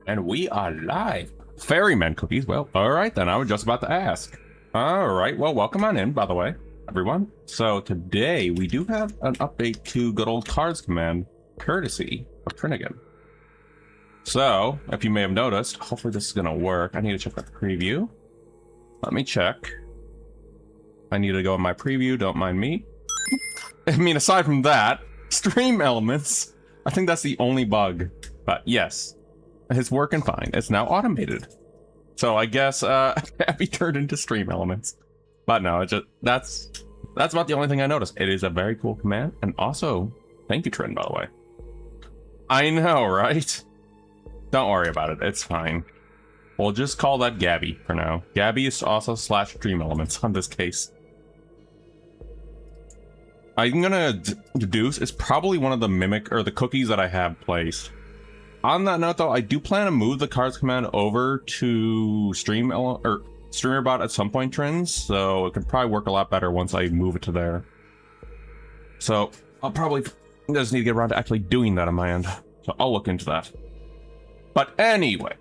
And we are live. Ferryman cookies. Well, all right then. I was just about to ask. All right. Well, welcome on in, by the way, everyone. So today we do have an update to good old Cards Command, courtesy of Trinnigan. So, if you may have noticed, hopefully this is going to work. I need to check the preview. Let me check. I need to go in my preview. Don't mind me. I mean, aside from that, stream elements. I think that's the only bug. But yes. It's working fine. It's now automated. So I guess Abby turned into stream elements. But no, it just that's about the only thing I noticed. It is a very cool command. And also, thank you, Trin, by the way. I know, right? Don't worry about it. It's fine. We'll just call that Gabby for now. Gabby is also slash stream elements on this case. I'm gonna deduce it's probably one of the mimic or the cookies that I have placed. On that note, though, I do plan to move the cards command over to StreamerBot at some point, Trends, so it could probably work a lot better once I move it to there. So I'll probably just need to get around to actually doing that on my end. So I'll look into that. But anyway,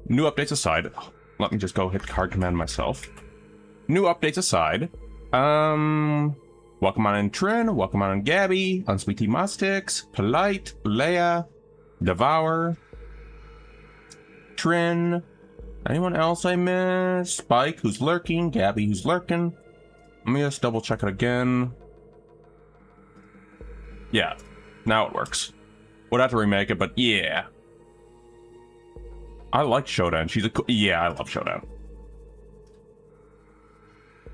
new updates aside, let me just go hit card command myself. New updates aside, welcome on in Trin, welcome on in Gabby, Unsweetie Mostix, Polite, Leia, Devour, Trin, anyone else I missed? Spike, who's lurking, Gabby, who's lurking. Let me just double check it again. Yeah, now it works. Would have to remake it, but yeah. I like Showdown. She's a yeah, I love Showdown.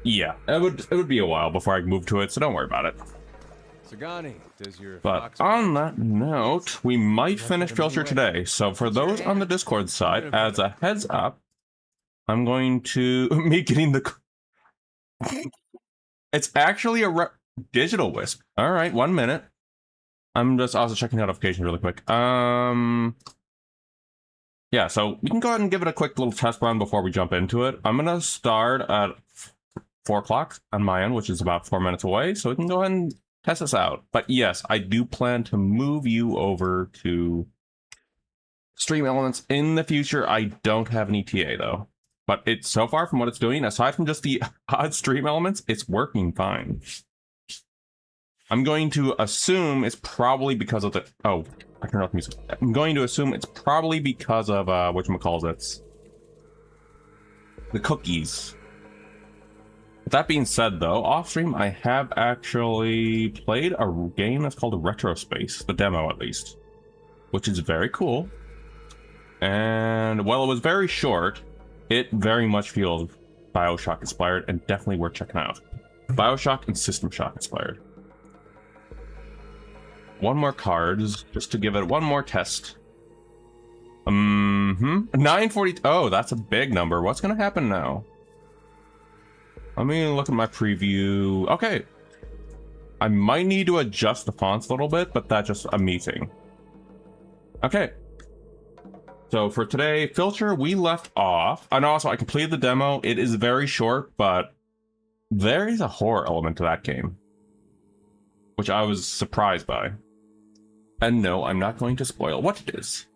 Yeah, it would be a while before I move to it, so don't worry about it. Sagani, does your but on that note, we might finish Filcher today. So for those on the Discord side, as a heads up, I'm going to me getting the. It's actually a digital wisp. All right, 1 minute. I'm just also checking notifications really quick. Yeah, so we can go ahead and give it a quick little test run before we jump into it. I'm gonna start at 4 o'clock on my end, which is about 4 minutes away, so we can go ahead and test this out. But yes, I do plan to move you over to stream elements in the future. I don't have an ETA though, but it's so far from what it's doing, aside from just the odd stream elements, it's working fine. I'm going to assume it's probably because of the I turned off the music. I'm going to assume it's probably because of whatchamacallit, the cookies. With that being said, though, off stream, I have actually played a game that's called Retro Space, the demo at least, which is very cool. And while it was very short, it very much feels BioShock inspired and definitely worth checking out. BioShock and System Shock inspired. One more cards, just to give it one more test. 940. Oh, that's a big number. What's gonna happen now? Let me look at my preview. Okay. I might need to adjust the fonts a little bit, but that's just a me thing. Okay. So for today, Filcher, we left off. And also, I completed the demo. It is very short, but there is a horror element to that game, which I was surprised by. And no, I'm not going to spoil what it is.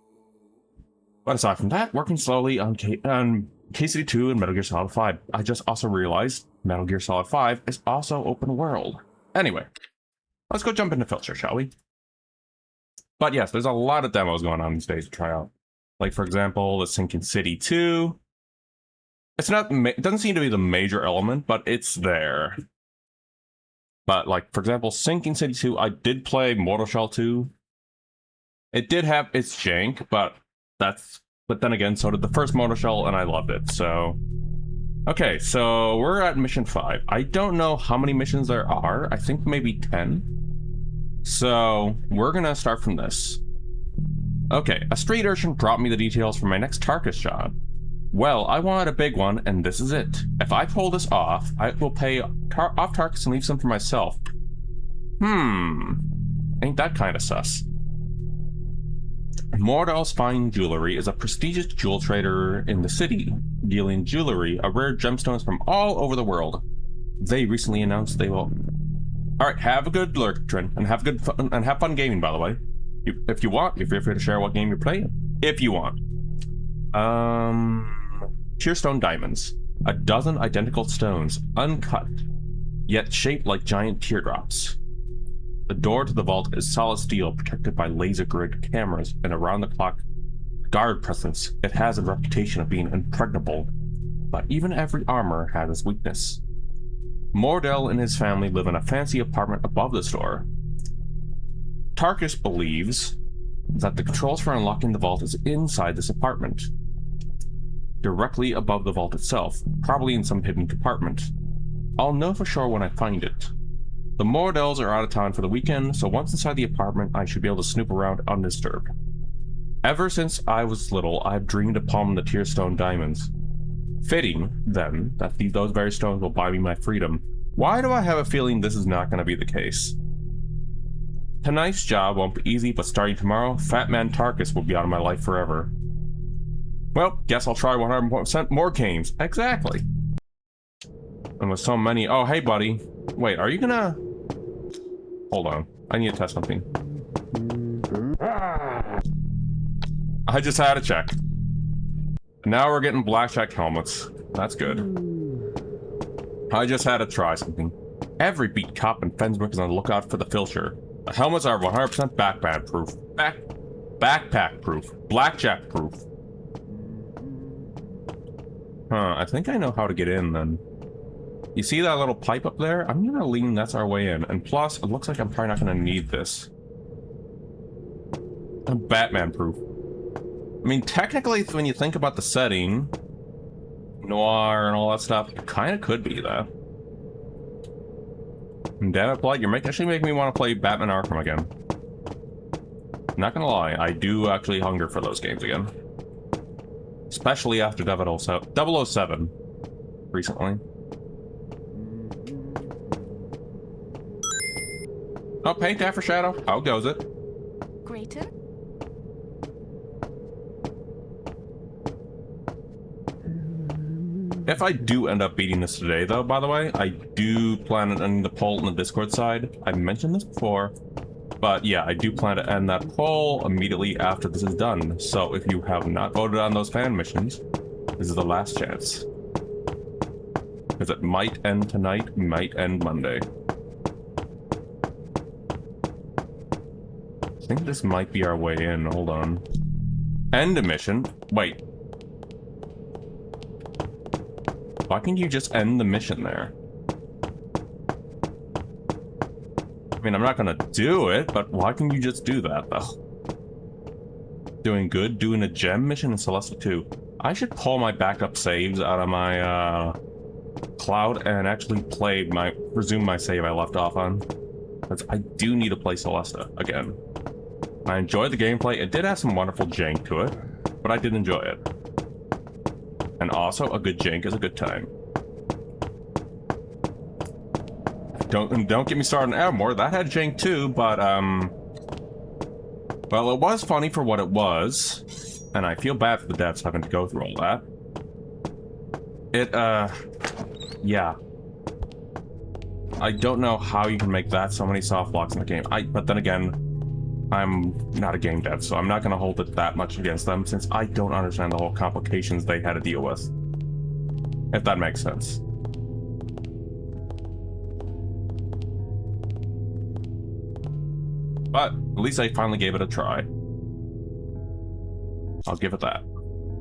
But aside from that, working slowly on KCD 2 and Metal Gear Solid 5. I just also realized Metal Gear Solid 5 is also open world. Anyway, let's go jump into Filcher, shall we? But yes, there's a lot of demos going on these days to try out. Like, for example, the Sinking City 2. It's not, it doesn't seem to be the major element, but it's there. But, like, for example, Sinking City 2, I did play Mortal Shell 2. It did have its jank, but then again, so did the first Mortal Shell, and I loved it, so. Okay, so we're at mission 5. I don't know how many missions there are. I think maybe 10. So we're gonna start from this. Okay, a street urchin brought me the details for my next Tarkus job. Well, I wanted a big one, and this is it. If I pull this off, I will pay off Tarkus and leave some for myself. Ain't that kind of sus. Mordal's Fine Jewelry is a prestigious jewel trader in the city, dealing jewelry, rare gemstones from all over the world. They recently announced they will. All right, have a good lurk, Trin, and have fun gaming. By the way, if you want, you're free to share what game you're playing. if you want. Tearstone diamonds. A dozen identical stones, uncut, yet shaped like giant teardrops. The door to the vault is solid steel, protected by laser grid cameras and around-the-clock guard presence. It has a reputation of being impregnable, but even every armor has its weakness. Mordell and his family live in a fancy apartment above the store. Tarkus believes that the controls for unlocking the vault is inside this apartment, directly above the vault itself, probably in some hidden compartment. I'll know for sure when I find it. The Mordells are out of town for the weekend, so once inside the apartment, I should be able to snoop around undisturbed. Ever since I was little, I've dreamed of palming the Tearstone diamonds. Fitting, then, that those very stones will buy me my freedom. Why do I have a feeling this is not going to be the case? Tonight's job won't be easy, but starting tomorrow, Fat Man Tarkus will be out of my life forever. Well, guess I'll try 100% more games. Exactly. And with so many... Oh, hey, buddy. Wait, are you gonna... Hold on. I need to test something. I just had to check. Now we're getting blackjack helmets. That's good. I just had to try something. Every beat cop in Fensburg is on the lookout for the Filcher. The helmets are 100% backpack proof. Backpack proof. Blackjack proof. Huh, I think I know how to get in then. You see that little pipe up there? I'm gonna lean that's our way in. And plus, it looks like I'm probably not gonna need this. Batman proof. I mean, technically, when you think about the setting, noir and all that stuff, it kind of could be that. And damn it, Blight, you're actually making me want to play Batman Arkham again. Not gonna lie, I do actually hunger for those games again. Especially after 007 recently. Oh, hey, Taffer Shadow. How goes it? Grayton? If I do end up beating this today, though, by the way, I do plan on ending the poll on the Discord side. I mentioned this before, but yeah, I do plan to end that poll immediately after this is done. So if you have not voted on those fan missions, this is the last chance. Because it might end tonight, might end Monday. I think this might be our way in. Hold on. End a mission. Wait. Why can't you just end the mission there? I mean, I'm not gonna do it, but why can you just do that, though? Doing good, doing a gem mission in Celesta 2. I should pull my backup saves out of my, cloud and actually resume my save I left off on. Because I do need to play Celesta again. I enjoyed the gameplay. It did have some wonderful jank to it, but I did enjoy it. And also, a good jank is a good time. Don't get me started on Evermore. That had jank too, but well, it was funny for what it was, and I feel bad for the devs having to go through all that. Yeah. I don't know how you can make that so many soft blocks in the game. But then again, I'm not a game dev, so I'm not going to hold it that much against them, since I don't understand the whole complications they had to deal with. If that makes sense. But at least I finally gave it a try. I'll give it that.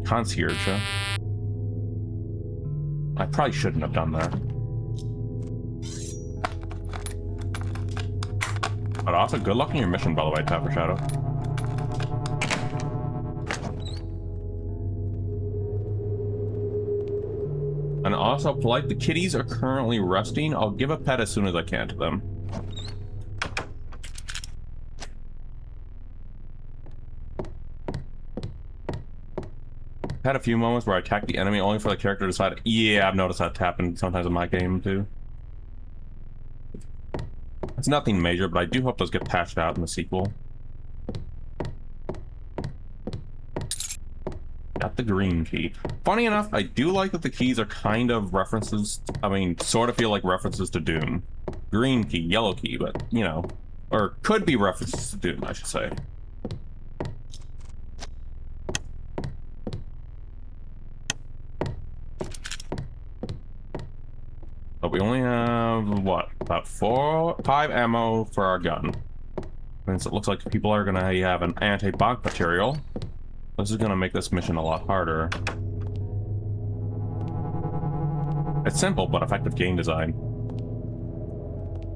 Concierge, huh? I probably shouldn't have done that. But also, good luck in your mission, by the way, Taffer Shadow. And also, polite, the kitties are currently resting. I'll give a pet as soon as I can to them. Had a few moments where I attacked the enemy only for the character to decide. Yeah, I've noticed that happen sometimes in my game, too. It's nothing major, but I do hope those get patched out in the sequel. Got the green key. Funny enough, I do like that the keys are kind of references, I mean, sort of feel like references to Doom. Green key, yellow key, but, you know, or could be references to Doom, I should say. what? About 5 ammo for our gun. Since it looks like people are gonna have an anti-bug material, this is gonna make this mission a lot harder. It's simple, but effective game design.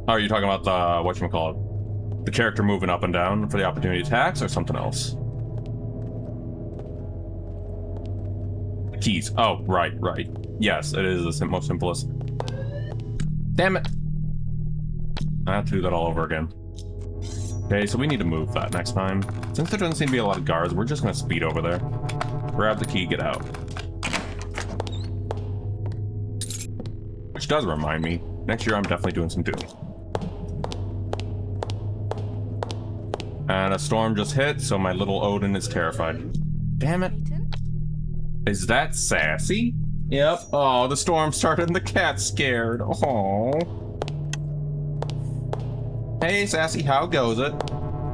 Oh, are you talking about the, whatchamacallit? The character moving up and down for the opportunity attacks, or something else? Keys. Oh, right. Yes, it is the most simplest. Damn it! I have to do that all over again. Okay, so we need to move that next time. Since there doesn't seem to be a lot of guards, we're just gonna speed over there. Grab the key, get out. Which does remind me, next year I'm definitely doing some Doom. And a storm just hit, so my little Odin is terrified. Damn it. Is that Sassy? Yep. Oh, the storm started and the cat's scared. Oh. Hey, Sassy, how goes it?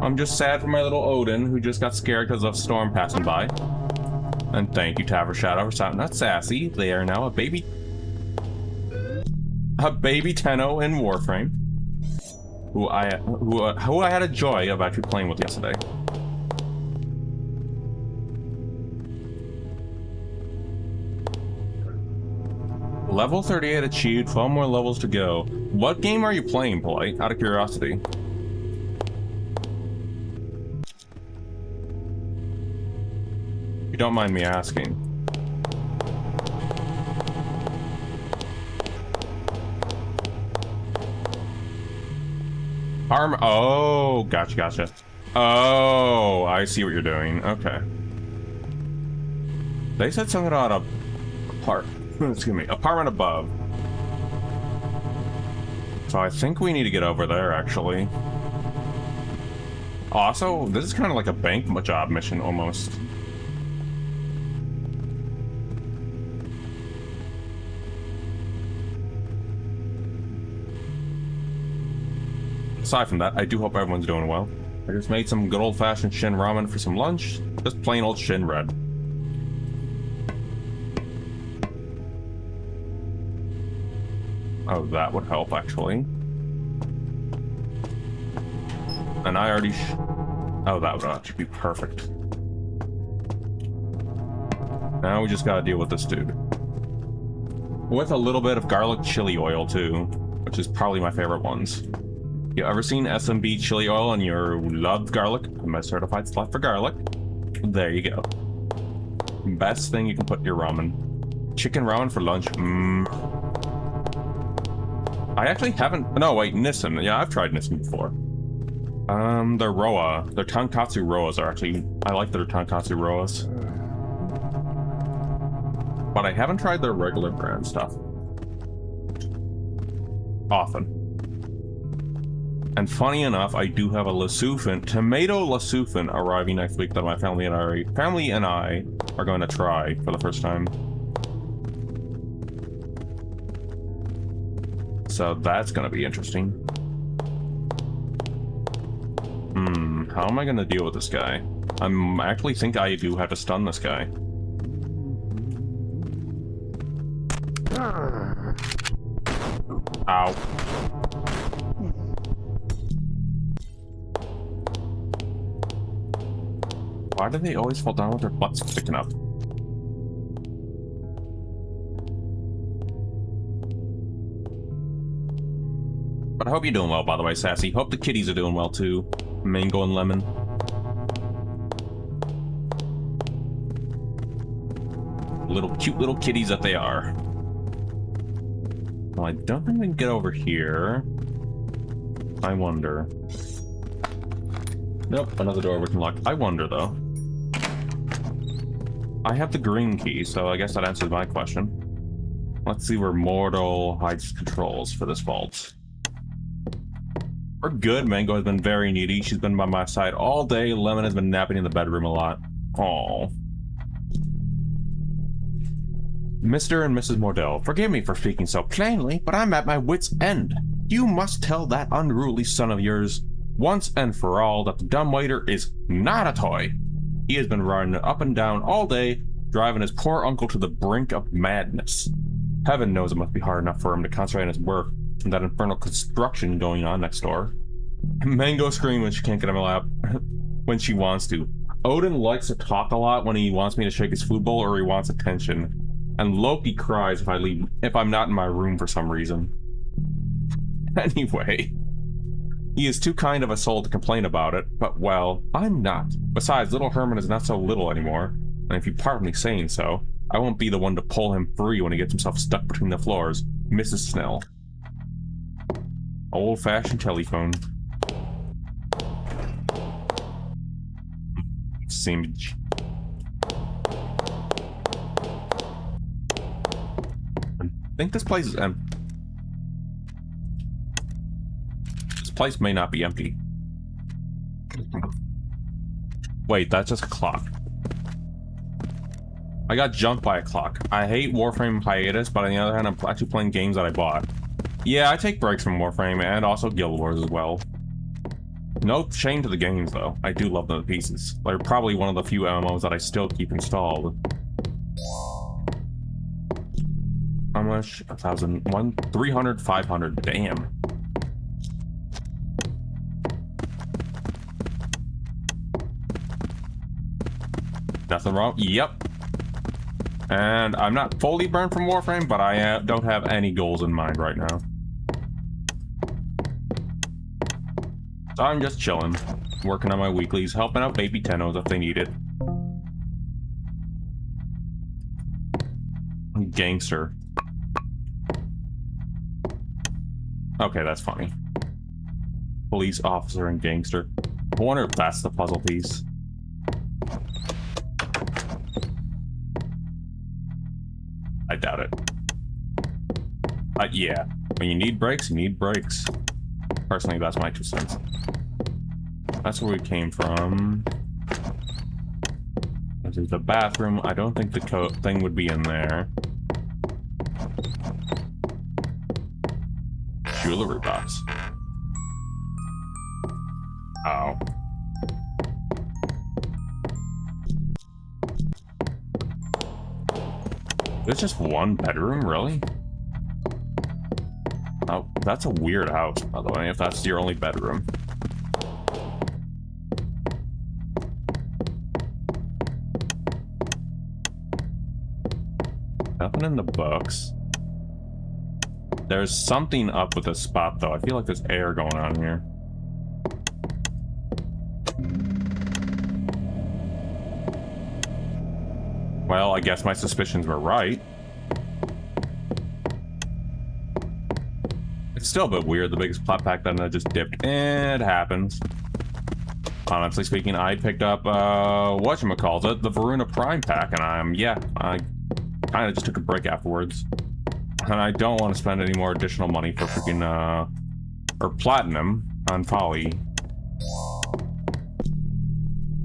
I'm just sad for my little Odin, who just got scared because of a storm passing by. And thank you, Taffer Shadow, for shouting out Sassy. They are now a baby Tenno in Warframe, who I had a joy of actually playing with yesterday. Level 38 achieved, 12 more levels to go. What game are you playing, Polite? Out of curiosity. If you don't mind me asking. Oh, gotcha. Oh, I see what you're doing. Okay. They said something about a apartment above. So I think we need to get over there, actually. Also, this is kind of like a bank job mission, almost. Aside from that, I do hope everyone's doing well. I just made some good old-fashioned Shin ramen for some lunch. Just plain old Shin red. Oh, that would help, actually. And I already oh, that would actually be perfect. Now we just gotta deal with this dude. With a little bit of garlic chili oil, too. Which is probably my favorite ones. You ever seen SMB chili oil and you love garlic? I'm a certified slut for garlic. There you go. Best thing you can put in your ramen. Chicken ramen for lunch. I actually haven't... No, wait, Nissan. Yeah, I've tried Nissan before. Their Roa. Their Tonkatsu Roas are actually... I like their Tonkatsu Roas. But I haven't tried their regular brand stuff. Often. And funny enough, I do have a Lasufin, tomato Lasufin, arriving next week that my family and I are going to try for the first time. So that's going to be interesting. How am I going to deal with this guy? I actually think I do have to stun this guy. Ow. Why do they always fall down with their butts sticking up? But I hope you're doing well, by the way, Sassy. Hope the kitties are doing well, too. Mango and lemon. Cute little kitties that they are. Well, I don't think we can get over here. I wonder. Nope, another door we can lock. I wonder, though. I have the green key, so I guess that answers my question. Let's see where Mortal hides controls for this vault. We're good. Mango has been very needy. She's been by my side all day. Lemon has been napping in the bedroom a lot. Aww. Mr. and Mrs. Mordell, forgive me for speaking so plainly, but I'm at my wit's end. You must tell that unruly son of yours once and for all that the dumbwaiter is not a toy. He has been running up and down all day, driving his poor uncle to the brink of madness. Heaven knows it must be hard enough for him to concentrate on his work, and that infernal construction going on next door. Mango screams when she can't get on my lap when she wants to. Odin likes to talk a lot when he wants me to shake his food bowl or he wants attention. And Loki cries if I'm not in my room for some reason. Anyway, he is too kind of a soul to complain about it, but well, I'm not. Besides, little Herman is not so little anymore, and if you pardon me saying so, I won't be the one to pull him free when he gets himself stuck between the floors. Mrs. Snell. Old-fashioned telephone. Seems. I think this place is empty. This place may not be empty. Wait, that's just a clock. I got jumped by a clock. I hate Warframe hiatus, but on the other hand, I'm actually playing games that I bought. Yeah, I take breaks from Warframe and also Guild Wars as well. No shame to the games, though. I do love them to pieces. They're probably one of the few MMOs that I still keep installed. How much? 1,000, 300, 500. Damn. Nothing wrong? Yep. And I'm not fully burned from Warframe, but I don't have any goals in mind right now. So I'm just chilling, working on my weeklies, helping out baby Tennos if they need it. Gangster. Okay, that's funny. Police officer and gangster. I wonder if that's the puzzle piece. I doubt it. Yeah. When you need breaks, you need breaks. Personally, that's my 2 cents. That's where we came from. This is the bathroom. I don't think the thing would be in there. Jewelry box. Oh. There's just one bedroom, really? Oh, that's a weird house, by the way, if that's your only bedroom. Nothing in the books. There's something up with this spot, though. I feel like there's air going on here. Well, I guess my suspicions were right. It's still a bit weird, the biggest plot pack that just dipped. It happens. Honestly speaking, I picked up, whatchamacallit, the Varuna Prime pack, and I kind of just took a break afterwards. And I don't want to spend any more additional money for freaking, or platinum on Folly.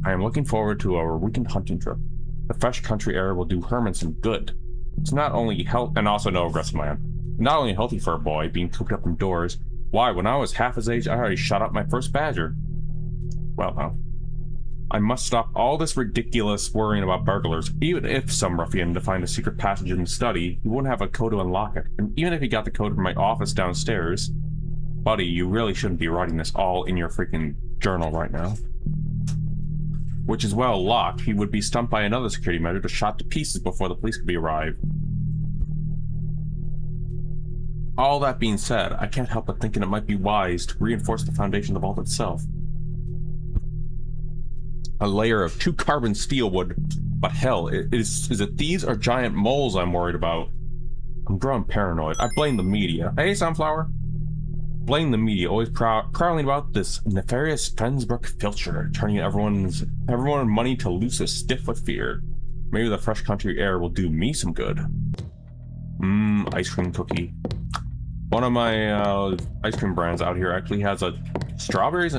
I am looking forward to our weekend hunting trip. The fresh country air will do Herman some good. It's not only health, and also no aggressive land. Not only healthy for a boy being cooped up indoors. Why, when I was half his age, I already shot up my first badger. Well, no. I must stop all this ridiculous worrying about burglars. Even if some ruffian to find a secret passage in the study, he wouldn't have a code to unlock it. And even if he got the code from my office downstairs, buddy, you really shouldn't be writing this all in your freaking journal right now. Which is well locked. He would be stumped by another security measure to shot to pieces before the police could be arrived. All that being said, I can't help but thinking it might be wise to reinforce the foundation of the vault itself. A layer of 2 carbon steel would, but hell, is it thieves or giant moles I'm worried about? I'm growing paranoid. I blame the media. Hey, Sunflower. Blame the media, always prowling about this nefarious Fensbrook Filcher, turning everyone money to loose as stiff with fear. Maybe the fresh country air will do me some good. Ice cream cookie. One of my ice cream brands out here actually has a strawberries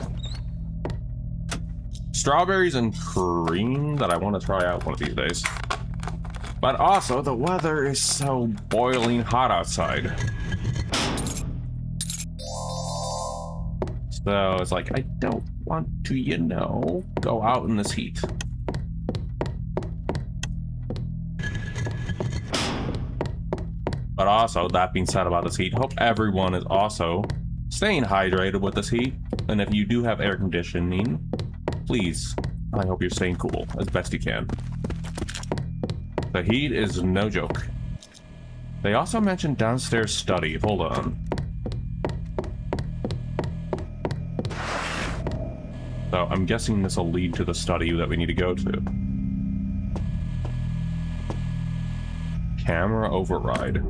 and cream that I want to try out one of these days. But also, the weather is so boiling hot outside. So it's like, I don't want to, go out in this heat. But also, that being said about this heat, hope everyone is also staying hydrated with this heat. And if you do have air conditioning, please, I hope you're staying cool as best you can. The heat is no joke. They also mentioned downstairs study. Hold on. So I'm guessing this will lead to the study that we need to go to. Camera override.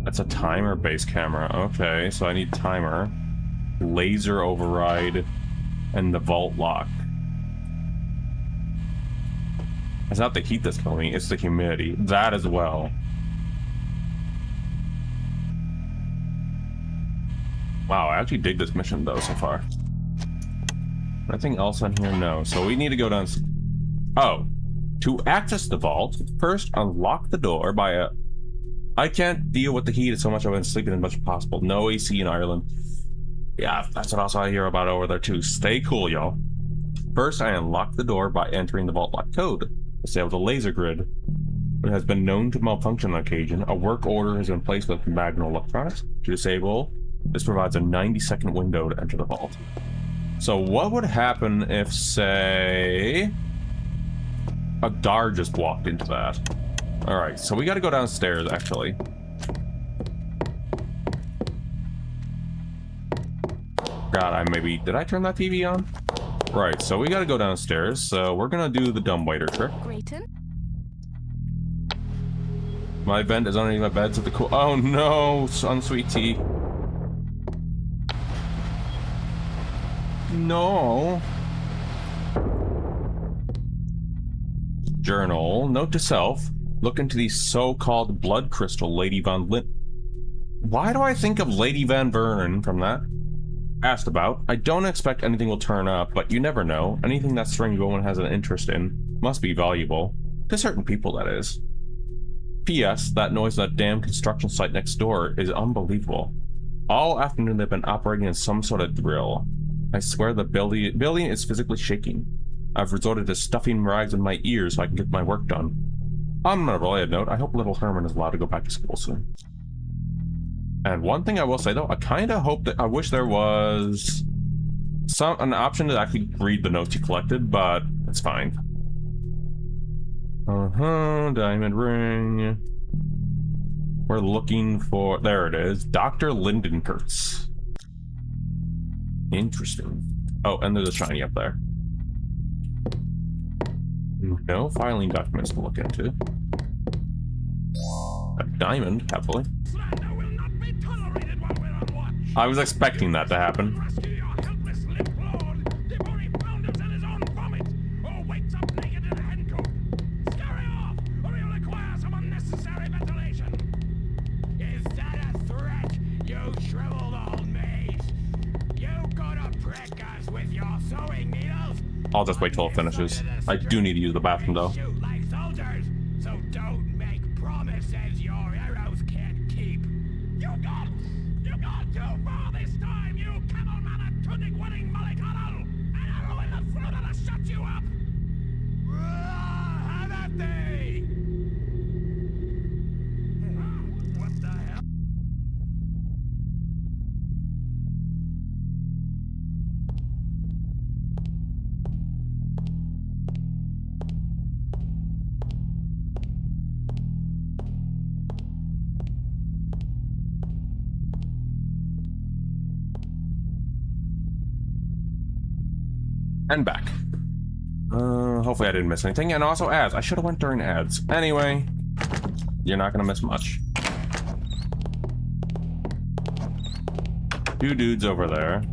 That's a timer-based camera. Okay, so I need timer, laser override, and the vault lock. It's not the heat that's killing me, it's the humidity. That as well. Wow, I actually dig this mission though so far. Nothing else on here? No. So we need to go down. Oh, to access the vault, first unlock the door by a... I can't deal with the heat so much I've been sleeping as much as possible. No AC in Ireland. Yeah, that's what also I hear about over there too. Stay cool, y'all. First, I unlock the door by entering the vault lock code. Disable the laser grid. It has been known to malfunction on occasion. A work order has been placed with Magno Electronics to disable. This provides a 90-second window to enter the vault. So what would happen if, say, a guard just walked into that? Alright, so we gotta go downstairs, actually. God, did I turn that TV on? Right, so we gotta go downstairs, so we're gonna do the dumbwaiter trick. Grayton? My vent is underneath my bed, so the cool... Oh no, unsweet tea. No. Journal. Note to self. Look into the so-called blood crystal Lady Von Lin... Why do I think of Lady Van Vernon from that? Asked about. I don't expect anything will turn up, but you never know. Anything that strange woman has an interest in must be valuable. To certain people, that is. P.S. That noise on that damn construction site next door is unbelievable. All afternoon they've been operating in some sort of drill. I swear the building is physically shaking. I've resorted to stuffing rags in my ears so I can get my work done. On a related note, I hope little Herman is allowed to go back to school soon. And one thing I will say though, I kind of hope that I wish there was an option to actually read the notes you collected, but it's fine. Diamond ring. We're looking for, there it is, Dr. Lindenkurtz. Interesting. Oh, and there's a shiny up there. No filing documents to look into. A diamond, happily. I was expecting that to happen. I'll just wait till it finishes. I do need to use the bathroom though. So don't make promises your arrows can't keep. You gone too far this time, you camel man and tunic wedding mollycoddle! An arrow in the throat that'll shut you up! Have at thee! What the hell? And back. Hopefully I didn't miss anything. And also ads. I should have went during ads. Anyway, you're not gonna miss much. Two dudes over there.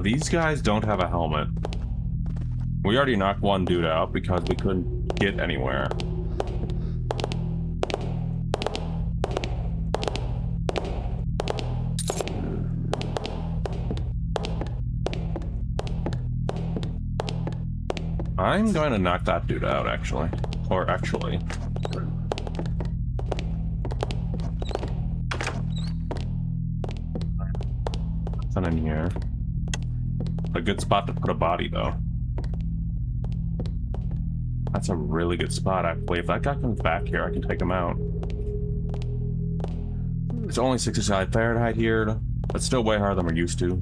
These guys don't have a helmet. We already knocked one dude out because we couldn't get anywhere. I'm going to knock that dude out, actually. Or actually. Nothing in here. A good spot to put a body, though. That's a really good spot, actually. If that guy comes back here, I can take him out. It's only 65 Fahrenheit here, but still way higher than we're used to.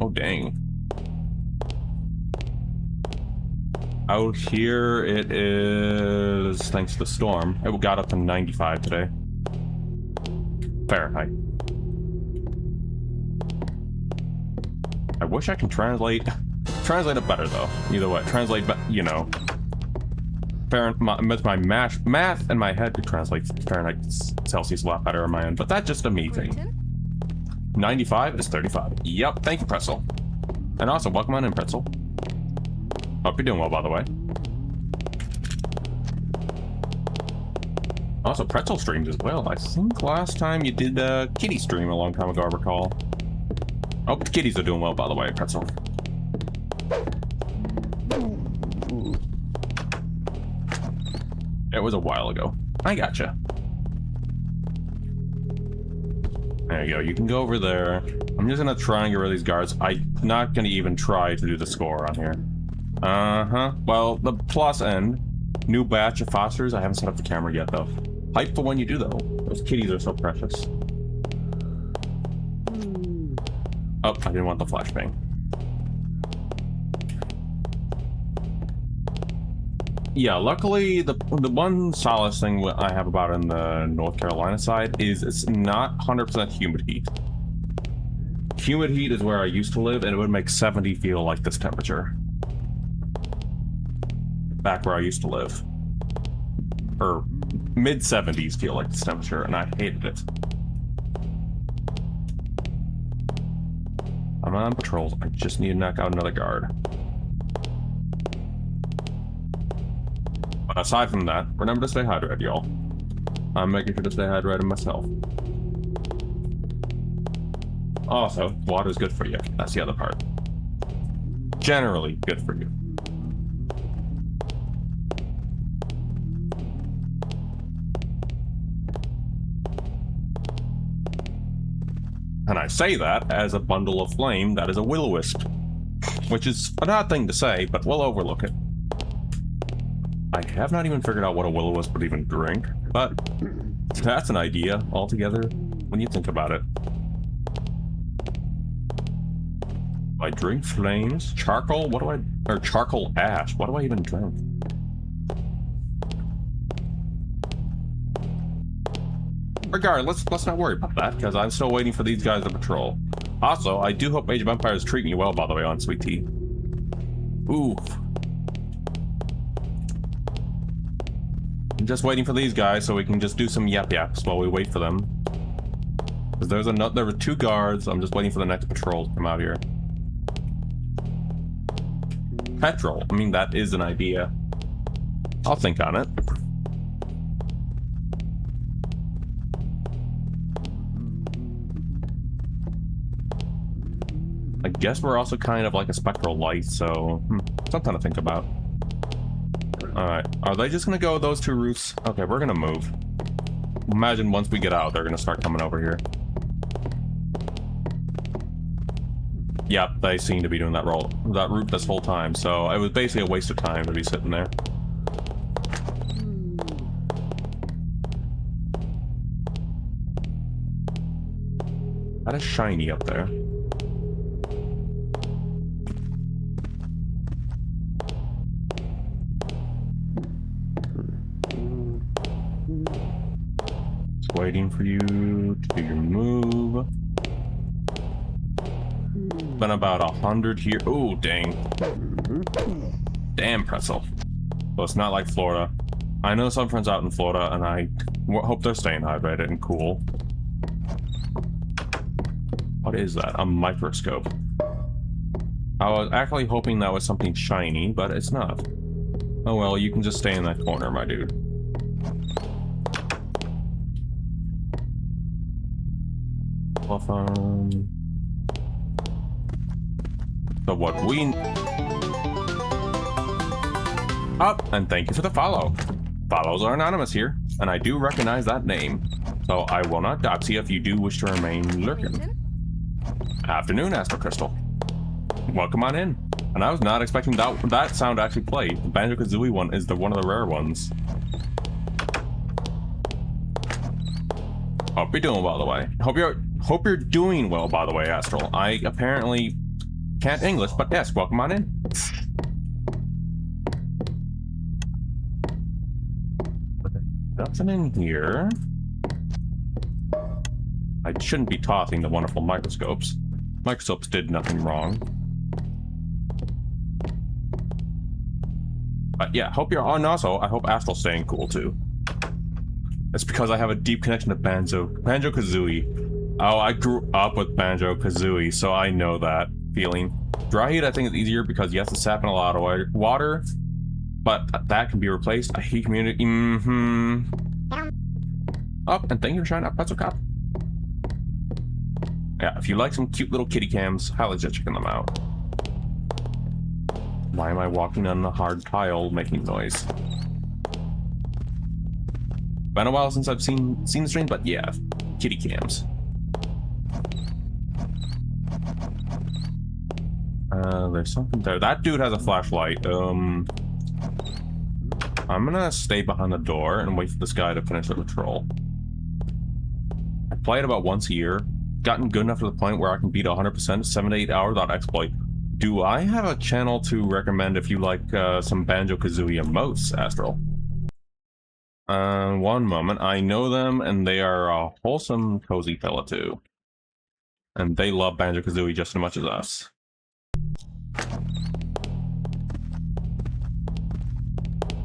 Oh, dang. Out here, it is, thanks to the storm, it got up to 95 today. Fahrenheit. I wish I can translate it better, though. Either way, translate, you know. With my math in my head to translate Fahrenheit Celsius a lot better on my end, but that's just a me thing. 95 is 35. Yep, thank you, Pretzel. And also, welcome on in, Pretzel. Hope you're doing well, by the way. Also, Pretzel streams as well. I think last time you did a kitty stream a long time ago, I recall. Oh, the kitties are doing well, by the way, Pretzel. It was a while ago. I gotcha. There you go. You can go over there. I'm just gonna try and get rid of these guards. I'm not gonna even try to do the score on here. Well, the plus end. New batch of Fosters. I haven't set up the camera yet, though. Hype for when you do, though. Those kitties are so precious. Oh, I didn't want the flashbang. Yeah, luckily, the one solace thing I have about in the North Carolina side is it's not 100% humid heat. Humid heat is where I used to live, and it would make 70 feel like this temperature. Back where I used to live. Or mid-70s feel like this temperature, and I hated it. I'm on patrols. I just need to knock out another guard. But aside from that, remember to stay hydrated, y'all. I'm making sure to stay hydrated myself. Also, water's good for you. That's the other part. Generally good for you. And I say that as a bundle of flame that is a will-o-wisp. Which is an odd thing to say, but we'll overlook it. I have not even figured out what a will-o-wisp would even drink, but that's an idea altogether when you think about it. I drink flames, charcoal, or charcoal ash, what do I even drink? Regardless, let's not worry about that, because I'm still waiting for these guys to patrol. Also, I do hope Age of Empires is treating you well, by the way, on Sweet Tea. Ooh. I'm just waiting for these guys so we can just do some yap-yaps while we wait for them. Because there were 2 guards, I'm just waiting for the next patrol to come out here. Petrol, I mean, that is an idea. I'll think on it. I guess we're also kind of like a spectral light, so something to think about. Alright, are they just gonna go with those 2 roofs? Okay, we're gonna move. Imagine once we get out, they're gonna start coming over here. Yep, they seem to be doing that route this whole time, so it was basically a waste of time to be sitting there. That is shiny up there. Waiting for you to do your move. Been about 100 here. Oh, dang. Damn, Pretzel. So it's not like Florida. I know some friends out in Florida, and I hope they're staying hydrated and cool. What is that? A microscope. I was actually hoping that was something shiny, but it's not. Oh well, you can just stay in that corner, my dude. Telephone. So what we... Oh, and thank you for the follow. Follows are anonymous here, and I do recognize that name. So I will not dox you if you do wish to remain lurking. Afternoon, Astro Crystal. Welcome on in. And I was not expecting that sound to actually play. The Banjo-Kazooie one is one of the rare ones. Hope you're doing well, by the way. Hope you're doing well, by the way, Astral. I apparently can't English, but yes, welcome on in. Nothing in here. I shouldn't be tossing the wonderful microscopes. Microscopes did nothing wrong. But yeah, hope you're on. Also, I hope Astral's staying cool too. It's because I have a deep connection to Banjo-Kazooie. Oh, I grew up with Banjo-Kazooie, so I know that feeling. Dry heat, I think, is easier because yes, it's sapping a lot of water, but that can be replaced. I hate community. Oh, and thank you for showing up, Pretzel Cop. Yeah, if you like some cute little kitty cams, highly suggest checking them out. Why am I walking on the hard tile making noise? Been a while since I've seen the stream, but yeah, kitty cams. There's something there. That dude has a flashlight. I'm gonna stay behind the door and wait for this guy to finish the patrol. I play it about once a year. Gotten good enough to the point where I can beat 100% 7 to 8 hours without exploit. Do I have a channel to recommend if you like some Banjo-Kazooie emotes, Astral? One moment. I know them, and they are a wholesome, cozy fella too. And they love Banjo-Kazooie just as much as us.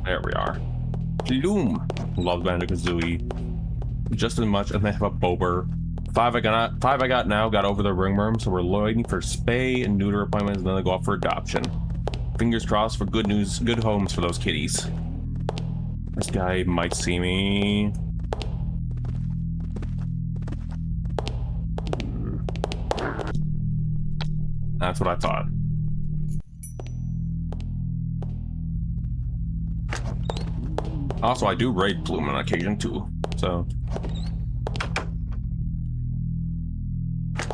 There we are. Bloom loves Banjo-Kazooie just as much, and they have a Bober. Five I got now got over the ringworm, so we're waiting for spay and neuter appointments, and then they go up for adoption. Fingers crossed for good news, good homes for those kitties. This guy might see me. That's what I thought. Also, I do raid Bloom on occasion too, so.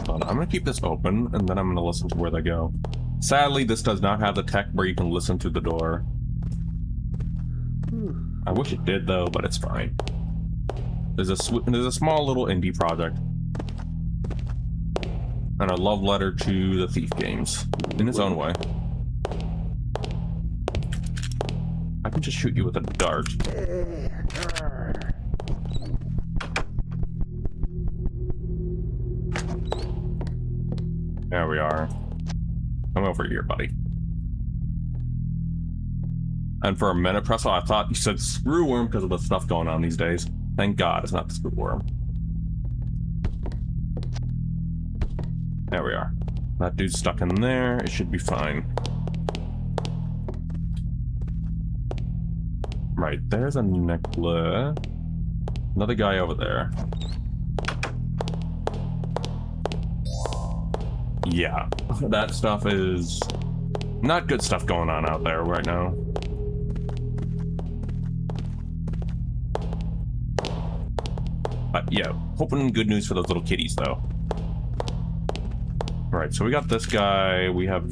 But I'm gonna keep this open, and then I'm gonna listen to where they go. Sadly, this does not have the tech where you can listen through the door. I wish it did though, but it's fine. There's a small little indie project, and a love letter to the Thief games in its own way. I can just shoot you with a dart. There we are. Come over here, buddy. And for a minute, Presso, I thought you said screwworm because of the stuff going on these days. Thank God it's not the screwworm. There we are. That dude's stuck in there. It should be fine. Right, there's a necklace. Another guy over there. Yeah, that stuff is not good stuff going on out there right now. But yeah, hoping good news for those little kitties though. Right, so we got this guy. We have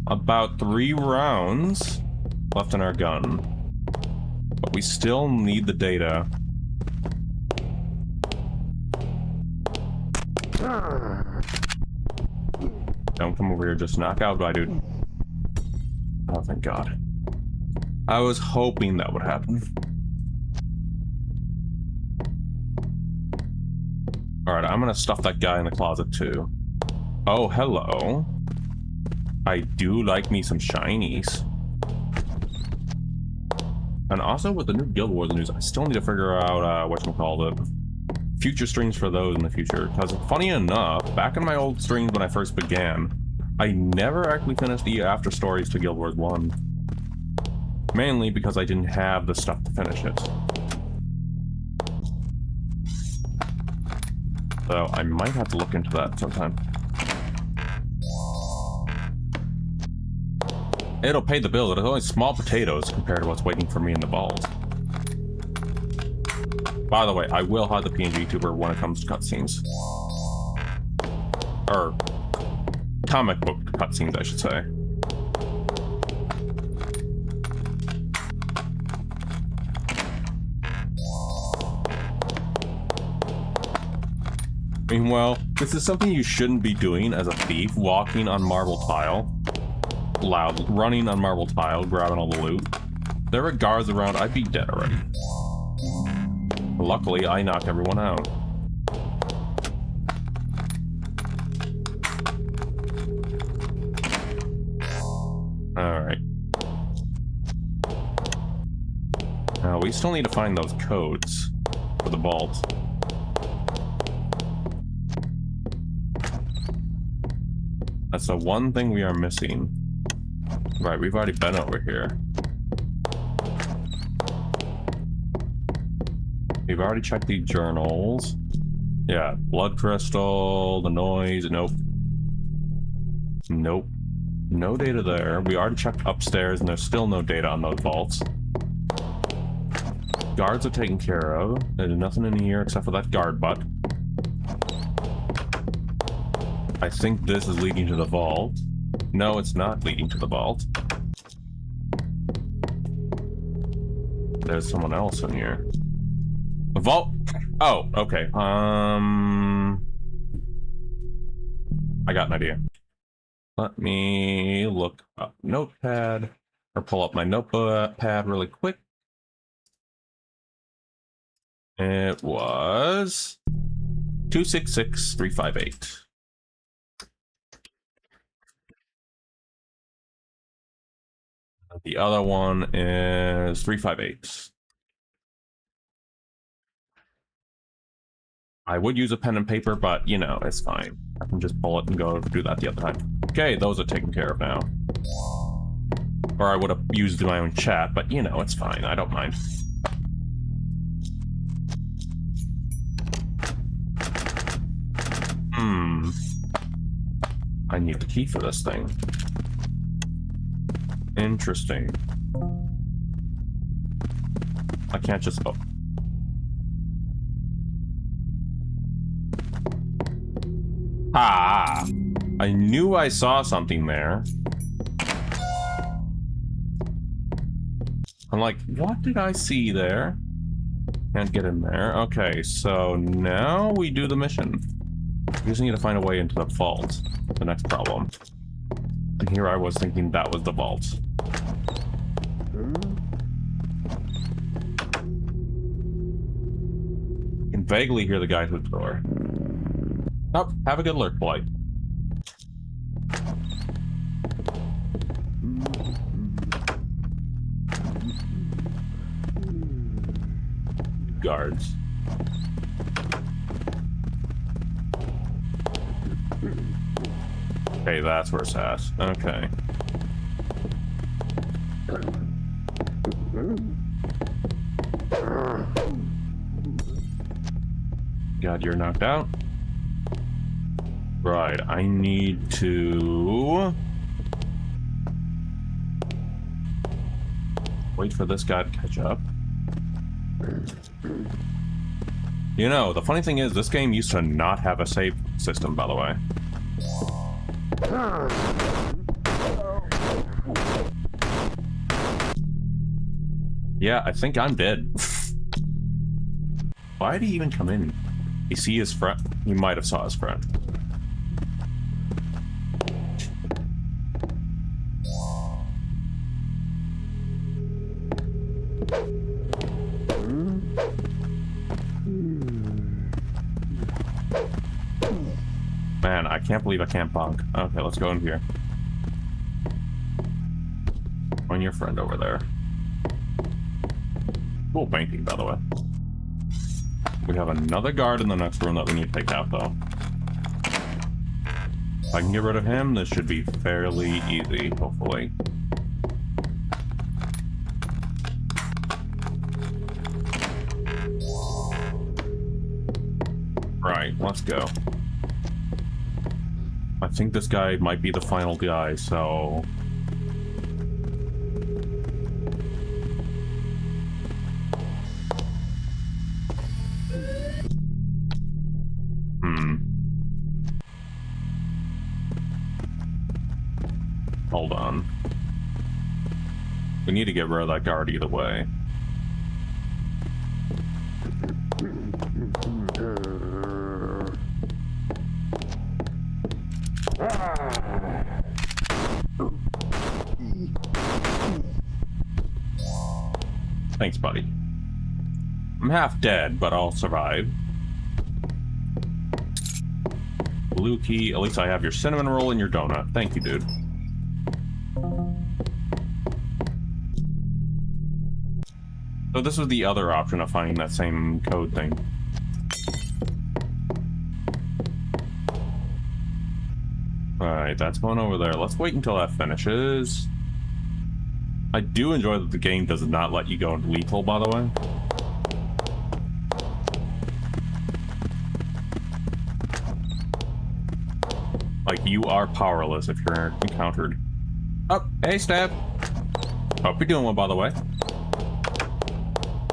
about 3 rounds left in our gun. But we still need the data. Don't come over here, just knock out my dude. Oh, thank God. I was hoping that would happen. Alright, I'm gonna stuff that guy in the closet too. Oh, hello. I do like me some shinies. And also with the new Guild Wars news, I still need to figure out whatchamacallit, future streams for those in the future. Because funny enough, back in my old streams when I first began, I never actually finished the after stories to Guild Wars 1. Mainly because I didn't have the stuff to finish it. So I might have to look into that sometime. It'll pay the bill. It's only small potatoes compared to what's waiting for me in the balls. By the way, I will hide the PNG tuber when it comes to cutscenes. Or comic book cutscenes, I should say. Meanwhile, this is something you shouldn't be doing as a thief, walking on marble tile. Running on marble tile, grabbing all the loot. There were guards around, I'd be dead already. Luckily, I knocked everyone out. Alright. Now, we still need to find those codes for the vault. That's the one thing we are missing. Right, we've already been over here. We've already checked the journals. Yeah, blood crystal, the noise, nope. Nope. No data there. We already checked upstairs and there's still no data on those vaults. Guards are taken care of. There's nothing in here except for that guard butt. I think this is leading to the vault. No, it's not leading to the vault. There's someone else in here. The vault? Oh, okay. I got an idea. Let me look up Notepad, or pull up my notepad really quick. It was 266358. The other one is 358. I would use a pen and paper, but you know, it's fine. I can just pull it and go do that the other time. Okay, those are taken care of now. Or I would have used my own chat, but you know, it's fine. I don't mind. I need the key for this thing. Interesting. I can't just... Oh. Ah! I knew I saw something there. I'm like, what did I see there? Can't get in there. Okay, so now we do the mission. We just need to find a way into the vault. The next problem. And here I was thinking that was the vault. You can vaguely hear the guy through the door. Oh, have a good lurk, boy. Guards. Okay, that's where it's at. Okay. God, you're knocked out. Right, I need to... wait for this guy to catch up. You know, the funny thing is, this game used to not have a save system, by the way. Yeah, I think I'm dead. Why did he even come in? He see his friend? He might have saw his friend. Man, I can't believe I can't bonk. Okay, let's go in here. Find your friend over there. Cool painting, by the way. We have another guard in the next room that we need to take out, though. If I can get rid of him, this should be fairly easy, hopefully. Right, let's go. I think this guy might be the final guy, so... Hold on. We need to get rid of that guard either way. Thanks, buddy. I'm half dead, but I'll survive. Blue key. At least I have your cinnamon roll and your donut. Thank you, dude. So this was the other option of finding that same code thing. Alright, that's going over there. Let's wait until that finishes. I do enjoy that the game does not let you go into lethal, by the way. Like, you are powerless if you're encountered. Oh, hey, Stab. Hope you're doing well, by the way.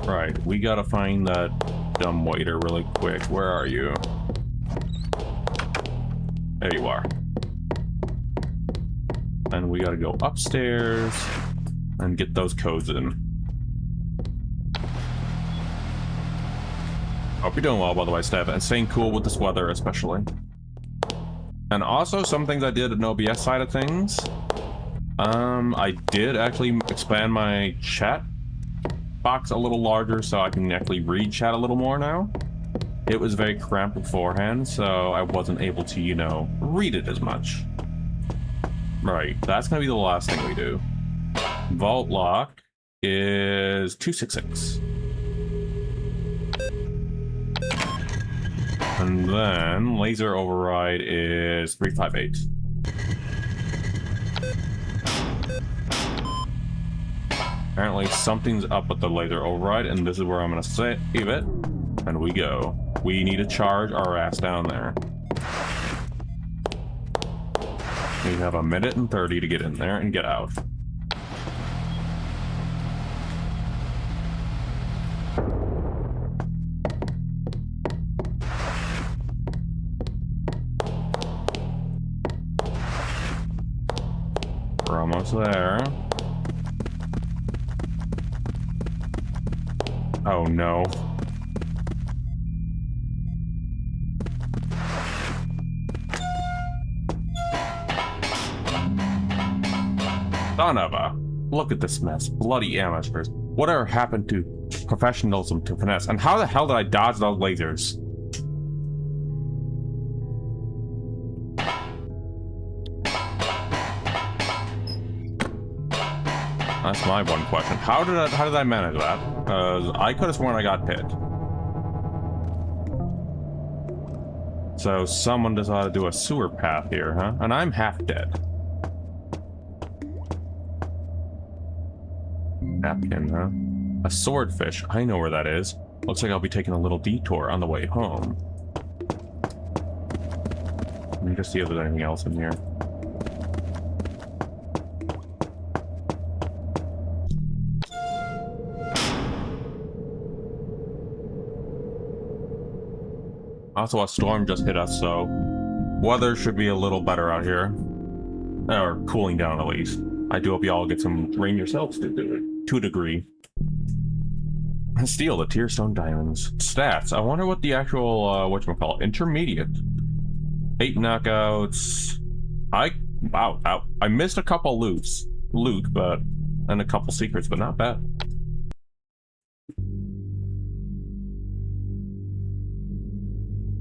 Right, we gotta find that dumb waiter really quick. Where are you? There you are. And we gotta go upstairs and get those codes in. Hope you're doing well, by the way, Steph, and staying cool with this weather, especially. And also, some things I did in OBS side of things. I did actually expand my chat box a little larger so I can actually read chat a little more now. It was very cramped beforehand, so I wasn't able to, you know, read it as much. Right, that's gonna be the last thing we do. Vault lock is 266. And then laser override is 358. Apparently something's up with the laser override, and this is where I'm gonna save it. And we go. We need to charge our ass down there. We have 1 minute and 30 to get in there and get out. We're almost there. Oh no. Son of a... Look at this mess. Bloody amateurs. Whatever happened to professionalism to finesse? And how the hell did I dodge those lasers? That's my one question. How did I manage that? I could have sworn I got hit. So someone decided to do a sewer path here, huh? And I'm half dead. Napkin, huh? A swordfish. I know where that is. Looks like I'll be taking a little detour on the way home. Let me just see if there's anything else in here. Also, a storm just hit us, so weather should be a little better out here. Or cooling down, at least. I do hope y'all get some rain yourselves to a degree. Steal the Tearstone Diamonds. Stats. I wonder what the actual, whatchamacallit, intermediate. 8 knockouts. Wow, I missed a couple loot, but, and a couple secrets, but not bad.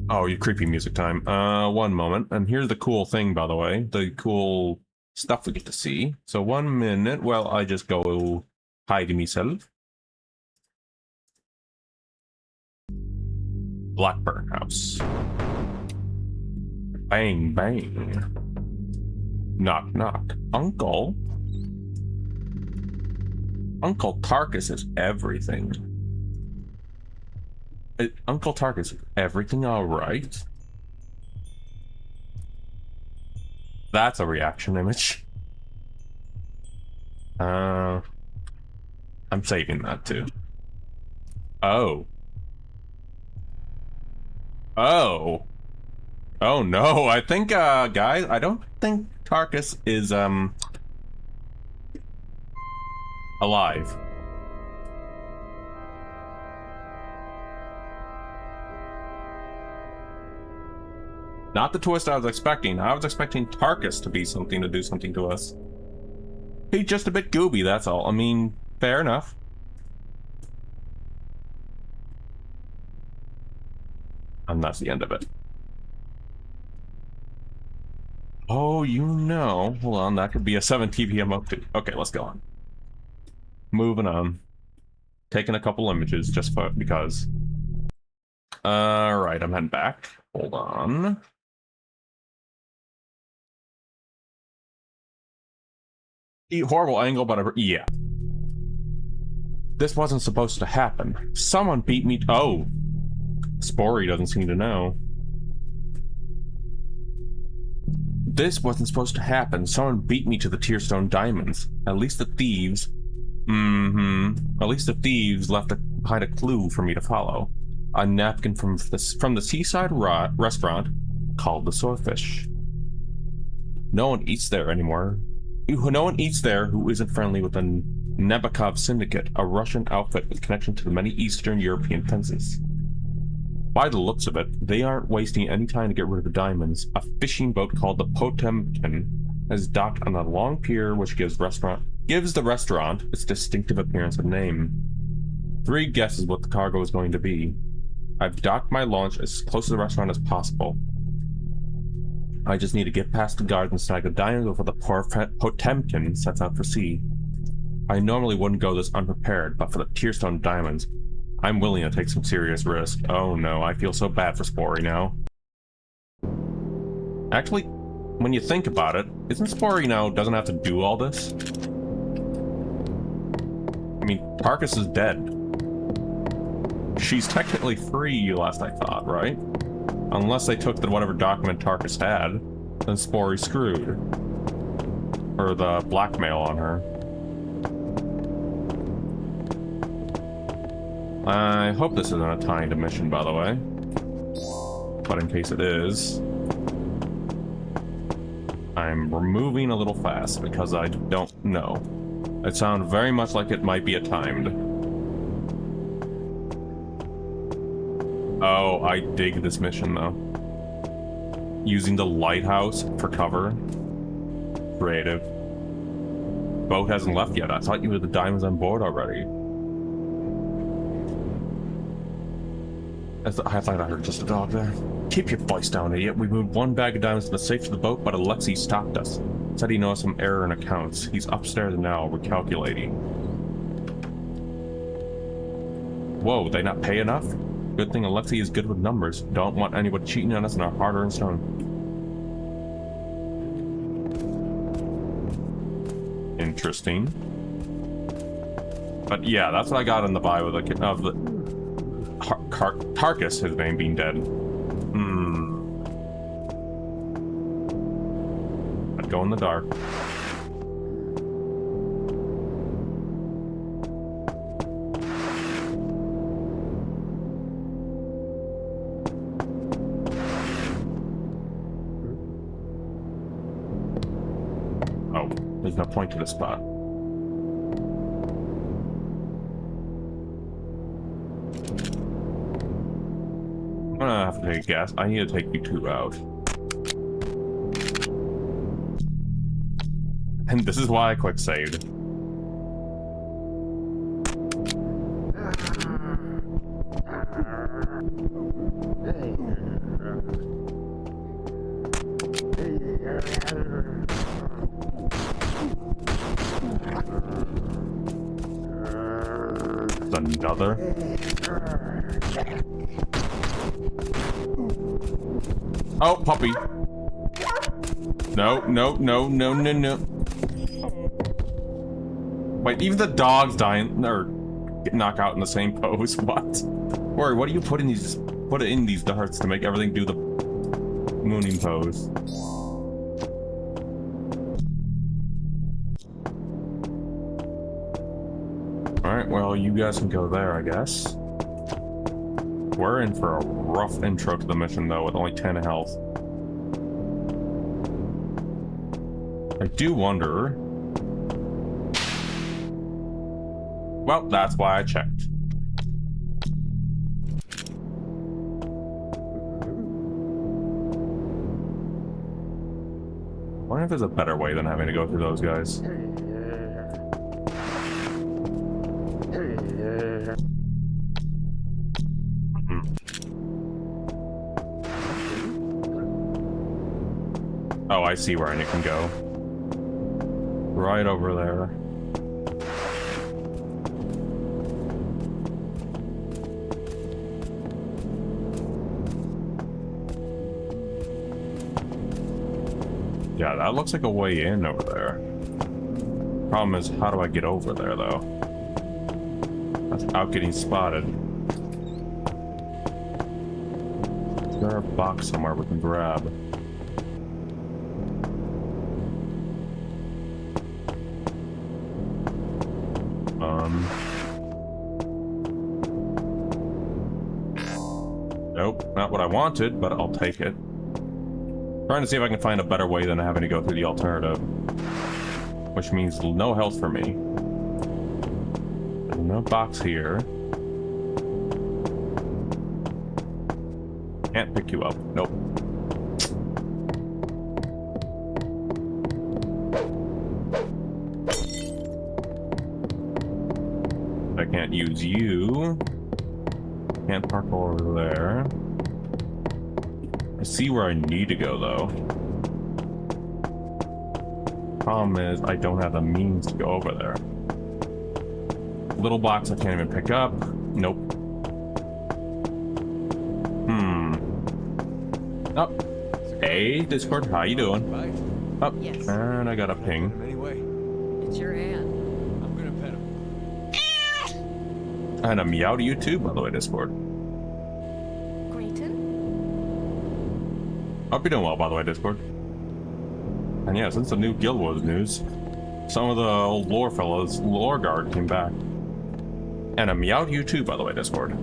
Oh, your creepy music time. One moment. And here's the cool thing, by the way. The cool stuff we get to see. So 1 minute. Well, I just go hide myself. Blackburn House. Bang, bang. Knock, knock. Uncle? Uncle Tarkus is everything. Uncle Tarkus, everything all right? That's a reaction image. I'm saving that too. Oh. Oh. Oh no, I think, guys, I don't think Tarkus is, alive. Not the twist I was expecting. I was expecting Tarkus to be something to do something to us. He's just a bit gooby, that's all. I mean, fair enough. And that's the end of it. Oh, you know. Hold on, that could be a 7 TPM up to. Okay, let's go on. Moving on. Taking a couple images just because. Alright, I'm heading back. Hold on. Horrible angle, but yeah. This wasn't supposed to happen. Someone beat me. Oh. Spory doesn't seem to know. This wasn't supposed to happen. Someone beat me to the Tearstone Diamonds. At least the thieves. At least the thieves left behind a clue for me to follow. A napkin from the seaside restaurant called the Swordfish. No one eats there anymore. No one eats there who isn't friendly with the Nabokov Syndicate, a Russian outfit with connection to the many Eastern European princes. By the looks of it, they aren't wasting any time to get rid of the diamonds. A fishing boat called the Potemkin has docked on a long pier which gives the restaurant its distinctive appearance and name. 3 guesses what the cargo is going to be. I've docked my launch as close to the restaurant as possible. I just need to get past the guards and snag the diamonds before the Potemkin sets out for sea. I normally wouldn't go this unprepared, but for the Tearstone Diamonds, I'm willing to take some serious risk. Oh no, I feel so bad for Spory now. Actually, when you think about it, isn't Spory now doesn't have to do all this? I mean, Tarkus is dead. She's technically free, last I thought, right? Unless they took whatever document Tarkus had, then Spory's screwed. Or the blackmail on her. I hope this isn't a timed mission, by the way. But in case it is, I'm moving a little fast because I don't know. It sounds very much like it might be a timed. Oh, I dig this mission though. Using the lighthouse for cover. Creative. Boat hasn't left yet. I thought you had the diamonds on board already. I thought I heard just a dog there. Keep your voice down, idiot. We moved 1 bag of diamonds from the safe to the boat, but Alexei stopped us. Said he knows some error in accounts. He's upstairs now, recalculating. Whoa, they not pay enough? Good thing Alexei is good with numbers. Don't want anyone cheating on us in our hard-earned stone. Interesting. But yeah, that's what I got in the vibe of the Tarkus, his name being dead. I'd go in the dark. Oh, there's no point to this spot. I'm gonna have to take a guess. I need to take you 2 out. And this is why I quick saved. Another. Oh, puppy. No, no, no, no, no, no. Wait, even the dog's dying or get knocked out in the same pose. What? Rory, what do you put in these darts to make everything do the mooning pose? Alright, well, you guys can go there, I guess. We're in for a rough intro to the mission, though, with only 10 health. I do wonder... Well, that's why I checked. I wonder if there's a better way than having to go through those guys. Oh, I see where I can go. Right over there. Yeah, that looks like a way in over there. Problem is, how do I get over there, though? Without getting spotted. Is there a box somewhere we can grab? Nope, not what I wanted, but I'll take it. Trying to see if I can find a better way than having to go through the alternative. Which means no health for me. There's no box here. Can't pick you up. Nope. I can't use you. Can't park over there. I see where I need to go, though. Problem is, I don't have the means to go over there. Little box I can't even pick up. Nope. Oh. Hey, Discord, how you doing? Right? Oh, Yes. and I got a ping. Anyway, It's your aunt. I'm gonna pet him. And a meow to you too, by the way, Discord. Grayton? Hope you're doing well, by the way, Discord. And yeah, since the new Guild Wars news, some of the old lore fellows, Lore Guard, came back. And a meow to you too, by the way, Discord.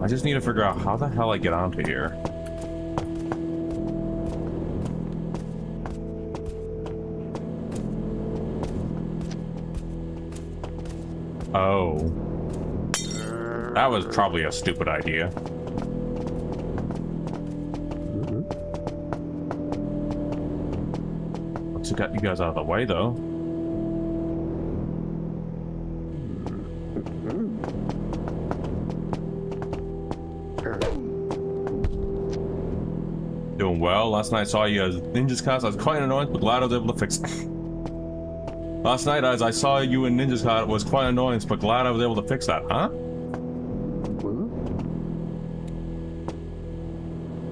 I just need to figure out how the hell I get onto here. Oh. That was probably a stupid idea. Looks like got you guys out of the way, though. Doing well. Last night I saw you as Ninja's Cast. I was quite annoyed, but glad I was able to fix it. Last night as I saw you in Ninja's Cast, it was quite annoying, but glad I was able to fix that, huh?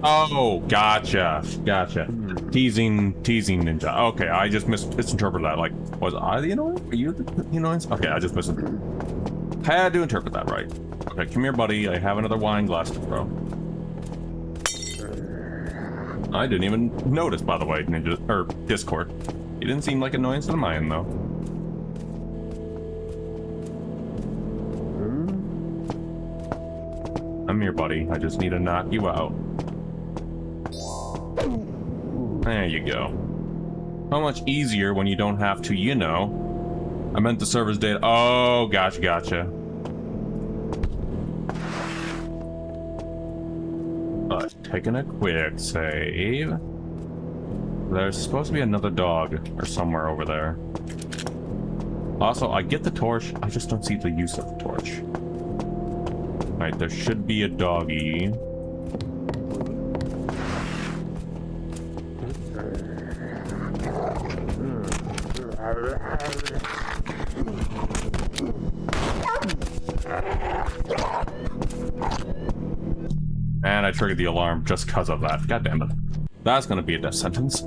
Oh, gotcha. Gotcha. Teasing Ninja. Okay, I just misinterpreted that. Like, was I the annoyance? Were you the annoyance? Okay, I just misinterpreted. Had to interpret that right. Okay, come here, buddy. I have another wine glass to throw. I didn't even notice, by the way, Ninja, or Discord. It didn't seem like annoyance to mine, though. I'm here, buddy. I just need to knock you out. There you go. How much easier when you don't have to, you know. I meant the server's data. Oh, gotcha. Taking a quick save. There's supposed to be another dog or somewhere over there. Also, I get the torch. I just don't see the use of the torch. Alright, there should be a doggy. And I triggered the alarm just because of that. God damn it. That's gonna be a death sentence.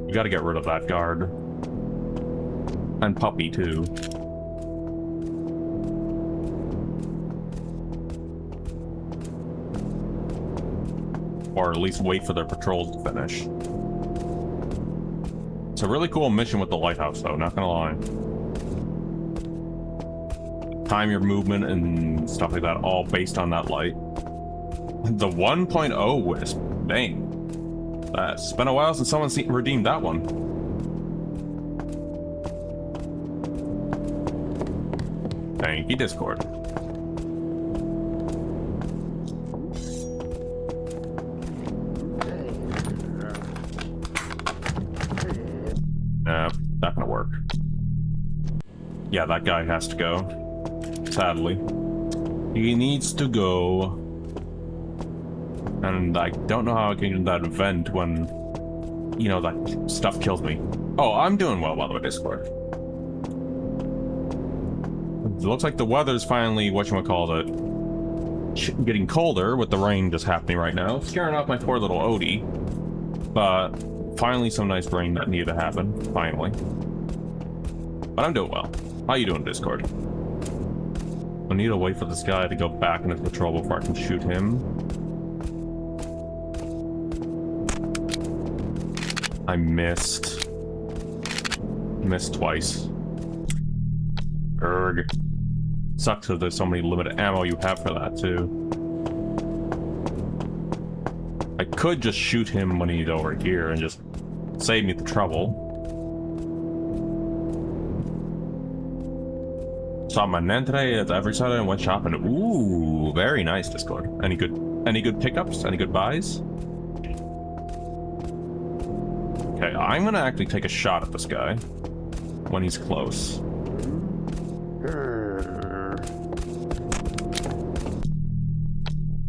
We gotta get rid of that guard. And Puppy, too. Or at least wait for their patrols to finish. It's a really cool mission with the lighthouse, though, not gonna lie. Time your movement and stuff like that, all based on that light. The 1.0 Wisp, dang. It's been a while since someone redeemed that one. Thank you, Discord. Nah, not gonna work. Yeah, that guy has to go. Sadly. He needs to go. And I don't know how I can get that vent when, you know, that stuff kills me. Oh, I'm doing well, by the way, Discord. It looks like the weather's finally, whatchamacallit, getting colder with the rain just happening right now. Scaring off my poor little Odie. But finally some nice rain that needed to happen. Finally. But I'm doing well. How you doing, Discord? I need to wait for this guy to go back into patrol before I can shoot him. I missed. Missed twice. Erg. Sucks that there's so many limited ammo you have for that, too. I could just shoot him when he's over here and just save me the trouble. Saw my nan today at every Saturday and went shopping. Ooh, very nice, Discord. Any good pickups? Any good buys? Okay, I'm gonna actually take a shot at this guy when he's close.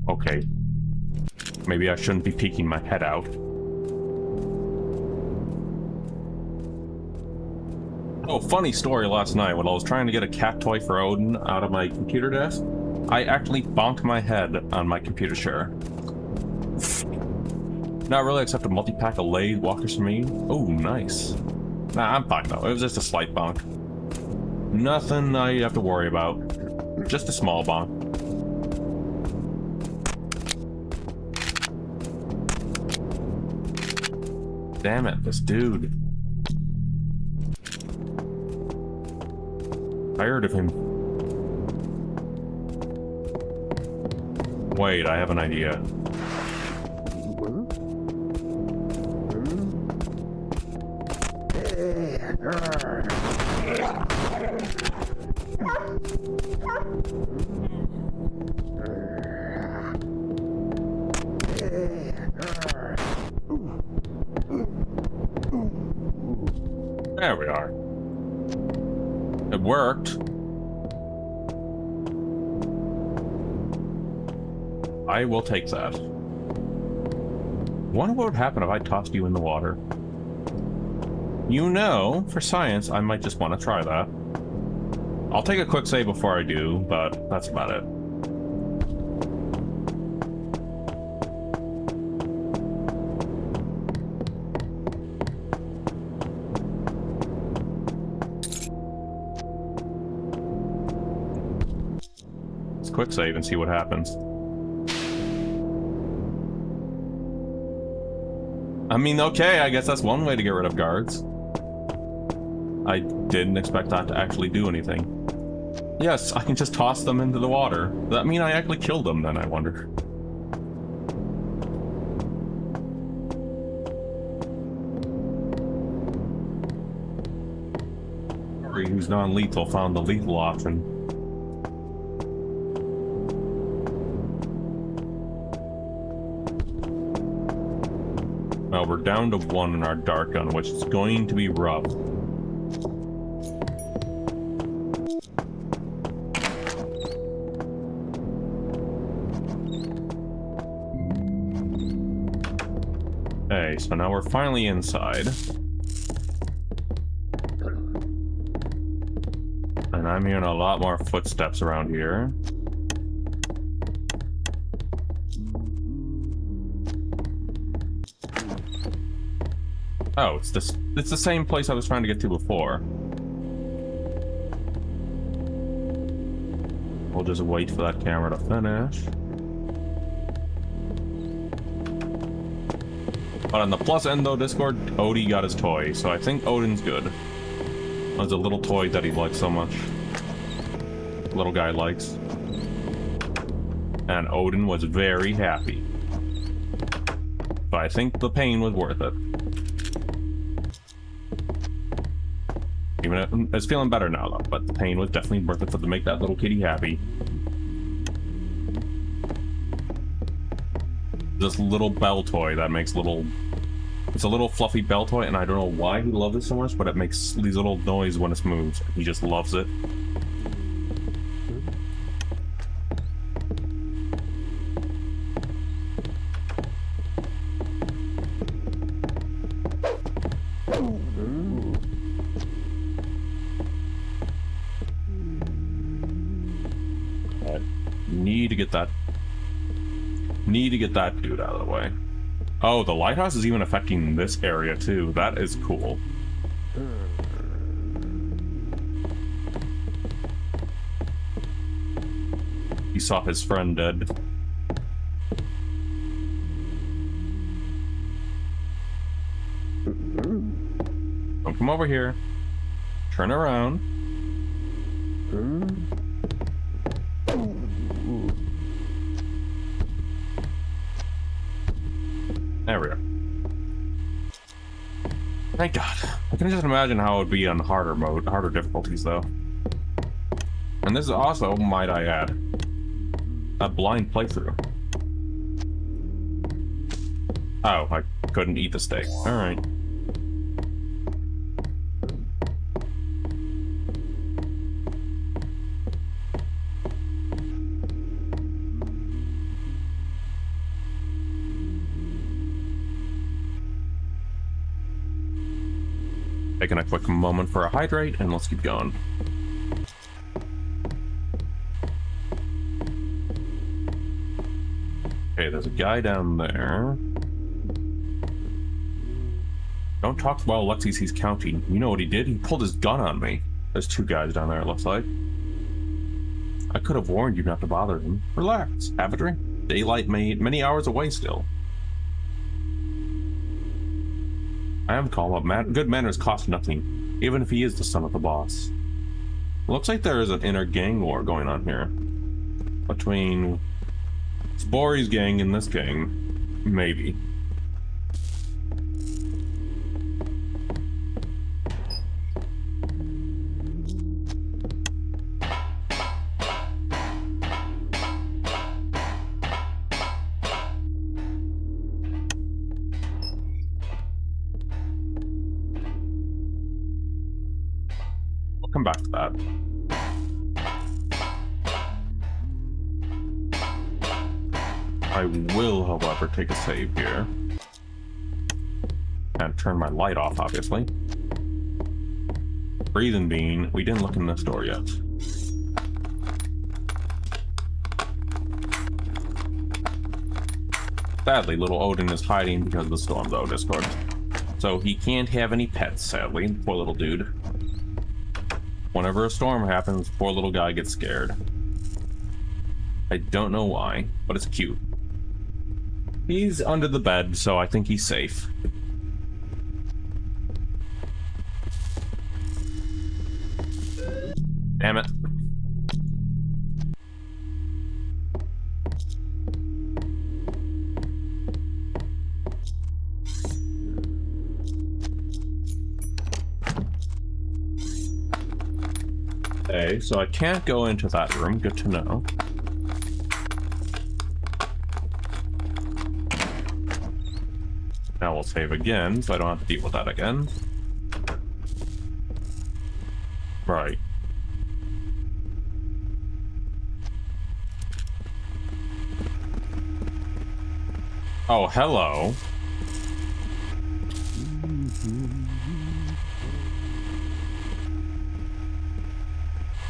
Okay. Maybe I shouldn't be peeking my head out. Oh, funny story last night when I was trying to get a cat toy for Odin out of my computer desk. I actually bonked my head on my computer chair. Not really, except a multi-pack of Lay's walkers for me. Oh, nice. Nah, I'm fine though. It was just a slight bonk. Nothing I have to worry about. Just a small bonk. Damn it, this dude. Tired of him. Wait, I have an idea. There we are. It worked. I will take that. Wonder what would happen if I tossed you in the water. You know, for science, I might just want to try that. I'll take a quick save before I do, but that's about it. Let's quick save and see what happens. I mean, okay, I guess that's one way to get rid of guards. I didn't expect that to actually do anything. Yes, I can just toss them into the water. Does that mean I actually killed them then, I wonder? Sorry, who's non-lethal found the lethal option. Well, we're down to 1 in our dart gun, which is going to be rough. Okay, so now we're finally inside. And I'm hearing a lot more footsteps around here. Oh, it's the same place I was trying to get to before. We'll just wait for that camera to finish. But on the plus end though, Discord, Odie got his toy, so I think Odin's good. There's a little toy that he likes so much. Little guy likes. And Odin was very happy. But I think the pain was worth it. Even it's feeling better now though, but the pain was definitely worth it to make that little kitty happy. This little bell toy that makes little It's a little fluffy bell toy, and I don't know why he loves it so much, but it makes these little noise when it moves. He just loves it. Need to get that dude out of the way. Oh, the lighthouse is even affecting this area too. That is cool. He saw his friend dead. Don't come over here. Turn around. There we go. Thank God. I can just imagine how it would be on harder difficulties though. And this is also, might I add, a blind playthrough. Oh, I couldn't eat the steak. Alright. Taking a quick moment for a hydrate, and let's keep going. Okay, there's a guy down there. Don't talk while Lexi sees counting. You know what he did? He pulled his gun on me. There's two guys down there, it looks like. I could have warned you not to bother him. Relax. Have a drink. Daylight many hours away still. I am calm, but good manners cost nothing, even if he is the son of the boss. It looks like there is an inner gang war going on here. Between Spory's gang and this gang. Maybe. Come back to that. I will, however, take a save here. And turn my light off, obviously. Reason being, we didn't look in this door yet. Sadly, little Odin is hiding because of the storm, though, Discord. So he can't have any pets, sadly. Poor little dude. Whenever a storm happens, poor little guy gets scared. I don't know why, but it's cute. He's under the bed, so I think he's safe. Damn it. Okay, so I can't go into that room. Good to know. Now we'll save again, so I don't have to deal with that again. Right. Oh, hello.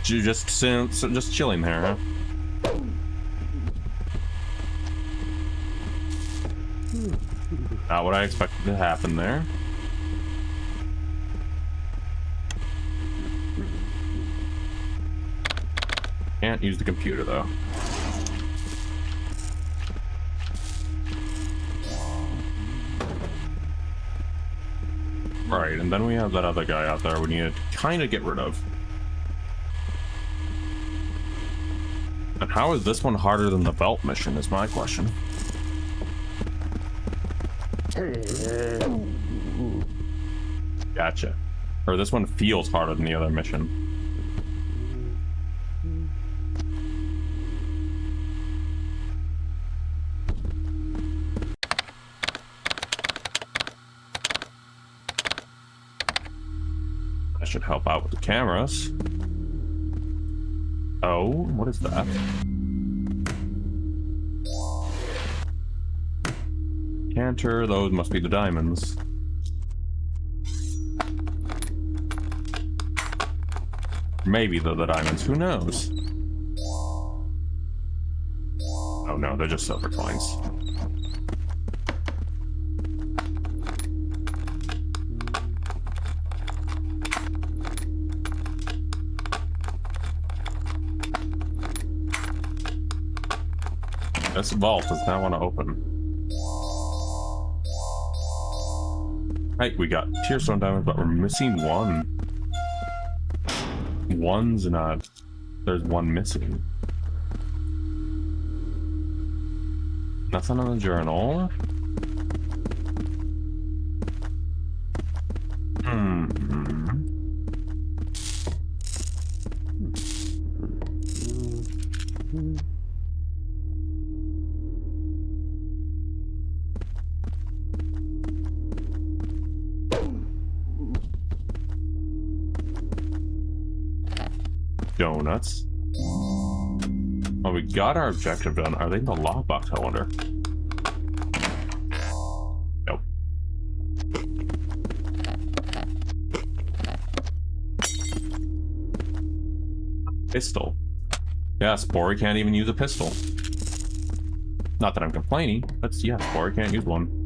You just chilling there, huh? Not what I expected to happen there. Can't use the computer though. Right, and then we have that other guy out there we need to kind of get rid of. And how is this one harder than the belt mission is my question. Gotcha. Or this one feels harder than the other mission. should help out with the cameras. Oh, what is that? Canter, those must be the diamonds. Maybe they're the diamonds, who knows? Oh no, they're just silver coins. This vault does not want to open. Right, we got tearstone diamonds, but we're missing one. One's not. There's one missing. Nothing on the journal. Donuts. Well, we got our objective done. Are they in the lockbox, I wonder? Nope. Pistol. Yeah, Spory can't even use a pistol. Not that I'm complaining, but yeah, Spory can't use one.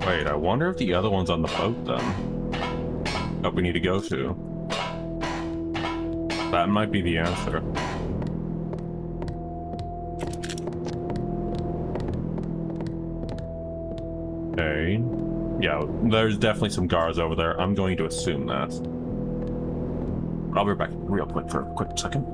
Wait, I wonder if the other one's on the boat then. That we need to go to. That might be the answer. Okay. Yeah, there's definitely some guards over there. I'm going to assume that. I'll be back real quick for a quick second.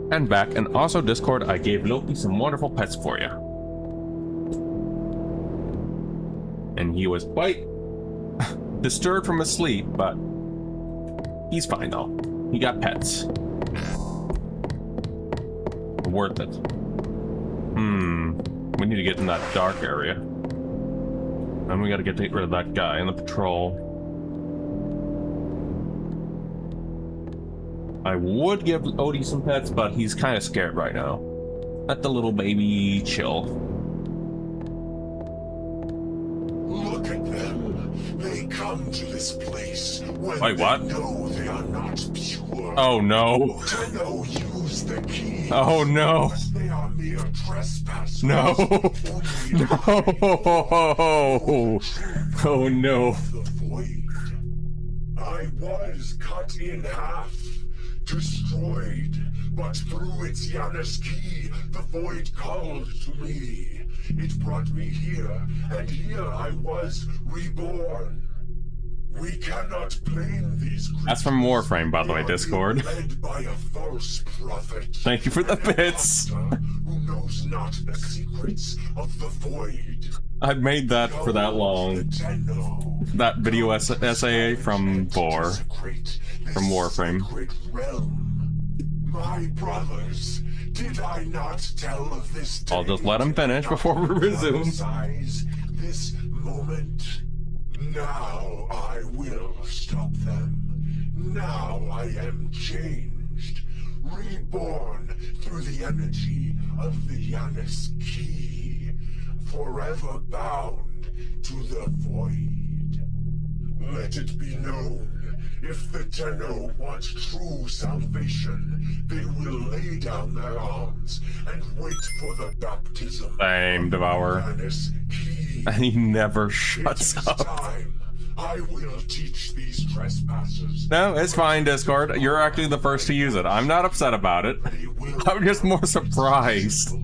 And back, and also Discord, I gave Loki some wonderful pets for you. And he was quite disturbed from his sleep, but he's fine though. He got pets. Worth it. We need to get in that dark area. And we gotta get rid of that guy in the patrol. I would give Odie some pets, but he's kind of scared right now. Let the little baby chill. Look at them. They come to this place when Wait, what? they know they are not pure. Oh no. To know use the key. Oh no. They are mere trespassers. No. Only No. Oh no. the void. I was cut in half. Destroyed, but through its Janus key, the void called to me. It brought me here, and here I was reborn. We cannot blame these creatures. That's from Warframe, by the way, Discord. Led by a false prophet. Thank you for the bits. Who knows not the secrets of the void. I've made that for that long. That video essay from Boar. From Warframe. My brothers, did I not tell of this day? I'll just let him finish before we resume. This moment. Now I will stop them. Now I am changed. reborn through the energy of the Janus Key, forever bound to the void. Let it be known, if the Tenno want true salvation, they will lay down their arms and wait for the baptism. Same, Devourer. Janus Key. And he never shuts It is up. time. I will teach these trespassers. No, it's fine, Discord. You're actually the first to use it. I'm not upset about it. I'm just more surprised.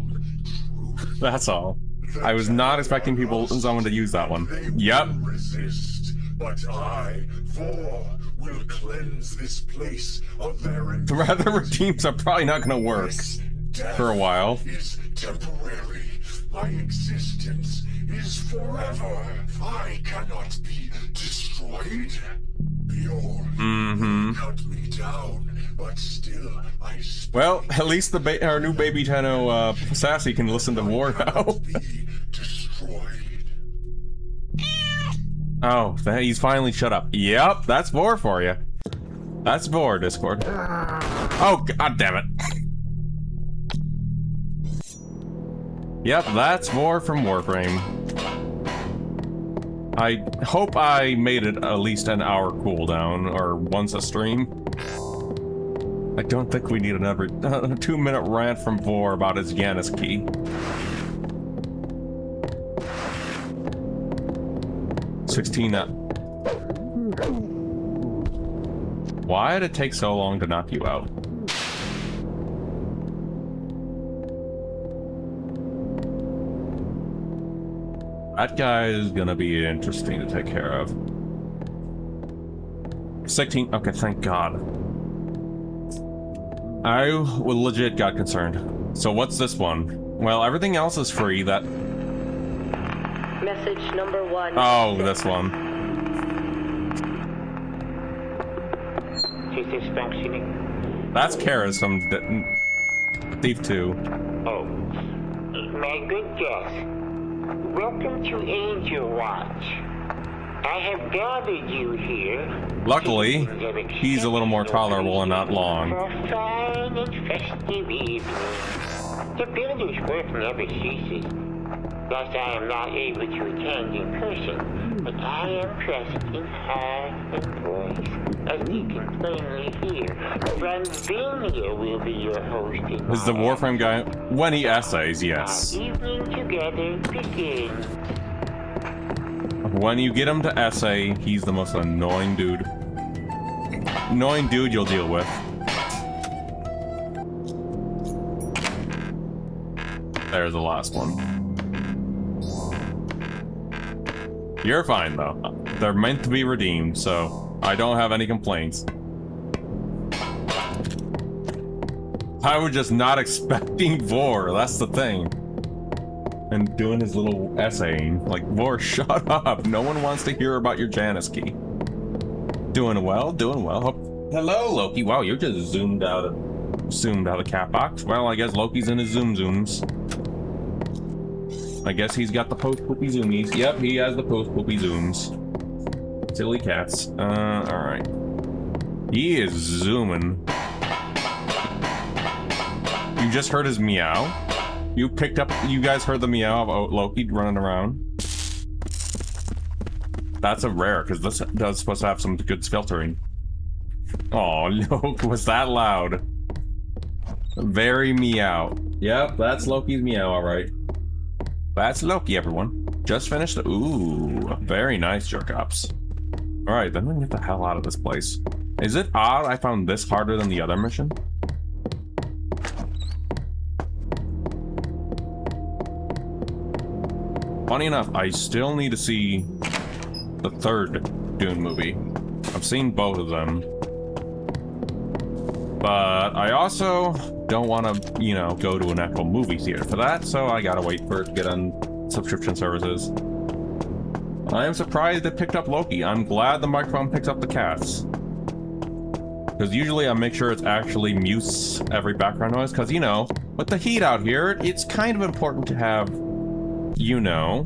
That's all. I was not expecting someone to use that one. Yep. Resist, but I, Vor, will cleanse this place of their The rather redeems are probably not going to work for a while. Is temporary. My existence is forever. I cannot be destroyed. Bjorn cut me down, but still I speak. Well, at least our new baby Tenno, Sassy, can listen to War now. Be destroyed. Oh, he's finally shut up. Yep, that's Vor for you. That's Vor, Discord. Oh, god damn it. Yep, that's Vor from Warframe. I hope I made it at least an hour cooldown, or once a stream. I don't think we need another 2-minute rant from Vor about his Janus key. Why did it take so long to knock you out? That guy is gonna be interesting to take care of. 16. Okay, thank God. I legit got concerned. So what's this one? Well, everything else is free. That. Message number 1. Oh, this one. Is this functioning? That's Kara's from Thief 2. Oh. My good guest. Welcome to Angel Watch. I have gathered you here. Luckily, he's a little more tolerable and not long. For a fine and festive evening. The builder's work never ceases. Thus I am not able to attend in person, but I am present in heart and voice, as you can plainly hear. Franvinia will be your host in Is the Warframe guy? When he essays, yes. Our evening together begins. When you get him to essay, he's the most annoying dude. Annoying dude you'll deal with. There's the last one. You're fine, though. They're meant to be redeemed, so I don't have any complaints. I was just not expecting Vor, that's the thing. And doing his little essaying. Like, Vor, shut up. No one wants to hear about your Janus key. Doing well, doing well. Hello, Loki. Wow, you're just zoomed out of cat box. Well, I guess Loki's in his zooms. I guess he's got the post-poopy zoomies. Yep, he has the post-poopy zooms. Silly cats. Alright. He is zooming. You just heard his meow? You guys heard the meow of Loki running around? That's a rare, because this does supposed to have some good filtering. Oh, Loki, was that loud? Very meow. Yep, that's Loki's meow, alright. That's Loki, everyone. Just finished. Ooh, very nice, jerk-ups. Alright, then we can get the hell out of this place. Is it odd I found this harder than the other mission? Funny enough, I still need to see the third Dune movie. I've seen both of them. But I also don't want to, you know, go to an actual movie theater for that, so I gotta wait for it to get on subscription services. I am surprised it picked up Loki. I'm glad the microphone picks up the cats. Because usually I make sure it's actually mutes every background noise, because, you know, with the heat out here, it's kind of important to have, you know,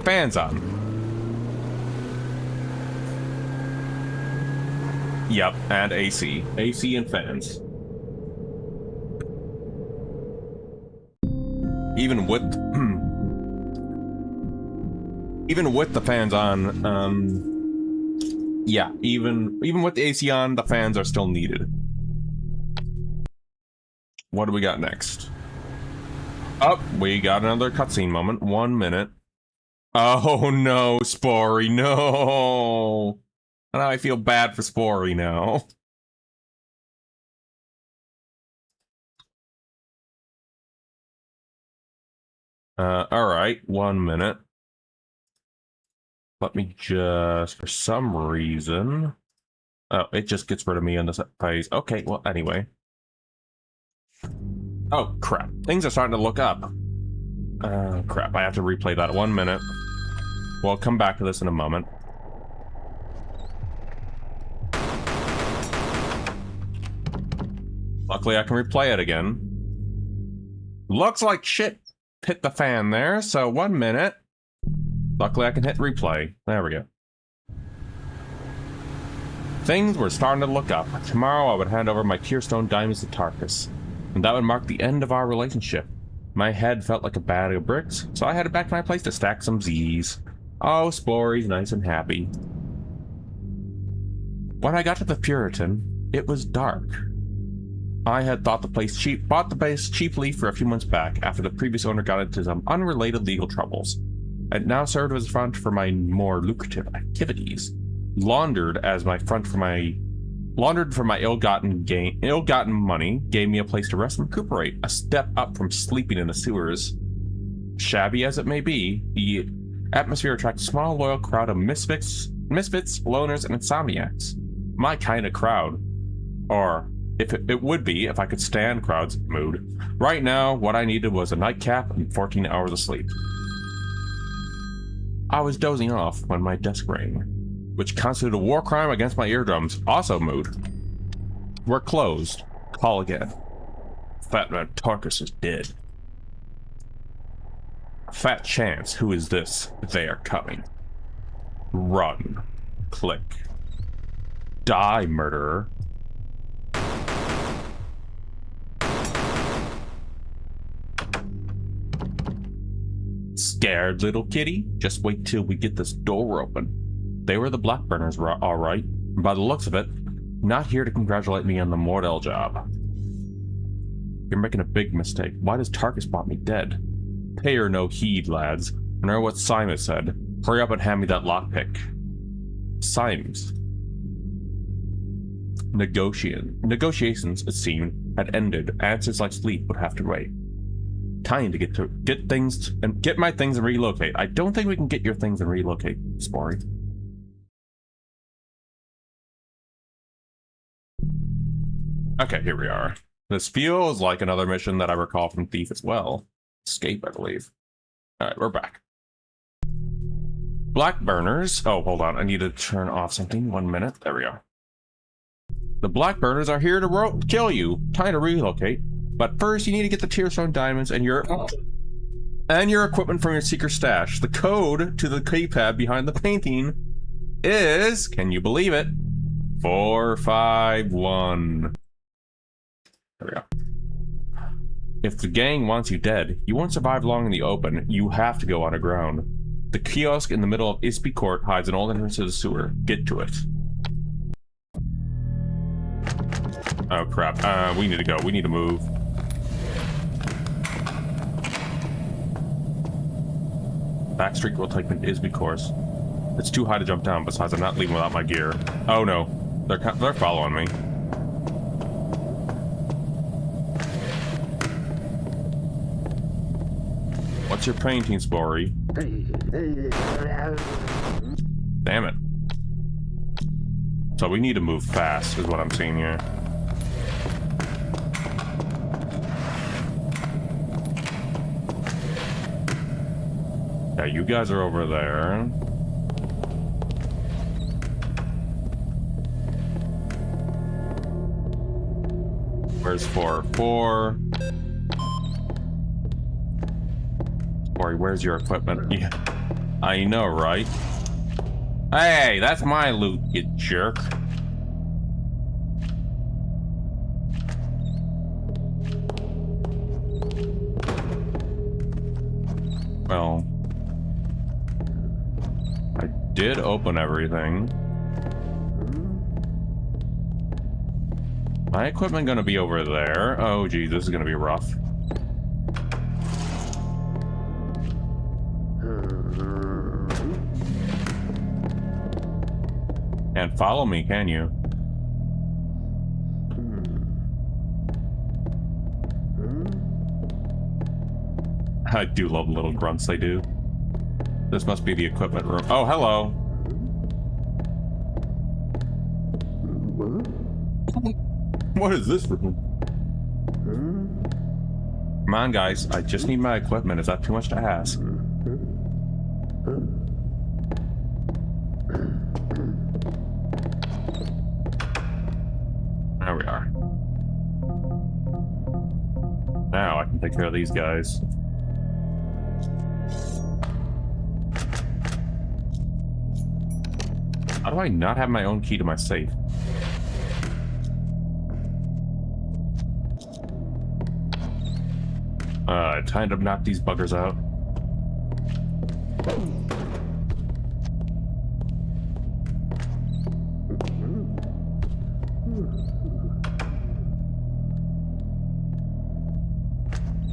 fans on. Yep, and AC. AC and fans. Even with even with the fans on, yeah, even with the AC on, the fans are still needed. What do we got next? Oh, we got another cutscene moment. 1 minute. Oh no, Spory, no. Now I feel bad for Spory now. Alright, 1 minute. Let me just, for some reason... Oh, it just gets rid of me on this phase. Okay, well, anyway. Oh, crap. Things are starting to look up. Crap, I have to replay that 1 minute. We'll come back to this in a moment. Luckily, I can replay it again. Looks like shit hit the fan there, so 1 minute. Luckily, I can hit replay. There we go. Things were starting to look up. Tomorrow, I would hand over my Tearstone diamonds to Tarkus, and that would mark the end of our relationship. My head felt like a bag of bricks, so I headed back to my place to stack some Z's. Oh, Spory's nice and happy. When I got to the Puritan, it was dark. I had bought the place cheaply for a few months back after the previous owner got into some unrelated legal troubles. It now served as a front for my more lucrative activities. Laundered for my ill-gotten money, gave me a place to rest and recuperate, a step up from sleeping in the sewers. Shabby as it may be, the atmosphere attracts a small, loyal crowd of misfits, loners, and insomniacs. My kind of crowd. Or, it would be if I could stand crowds' mood. Right now, what I needed was a nightcap and 14 hours of sleep. I was dozing off when my desk rang, which constituted a war crime against my eardrums. Also mood. We're closed. Call again. Fat man Tarkus is dead. Fat chance. Who is this? They are coming. Run. Click. Die, murderer. Scared, little kitty? Just wait till we get this door open. They were the Blackburners, all right. By the looks of it, not here to congratulate me on the Mordell job. You're making a big mistake. Why does Tarkus want me dead? Pay her no heed, lads. Remember what Simon said. Hurry up and hand me that lockpick. Symes. Negotiations, it seemed, had ended. Answers like sleep would have to wait. Time to get my things and relocate. I don't think we can get your things and relocate, Spory. Okay, here we are. This feels like another mission that I recall from Thief as well. Escape, I believe. Alright, we're back. Blackburners. Oh, hold on. I need to turn off something. 1 minute. There we go. The Blackburners are here to kill you. Time to relocate. But first, you need to get the Tearstone diamonds and your equipment from your secret stash. The code to the keypad behind the painting is, can you believe it, 451. There we go. If the gang wants you dead, you won't survive long in the open. You have to go underground. The kiosk in the middle of Isby Court hides an old entrance to the sewer. Get to it. Oh crap. We need to go. We need to move. Backstreet will take me to Isby course. It's too high to jump down, besides I'm not leaving without my gear. Oh no. They're following me. What's your painting, Spory? Damn it. So we need to move fast, is what I'm seeing here. Yeah, you guys are over there. Where's 4? Spory, where's your equipment? Yeah, I know, right? Hey, that's my loot, you jerk. Well, I did open everything. My equipment gonna be over there. Oh geez, this is gonna be rough. And follow me, can you? I do love little grunts they do. This must be the equipment room. Oh, hello. What is this room? Come on, guys. I just need my equipment. Is that too much to ask? There we are. Now I can take care of these guys. How do I not have my own key to my safe? Time to knock these buggers out.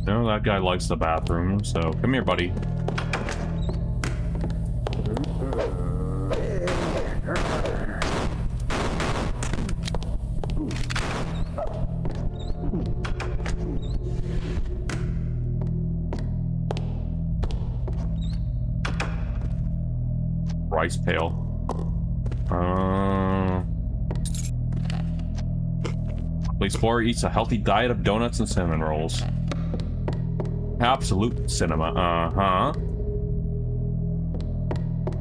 No, that guy likes the bathroom, so come here, buddy. Rice pail. Place 4 eats a healthy diet of donuts and cinnamon rolls. Absolute cinema. Uh-huh.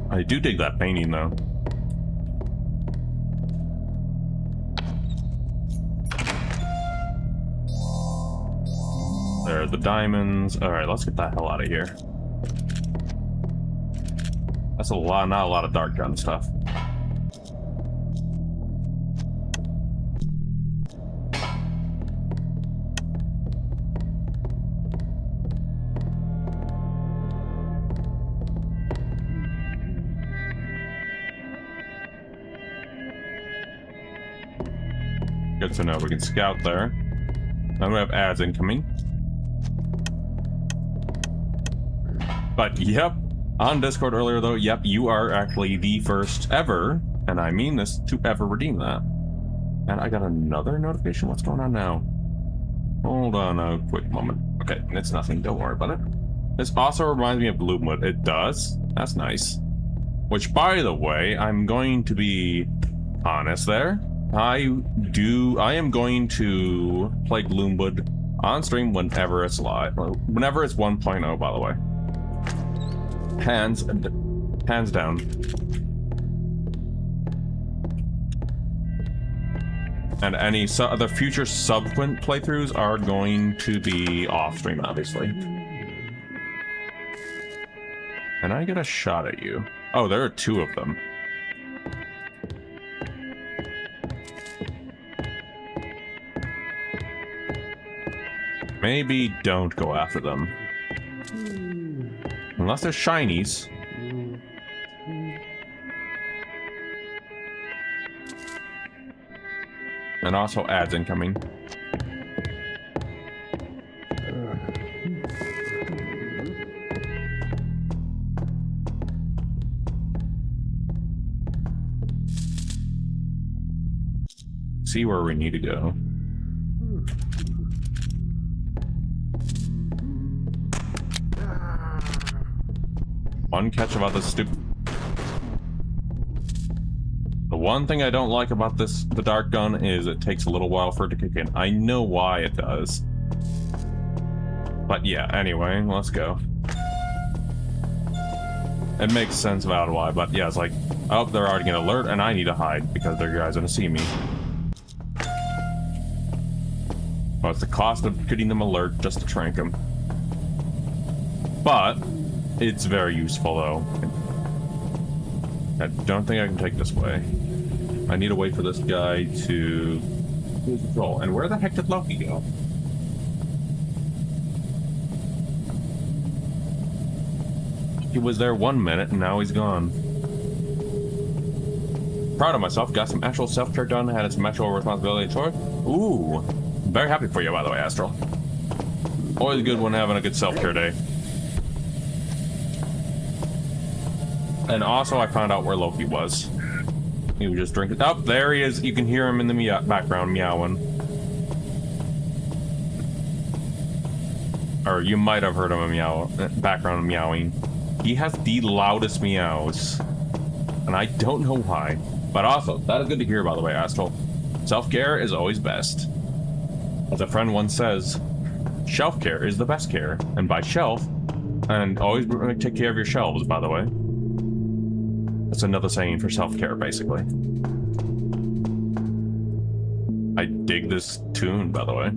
I do dig that painting, though. There are the diamonds. Alright, let's get the hell out of here. That's a lot, not a lot of dark gun stuff. Good to know. We can scout there. Now we have ads incoming. But yep, on Discord earlier though, yep, you are actually the first ever, and I mean this, to ever redeem that. And I got another notification. What's going on now? Hold on a quick moment. Okay, it's nothing. Don't worry about it. This also reminds me of Bloomwood. It does. That's nice. Which, by the way, I'm going to be honest there. I am going to play Gloomwood on stream whenever it's live. Whenever it's 1.0, by the way. Hands down. And any the future subsequent playthroughs are going to be off stream, obviously. Can I get a shot at you? Oh, there are 2 of them. Maybe don't go after them. Unless they're shinies. And also ads incoming. See where we need to go. One catch about this stupid... The one thing I don't like about the dart gun is it takes a little while for it to kick in. I know why it does. But yeah, anyway, let's go. It makes sense about why, but yeah, it's like, oh, they're already gonna alert, and I need to hide because their guys gonna see me. Well, it's the cost of getting them alert just to trank them. But it's very useful, though. I don't think I can take this way. I need to wait for this guy to lose control. And where the heck did Loki go? He was there 1 minute and now he's gone. Proud of myself. Got some actual self-care done. Had some actual responsibility chores. Ooh. Very happy for you, by the way, Astral. Always good when having a good self-care day. And also, I found out where Loki was. He was just drinking. Oh, there he is. You can hear him in the background meowing. Or you might have heard him background meowing. He has the loudest meows. And I don't know why. But also, that is good to hear, by the way, Astral. Self-care is always best. As a friend once says, shelf care is the best care. And by shelf, and always take care of your shelves, by the way. That's another saying for self-care, basically. I dig this tune, by the way.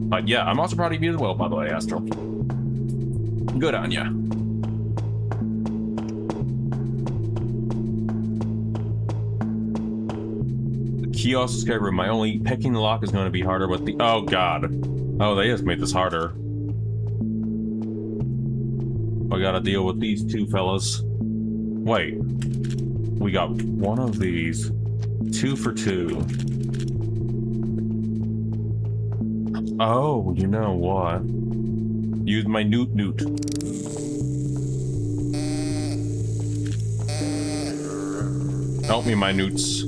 But yeah, I'm also proud of you as well, by the way, Astral. Good on ya. The kiosk escape room. My only picking the lock is going to be harder with the... Oh, God. Oh, they just made this harder. I gotta deal with these two fellas. Wait. We got one of these. 2 for 2. Oh, you know what? Use my newt. Help me, my newts.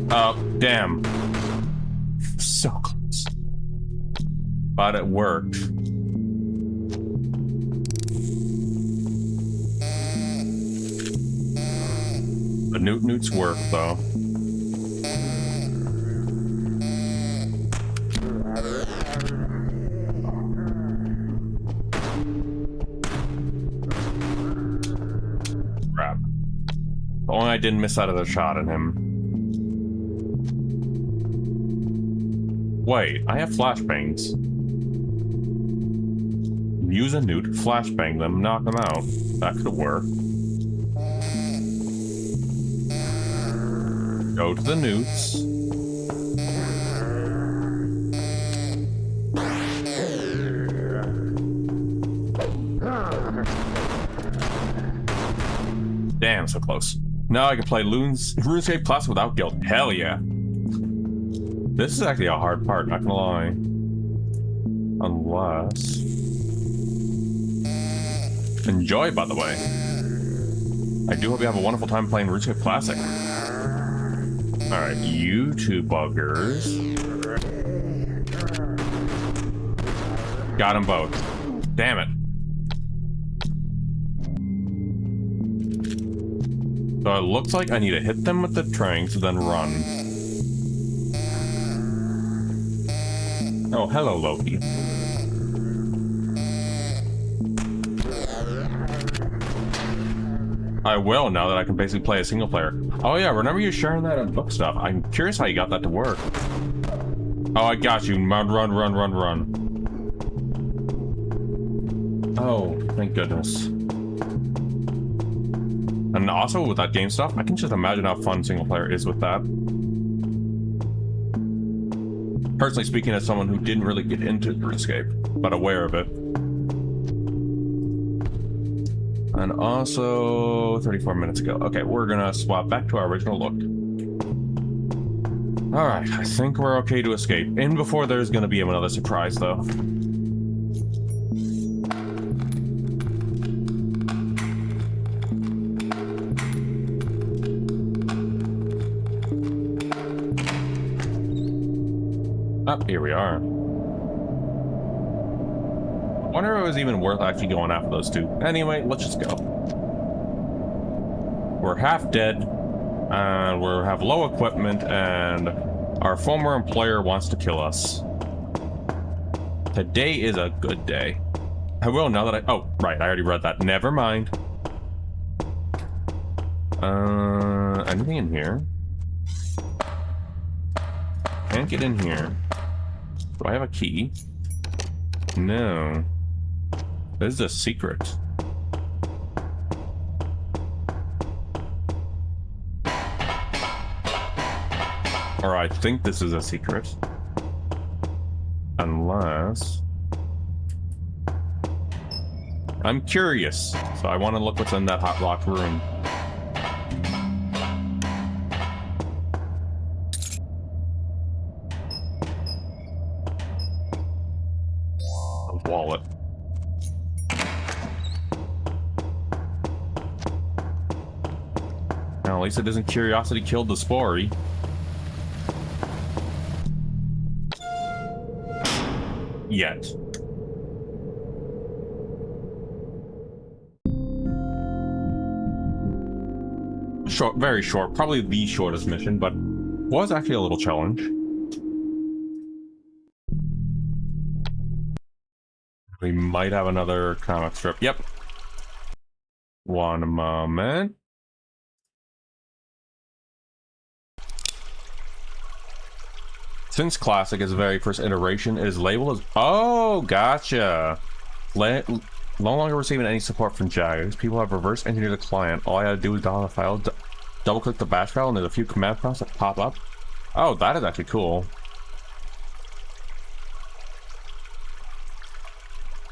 Oh, damn. So close. But it worked. The newts work, though. Crap. If only I didn't miss out of the shot at him. Wait, I have flashbangs. Use a newt, flashbang them, knock them out. That could work. Go to the newts. Damn, so close. Now I can play RuneScape Classic without guilt. Hell yeah. This is actually a hard part, not gonna lie. Unless... Enjoy, by the way. I do hope you have a wonderful time playing RuneScape Classic. Alright, you two buggers. Got them both. Damn it. So it looks like I need to hit them with the tranks, then run. Oh, hello, Loki. I will, now that I can basically play a single player. Oh yeah, remember you sharing that book stuff? I'm curious how you got that to work. Oh, I got you. Run. Oh, thank goodness. And also with that game stuff, I can just imagine how fun single player is with that. Personally speaking, as someone who didn't really get into RuneScape, but aware of it. And also 34 minutes ago. Okay, we're gonna swap back to our original look. Alright, I think we're okay to escape. In before there's gonna be another surprise, though. Oh, here we are. I wonder if it was even worth actually going after those two. Anyway, let's just go. We're half dead, and we have low equipment, and our former employer wants to kill us. Today is a good day. I will now that oh, right, I already read that. Never mind. Anything in here? Can't get in here. Do I have a key? No. This is a secret. Or I think this is a secret. Unless... I'm curious, so I want to look what's in that hot rock room. A wallet. Now, at least it isn't curiosity killed the Spory. Yet. Short, very short, probably the shortest mission, but was actually a little challenge. We might have another comic strip. Yep. One moment. Since Classic is the very first iteration, it is labeled as... Oh, gotcha. No longer receiving any support from Jaggers. People have reverse engineered the client. All I gotta do is download the file, double click the bash file, and there's a few command prompts that pop up. Oh, that is actually cool.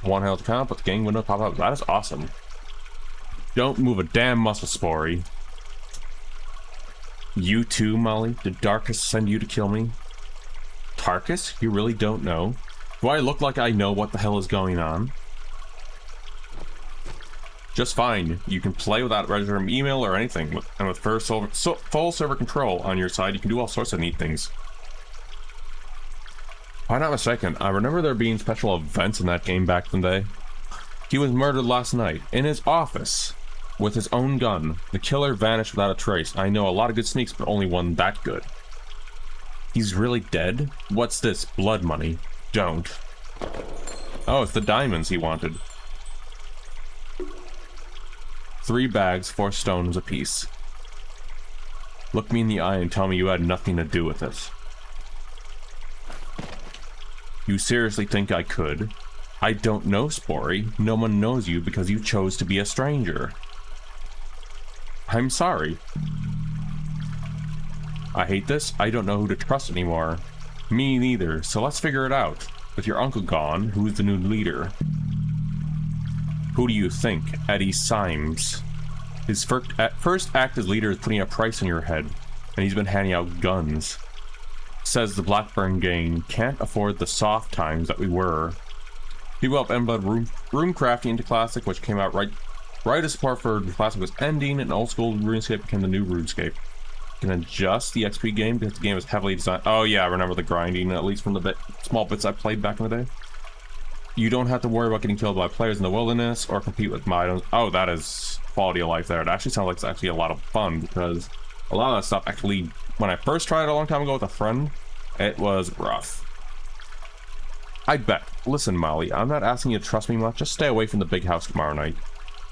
One held count, but the game window pop up. That is awesome. Don't move a damn muscle, Spory. You too, Molly? Did Darkus send you to kill me? Tarkus? You really don't know? Do I look like I know what the hell is going on? Just fine. You can play without registering email or anything, and with full server control on your side, you can do all sorts of neat things. If I'm not mistaken, I remember there being special events in that game back in the day. He was murdered last night, in his office, with his own gun. The killer vanished without a trace. I know a lot of good sneaks, but only one that good. He's really dead? What's this? Blood money? Don't. Oh, it's the diamonds he wanted. 3 bags, 4 stones apiece. Look me in the eye and tell me you had nothing to do with it. You seriously think I could? I don't know, Spory. No one knows you because you chose to be a stranger. I'm sorry. I hate this. I don't know who to trust anymore. Me neither, so let's figure it out. With your uncle gone, who's the new leader? Who do you think? Eddie Symes. His first act as leader is putting a price on your head, and he's been handing out guns. Says the Blackburn gang can't afford the soft times that we were. People up embed room crafting into Classic, which came out right as support for Classic was ending, and old school RuneScape became the new RuneScape. You can adjust the XP game because the game is heavily designed. Oh yeah, I remember the grinding, at least from the small bits I played back in the day. You don't have to worry about getting killed by players in the wilderness or compete with items. Oh, that is quality of life there. It actually sounds like it's actually a lot of fun because a lot of that stuff actually, when I first tried it a long time ago with a friend, it was rough. I bet. Listen, Molly, I'm not asking you to trust me much. Just stay away from the big house tomorrow night.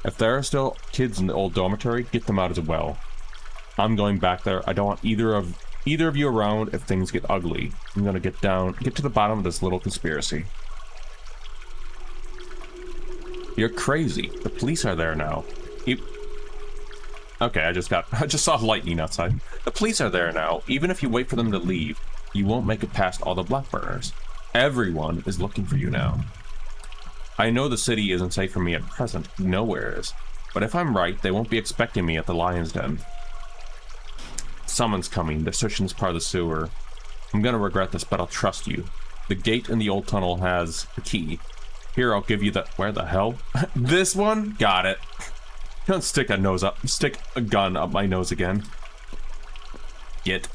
If there are still kids in the old dormitory, get them out as well. I'm going back there. I don't want either of you around if things get ugly. I'm gonna get to the bottom of this little conspiracy. You're crazy. The police are there now. Okay, I just saw lightning outside. The police are there now. Even if you wait for them to leave, you won't make it past all the Blackburners. Everyone is looking for you now. I know the city isn't safe for me at present. Nowhere is. But if I'm right, they won't be expecting me at the Lion's Den. Someone's coming. They're searching this part of the sewer. I'm gonna regret this, but I'll trust you. The gate in the old tunnel has the key. Here, I'll give you the... Where the hell? This one? Got it. Don't stick a gun up my nose again. Get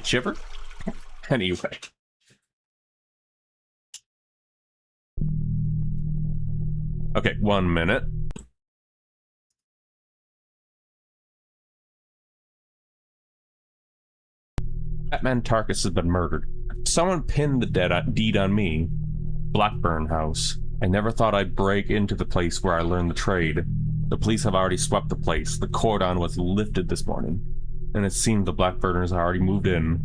shiver? Anyway. Okay, 1 minute. Batman Tarkus has been murdered. Someone pinned the deed on me. Blackburn House. I never thought I'd break into the place where I learned the trade. The police have already swept the place. The cordon was lifted this morning. And it seems the Blackburners have already moved in.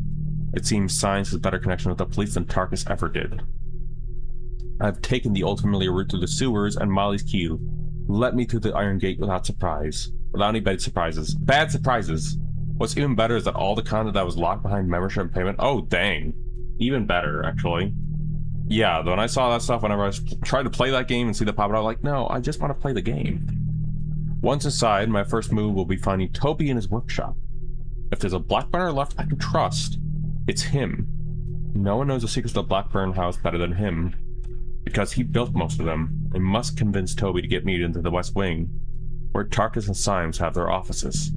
It seems Science has better connection with the police than Tarkus ever did. I've taken the old familiar route through the sewers and Molly's key. Let me through the Iron Gate without any bad surprises. What's even better is that all the content that was locked behind membership payment. Oh, dang. Even better, actually. Yeah, when I saw that stuff, whenever I tried to play that game and see the pop-up, I was like, no, I just want to play the game. Once inside, my first move will be finding Toby in his workshop. If there's a Blackburner left I can trust, it's him. No one knows the secrets of the Blackburn house better than him, because he built most of them. I must convince Toby to get me into the West Wing, where Tarkus and Symes have their offices.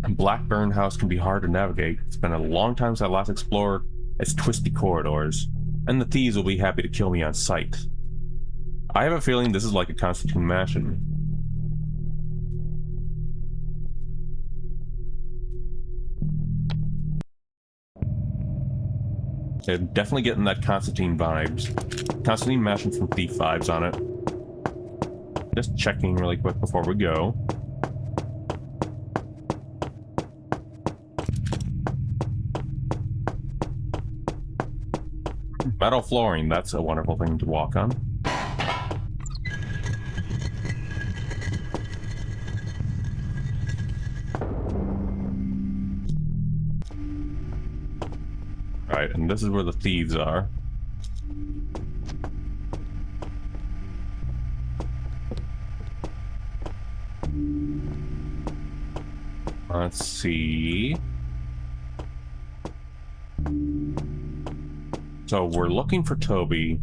Blackburn house can be hard to navigate. It's been a long time since I last explored its twisty corridors, and the thieves will be happy to kill me on sight. I have a feeling this is like a Constantine mansion. They're definitely getting that Constantine vibes. Constantine mansion from Thief vibes on it. Just checking really quick before we go. Metal flooring, that's a wonderful thing to walk on. Right, and this is where the thieves are. Let's see. So we're looking for Toby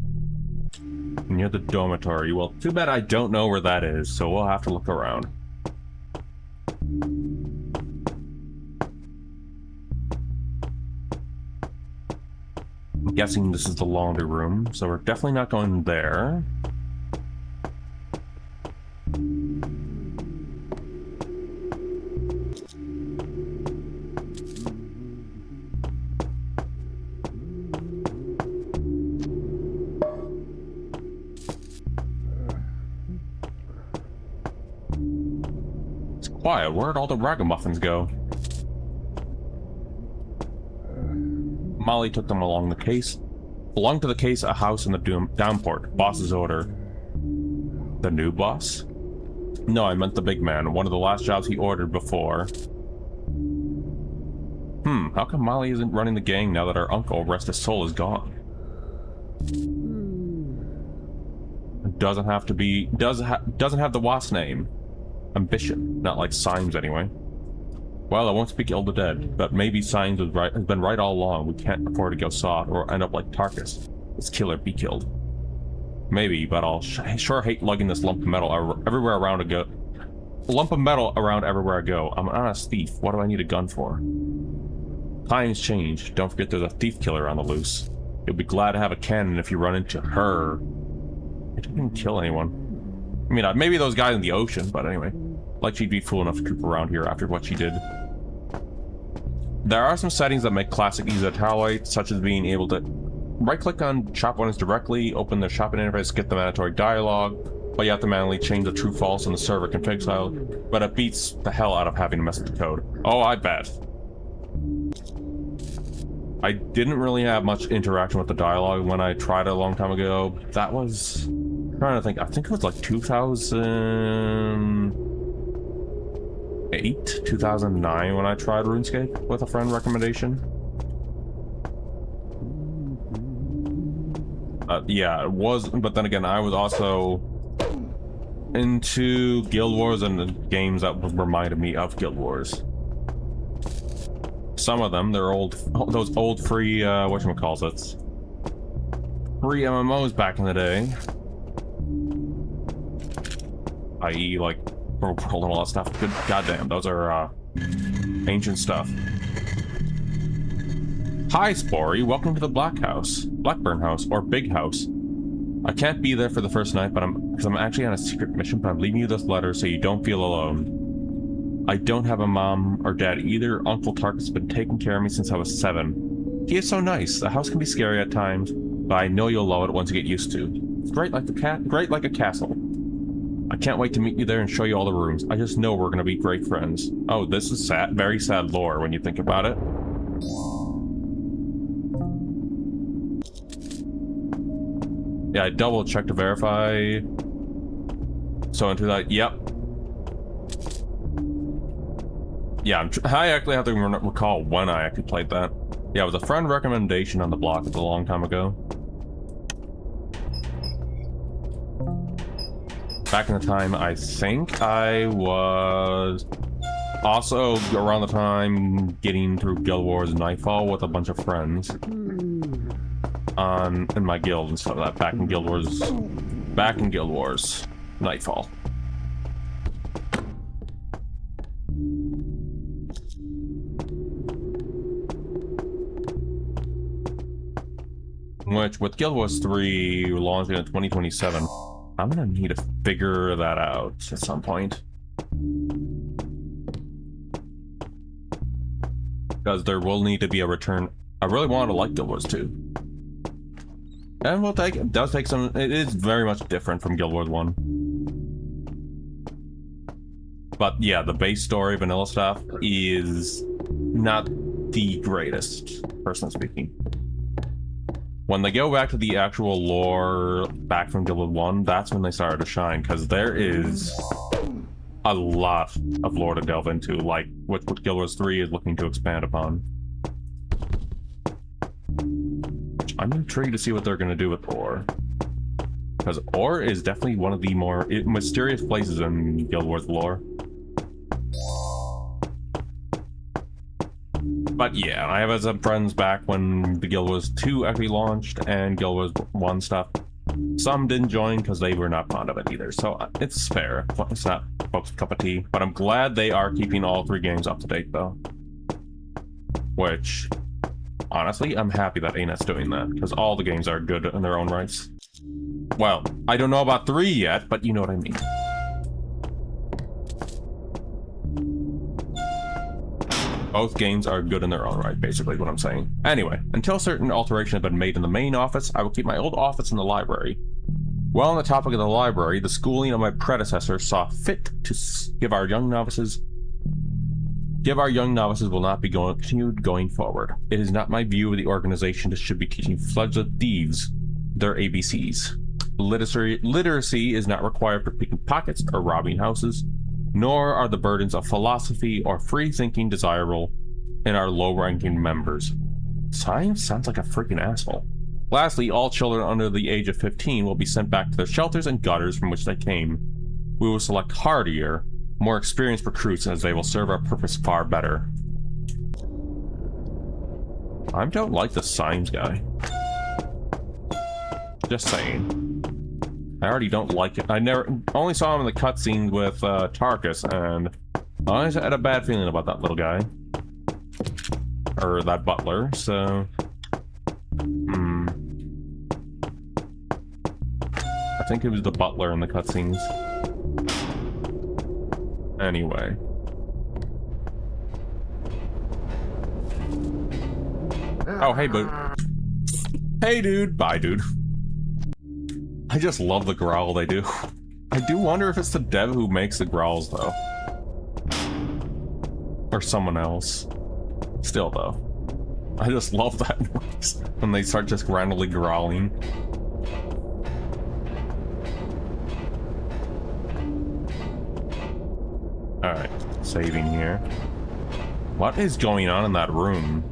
near the dormitory. Well, too bad I don't know where that is, so we'll have to look around. I'm guessing this is the laundry room, so we're definitely not going there. Quiet, where'd all the ragamuffins go? Molly took them along to the case, a house in the downport. Boss's order. The new boss? No, I meant the big man. One of the last jobs he ordered before. How come Molly isn't running the gang now that our uncle, rest his soul, is gone? Doesn't have to be... doesn't have the wasp name. Ambition, not like Symes anyway. Well, I won't speak ill the dead, but maybe Symes has been right all along. We can't afford to go soft or end up like Tarkus. This killer be killed. Maybe, but I'll sure hate lugging this lump of metal everywhere around I go. Lump of metal around everywhere I go. I'm an honest thief. What do I need a gun for? Times change. Don't forget there's a thief killer on the loose. You'll be glad to have a cannon if you run into her. I didn't kill anyone. I mean, maybe those guys in the ocean, but anyway. Like she'd be fool enough to creep around here after what she did. There are some settings that make classic easy to tolerate, such as being able to right-click on shop owners directly, open their shopping interface, get the mandatory dialogue, but you have to manually change the true-false in the server config file, but it beats the hell out of having to mess with the code. Oh, I bet. I didn't really have much interaction with the dialogue when I tried it a long time ago. That was... I'm trying to think. I think it was like 2008, 2009 when I tried RuneScape with a friend recommendation. Yeah, it was, but then again, I was also into Guild Wars and the games that reminded me of Guild Wars. Some of them, they're old, those old free, whatchamacallits, free MMOs back in the day. I.e., like, World and all that stuff. Good goddamn, those are, ancient stuff. Hi, Spory, welcome to the Blackburn House, or Big House. I can't be there for the first night, but because I'm actually on a secret mission, but I'm leaving you this letter so you don't feel alone. I don't have a mom or dad either. Uncle Tarkus has been taking care of me since I was 7. He is so nice. The house can be scary at times, but I know you'll love it once you get used to. It's great like a castle. I can't wait to meet you there and show you all the rooms. I just know we're gonna be great friends. Oh, this is sad, very sad lore when you think about it. Yeah, I double checked to verify. So into that, yep. Yeah, I actually have to recall when I actually played that. Yeah, it was a friend recommendation on the block. It's a long time ago. Back in the time, I think I was also around the time getting through Guild Wars Nightfall with a bunch of friends in my guild and stuff like that. Back in Guild Wars Nightfall. Which, with Guild Wars 3 launching in 2027, I'm gonna need to figure that out at some point. Because there will need to be a return. I really want to like Guild Wars 2. And it does take some, it is very much different from Guild Wars 1. But yeah, the base story, vanilla stuff, is not the greatest, personally speaking. When they go back to the actual lore back from Guild Wars 1, that's when they started to shine, because there is a lot of lore to delve into, like what Guild Wars 3 is looking to expand upon. I'm intrigued to see what they're going to do with Ore. Because Ore is definitely one of the more mysterious places in Guild Wars lore. But yeah, I have had some friends back when the Guild Wars 2 actually launched and Guild Wars 1 stuff. Some didn't join because they were not fond of it either, so it's fair. It's not folks' cup of tea, but I'm glad they are keeping all 3 games up to date though. Which, honestly, I'm happy that ANET's doing that, because all the games are good in their own rights. Well, I don't know about 3 yet, but you know what I mean. Both games are good in their own right, basically, is what I'm saying. Anyway, until certain alteration has been made in the main office, I will keep my old office in the library. While on the topic of the library, the schooling of my predecessor saw fit to give our young novices will not be continued going forward. It is not my view of the organization that should be teaching fledgling thieves their ABCs. Literacy is not required for picking pockets or robbing houses, nor are the burdens of philosophy or free thinking desirable in our low-ranking members. Science sounds like a freaking asshole. Lastly, all children under the age of 15 will be sent back to their shelters and gutters from which they came. We will select hardier, more experienced recruits as they will serve our purpose far better. I don't like the science guy. Just saying. I already don't like it. I only saw him in the cutscene with Tarkus, and I always had a bad feeling about that little guy. Or that butler, so... I think it was the butler in the cutscenes. Anyway. Oh, hey, boo. Hey, dude. Bye, dude. I just love the growl they do. I do wonder if it's the dev who makes the growls, though. Or someone else. Still, though. I just love that noise when they start just randomly growling. Alright, saving here. What is going on in that room?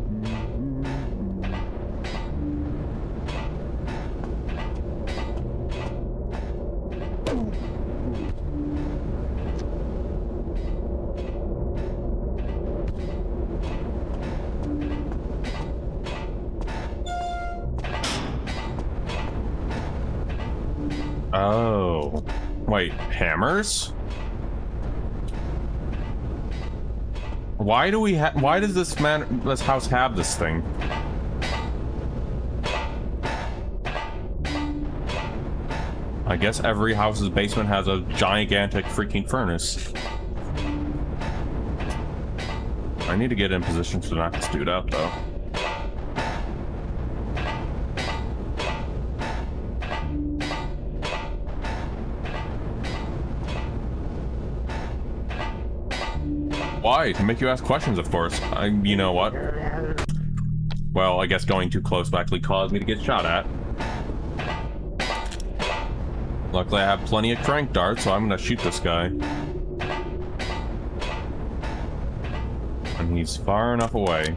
Oh. Wait, hammers? Why does this house have this thing? I guess every house's basement has a gigantic freaking furnace. I need to get in position to knock this dude out, though. Why? To make you ask questions, of course. You know what? Well, I guess going too close will actually cause me to get shot at. Luckily, I have plenty of crank darts, so I'm gonna shoot this guy. And he's far enough away.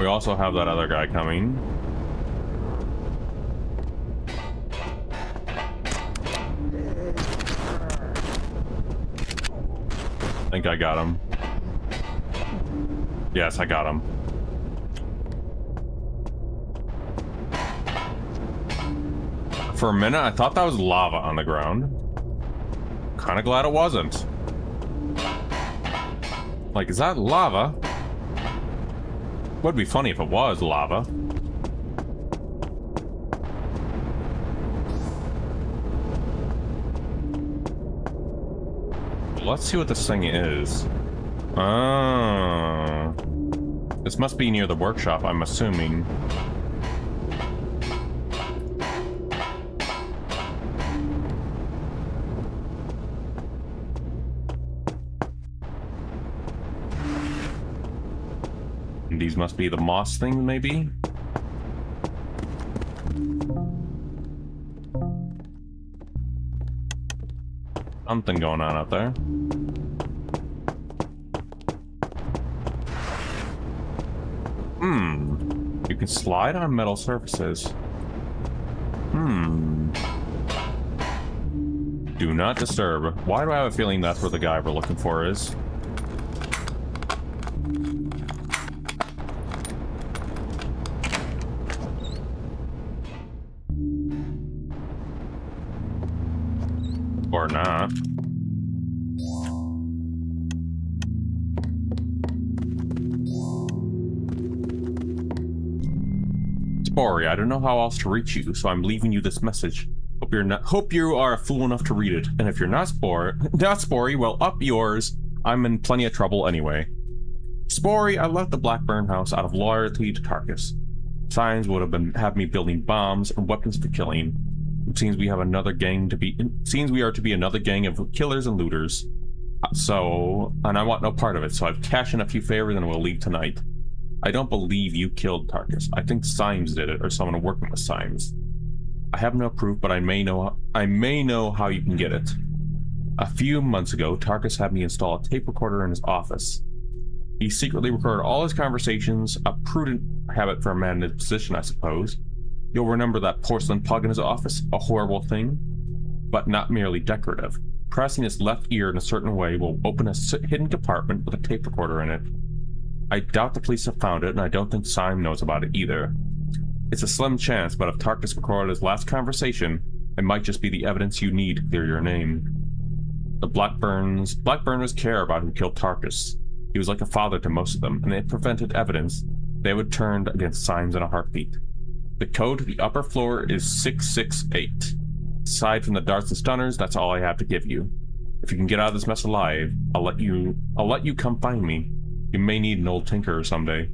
We also have that other guy coming. I think I got him. Yes, I got him. For a minute, I thought that was lava on the ground. Kinda glad it wasn't. Like, is that lava? Would be funny if it was lava. Let's see what this thing is. Ah. This must be near the workshop, I'm assuming. These must be the moss things, maybe? Something going on out there. You can slide on metal surfaces. Do not disturb. Why do I have a feeling that's where the guy we're looking for is? Or not. Spory, I don't know how else to reach you, so I'm leaving you this message. Hope you are a fool enough to read it. And if you're not Spory, well, up yours. I'm in plenty of trouble anyway. Spory, I left the Blackburn house out of loyalty to Tarkus. Signs would have me building bombs and weapons for killing. It seems we are to be another gang of killers and looters. And I want no part of it, so I've cashed in a few favors and we'll leave tonight. I don't believe you killed Tarkus. I think Symes did it, or someone working with Symes. I have no proof, but I may know how you can get it. A few months ago, Tarkus had me install a tape recorder in his office. He secretly recorded all his conversations, a prudent habit for a man in his position, I suppose. You'll remember that porcelain pug in his office, a horrible thing, but not merely decorative. Pressing his left ear in a certain way will open a hidden compartment with a tape recorder in it. I doubt the police have found it, and I don't think Syme knows about it either. It's a slim chance, but if Tarkus recorded his last conversation, it might just be the evidence you need to clear your name. The Blackburners care about who killed Tarkus. He was like a father to most of them, and if prevented evidence, they would turn against Symes in a heartbeat. The code to the upper floor is 668. Aside from the darts and stunners, that's all I have to give you. If you can get out of this mess alive, I'll let you come find me. You may need an old tinker someday.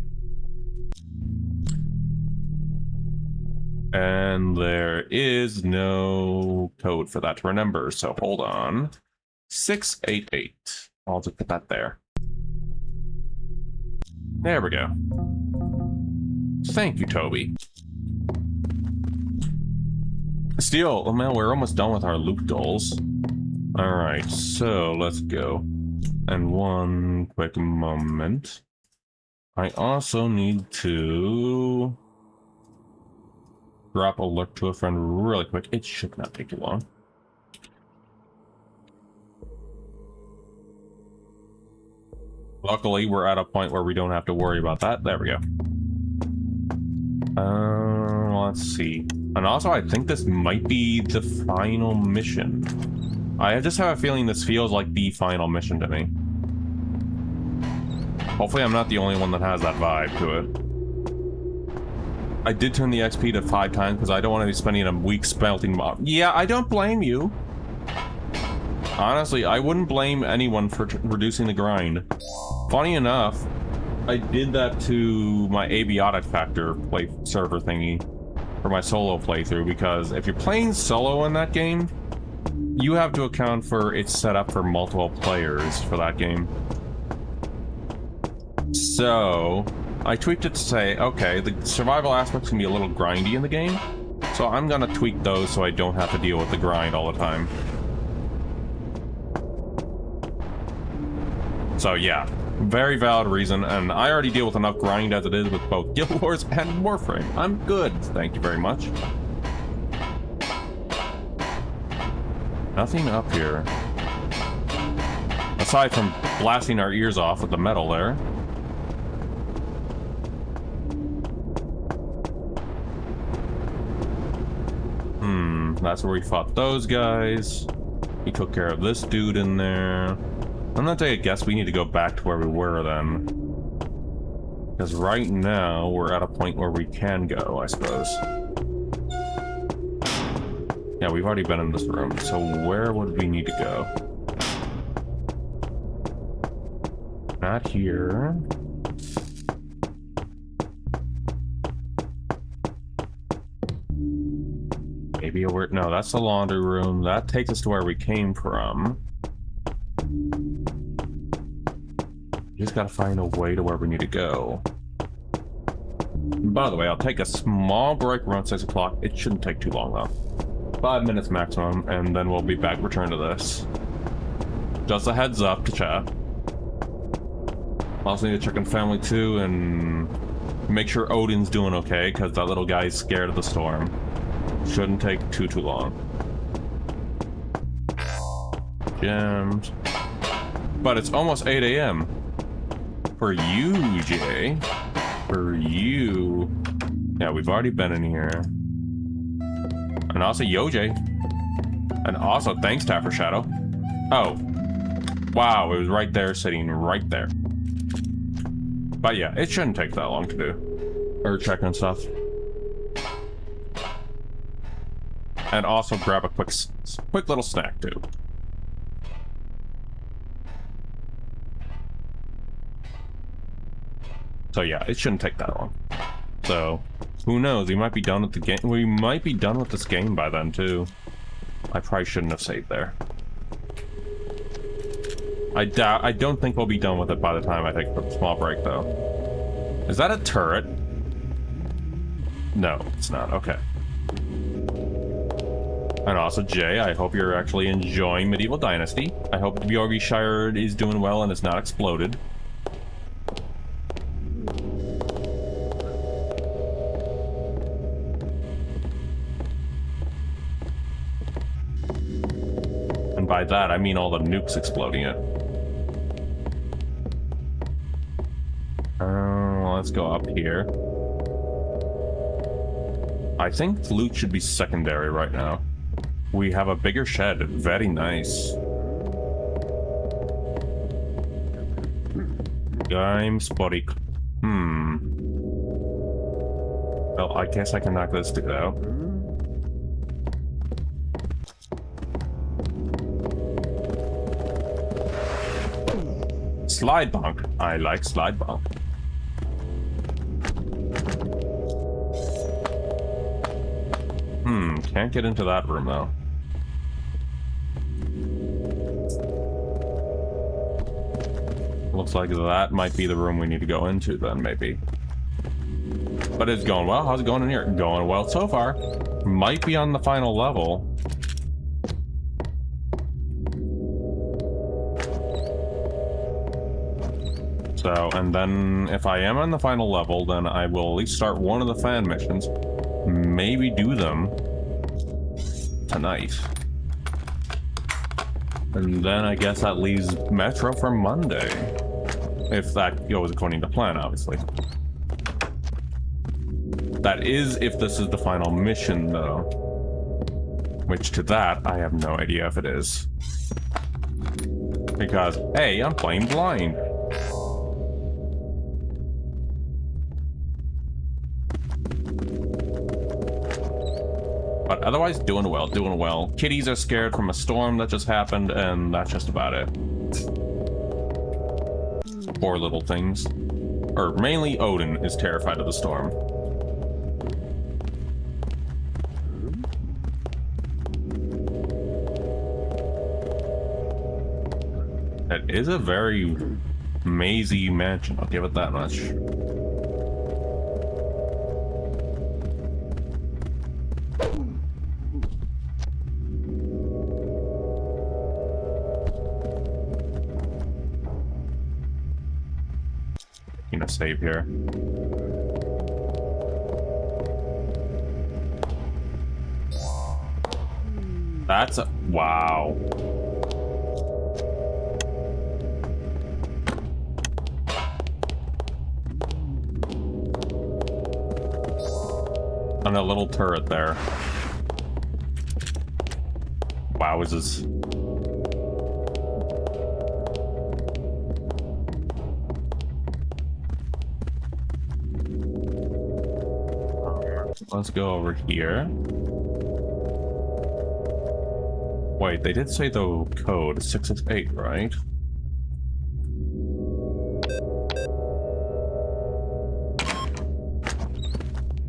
And there is no code for that to remember, so hold on. 688. I'll just put that there. There we go. Thank you, Toby. Still, oh man, we're almost done with our loot goals. Alright, so let's go. And one quick moment. I also need to drop a look to a friend really quick. It should not take too long. Luckily, we're at a point where we don't have to worry about that. There we go. Let's see. And also, I think this might be the final mission. I just have a feeling this feels like the final mission to me. Hopefully I'm not the only one that has that vibe to it. I did turn the XP to 5 times because I don't want to be spending a week smelting mob. Yeah, I don't blame you. Honestly, I wouldn't blame anyone for reducing the grind. Funny enough, I did that to my Abiotic Factor server thingy for my solo playthrough, because if you're playing solo in that game, you have to account for it's set up for multiple players for that game. So I tweaked it to say, okay, the survival aspects can be a little grindy in the game, so I'm gonna tweak those so I don't have to deal with the grind all the time. So yeah, very valid reason, and I already deal with enough grind as it is with both Guild Wars and Warframe. I'm good, thank you very much. Nothing up here. Aside from blasting our ears off with the metal there. That's where we fought those guys. We took care of this dude in there. I'm gonna take a guess we need to go back to where we were then. Because right now, we're at a point where we can go, I suppose. Yeah, we've already been in this room, so where would we need to go? Not here. Maybe over... No, that's the laundry room. That takes us to where we came from. Just gotta find a way to where we need to go. By the way, I'll take a small break around 6 o'clock. It shouldn't take too long, though. 5 minutes maximum, and then we'll be back, return to this. Just a heads up to chat. Also need to check on family, too, and make sure Odin's doing okay, because that little guy's scared of the storm. Shouldn't take too long. Gems. But it's almost 8 a.m. For you, Jay. For you. Yeah, we've already been in here. And also, yo, Jay. And also, thanks, Taffer Shadow. Oh. Wow, it was right there, sitting right there. But yeah, it shouldn't take that long to do. Or check on stuff. And also grab a quick little snack, too. So yeah, it shouldn't take that long. So, who knows? We might be done with the game. We might be done with this game by then, too. I probably shouldn't have saved there. I don't think we'll be done with it by the time I take a small break, though. Is that a turret? No, it's not. Okay. And also, Jay, I hope you're actually enjoying Medieval Dynasty. I hope BRB Shire is doing well and it's not exploded. And by that, I mean all the nukes exploding it. Let's go up here. I think loot should be secondary right now. We have a bigger shed. Very nice. I'm spotty. Well, I guess I can knock this dude out. Slide bonk. I like slide bonk. Can't get into that room, though. Looks like that might be the room we need to go into, then, maybe. But it's going well. How's it going in here? Going well so far. Might be on the final level. So, and then if I am on the final level, then I will at least start one of the fan missions. Maybe do them tonight. And then I guess that leaves Metro for Monday. If that goes according to plan, obviously. That is if this is the final mission, though. Which to that, I have no idea if it is. Because, hey, I'm playing blind. But otherwise, doing well, doing well. Kitties are scared from a storm that just happened, and that's just about it. Poor little things. Or mainly Odin is terrified of the storm. It is a very mazy mansion, I'll give it that much. making a save here. That's a... wow. And a little turret there. Wowzers. Let's go over here. Wait, they did say the code 668, right?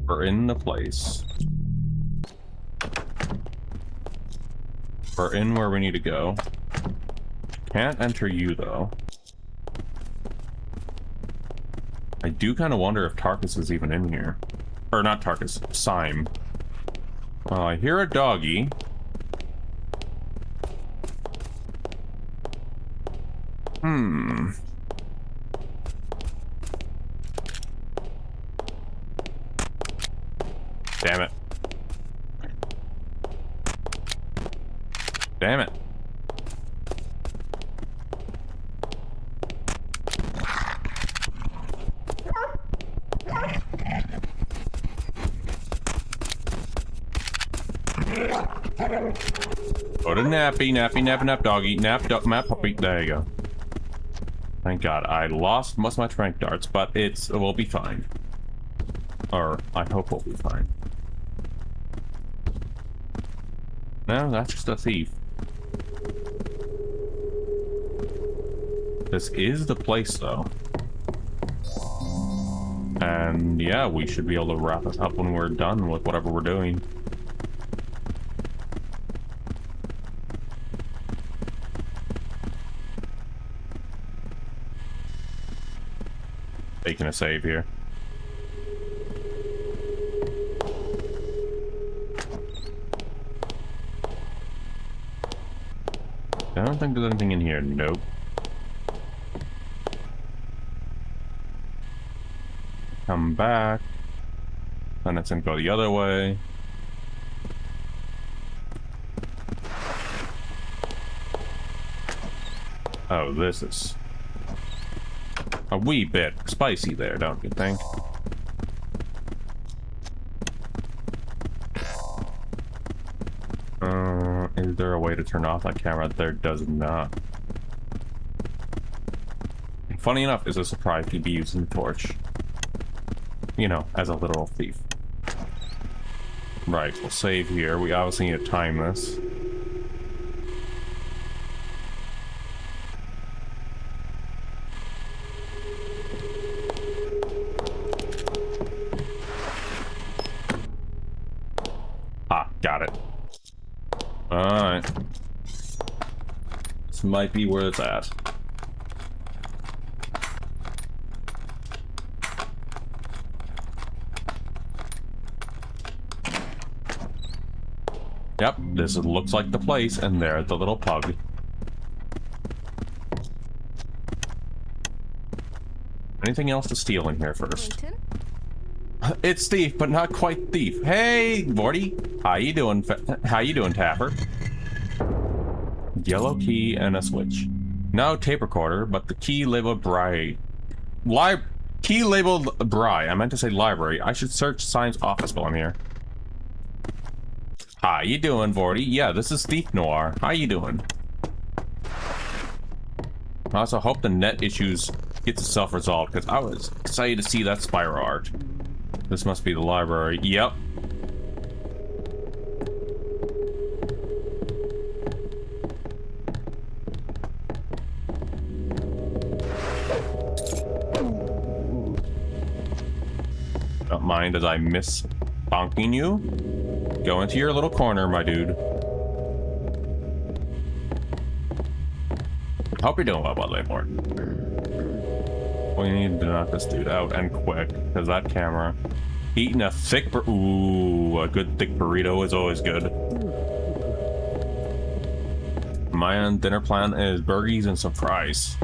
We're in the place. We're in where we need to go. Can't enter you, though. I do kind of wonder if Tarkus is even in here. Or not Tarkus, Syme. I hear a doggy. Damn it. Damn it. Go to nappy, nap, doggy, nap, puppy. There you go. Thank God. I lost most of my trank darts, but it will be fine. Or, I hope we'll be fine. No, that's just a thief. This is the place, though. And yeah, we should be able to wrap us up when we're done with whatever we're doing. Taking a save here. I don't think there's anything in here. Nope. Come back. Then it's gonna go the other way. Oh, this is a wee bit spicy there, don't you think? Is there a way to turn off that camera? There does not. Funny enough, is a surprise to be using the torch. You know, as a literal thief. Right, we'll save here. We obviously need to time this. Ah, got it. Alright. This might be where it's at. Yep, this looks like the place, and there's the little pug. Anything else to steal in here first? It's thief, but not quite thief. Hey, Morty, how you doing? How you doing, Taffer? Yellow key and a switch. No tape recorder, but the key labeled Bry. Key labeled Bry. I meant to say library. I should search Syme's office while I'm here. How you doing, Vorty? Yeah, this is Thief Noir. How you doing? I also hope the net issues gets itself resolved, because I was excited to see that spiral art. This must be the library. Yep. Don't mind as I miss bonking you. Go into your little corner, my dude. Hope you're doing well, Bloodlord. We need to knock this dude out, and quick, because that camera. Eating a thick ooh, a good thick burrito is always good. My dinner plan is burgies and some fries.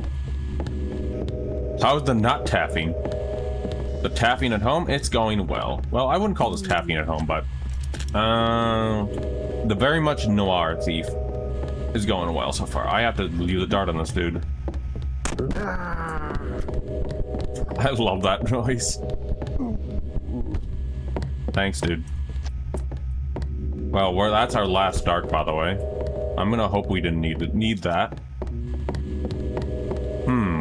How's the not taffing? The taffing at home? It's going well. Well, I wouldn't call this taffing at home, but... the very much noir thief is going well so far. I have to leave the dart on this dude. I love that noise. Thanks, dude. Well, that's our last dart, by the way. I'm gonna hope we didn't need that.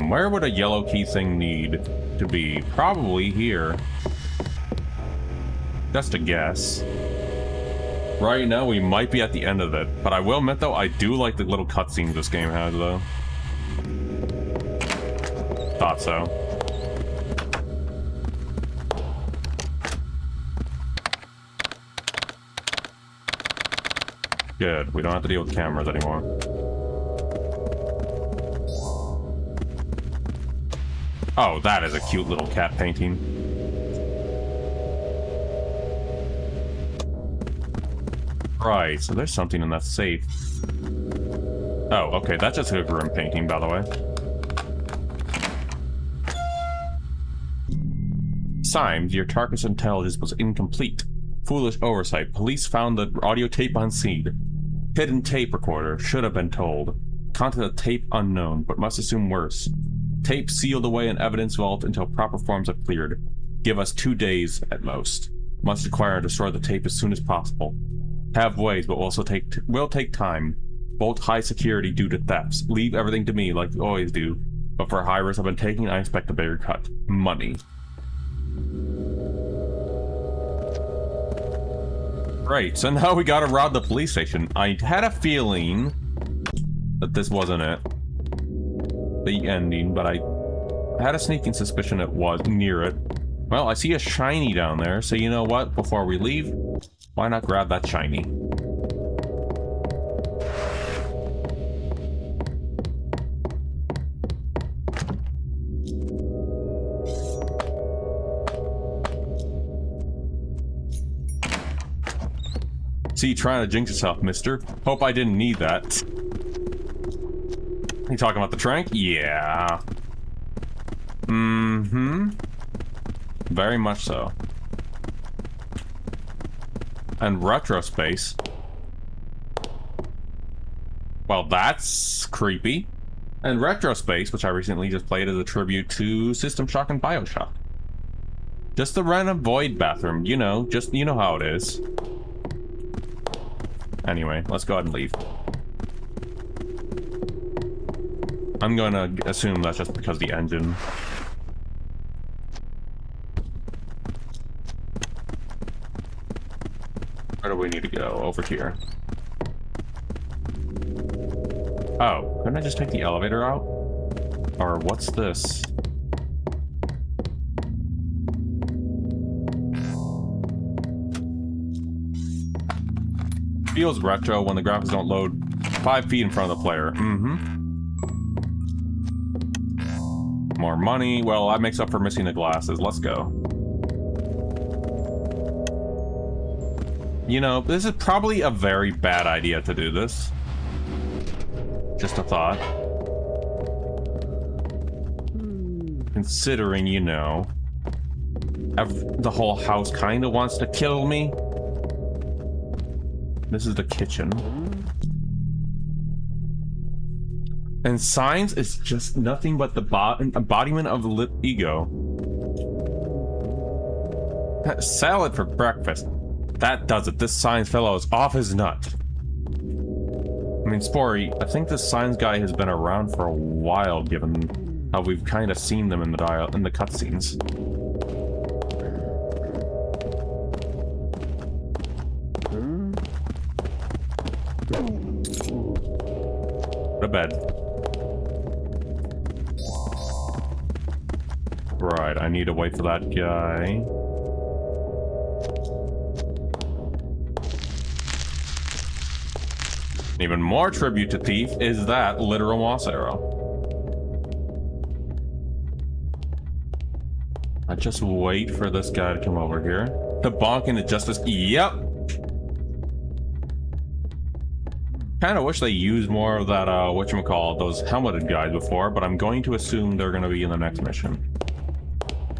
Where would a yellow key thing need to be? Probably here. Just a guess. Right now, we might be at the end of it, but I will admit, though, I do like the little cutscenes this game has, though. Thought so. Good. We don't have to deal with cameras anymore. Oh, that is a cute little cat painting. Right, so there's something in that safe. Oh, okay, that's just a grim painting, by the way. Symes, your Tarkus intelligence was incomplete. Foolish oversight. Police found the audio tape on scene. Hidden tape recorder. Should have been told. Content of tape unknown, but must assume worse. Tape sealed away in evidence vault until proper forms are cleared. Give us 2 days at most. Must acquire and destroy the tape as soon as possible. Have ways, but will take time. Both high security due to thefts. Leave everything to me like you always do. But for high risk I've been taking, I expect a bigger cut. Money. Right, so now we gotta rob the police station. I had a feeling that this wasn't it. The ending, but I had a sneaking suspicion it was near it. Well, I see a shiny down there, so you know what? Before we leave, why not grab that shiny? See, trying to jinx yourself, mister. Hope I didn't need that. You talking about the trank? Yeah. Very much so. And retro space. Well, that's creepy. And retro space, which I recently just played as a tribute to System Shock and BioShock. Just the random void bathroom, you know how it is. Anyway, let's go ahead and leave. I'm gonna assume that's just because the engine. Where do we need to go? Over here. Oh, couldn't I just take the elevator out? Or what's this? Feels retro when the graphics don't load 5 feet in front of the player. More money. Well, that makes up for missing the glasses. Let's go. You know, this is probably a very bad idea to do this. Just a thought. Considering, you know, the whole house kind of wants to kill me. This is the kitchen. And Symes is just nothing but the embodiment of lit ego. Salad for breakfast. That does it. This Symes fellow is off his nut. I mean, Spory, I think this Symes guy has been around for a while, given how we've kind of seen them in the cutscenes. Go to bed. Right, I need to wait for that guy. Even more tribute to Thief is that literal moss arrow. I just wait for this guy to come over here. To bonk into justice. Yep. Kind of wish they used more of that, whatchamacallit, those helmeted guys before, but I'm going to assume they're going to be in the next mission.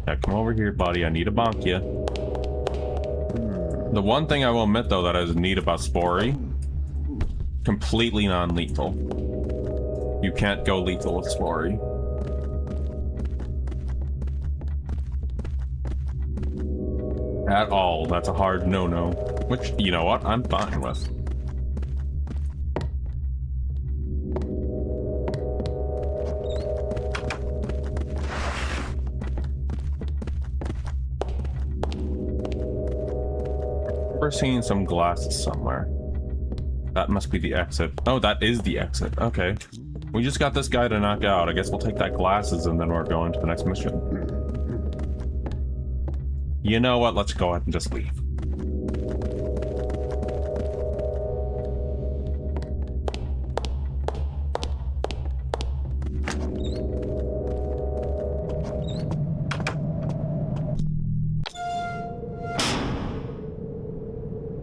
Yeah, come over here, buddy. I need to bonk you. The one thing I will admit, though, that is neat about Spory, completely non-lethal. You can't go lethal with Spory. At all. That's a hard no-no. Which, you know what? I'm fine with. We're seeing some glasses somewhere. That must be the exit. Oh, that is the exit. Okay. We just got this guy to knock out. I guess we'll take that glasses and then we're going to the next mission. You know what? Let's go ahead and just leave.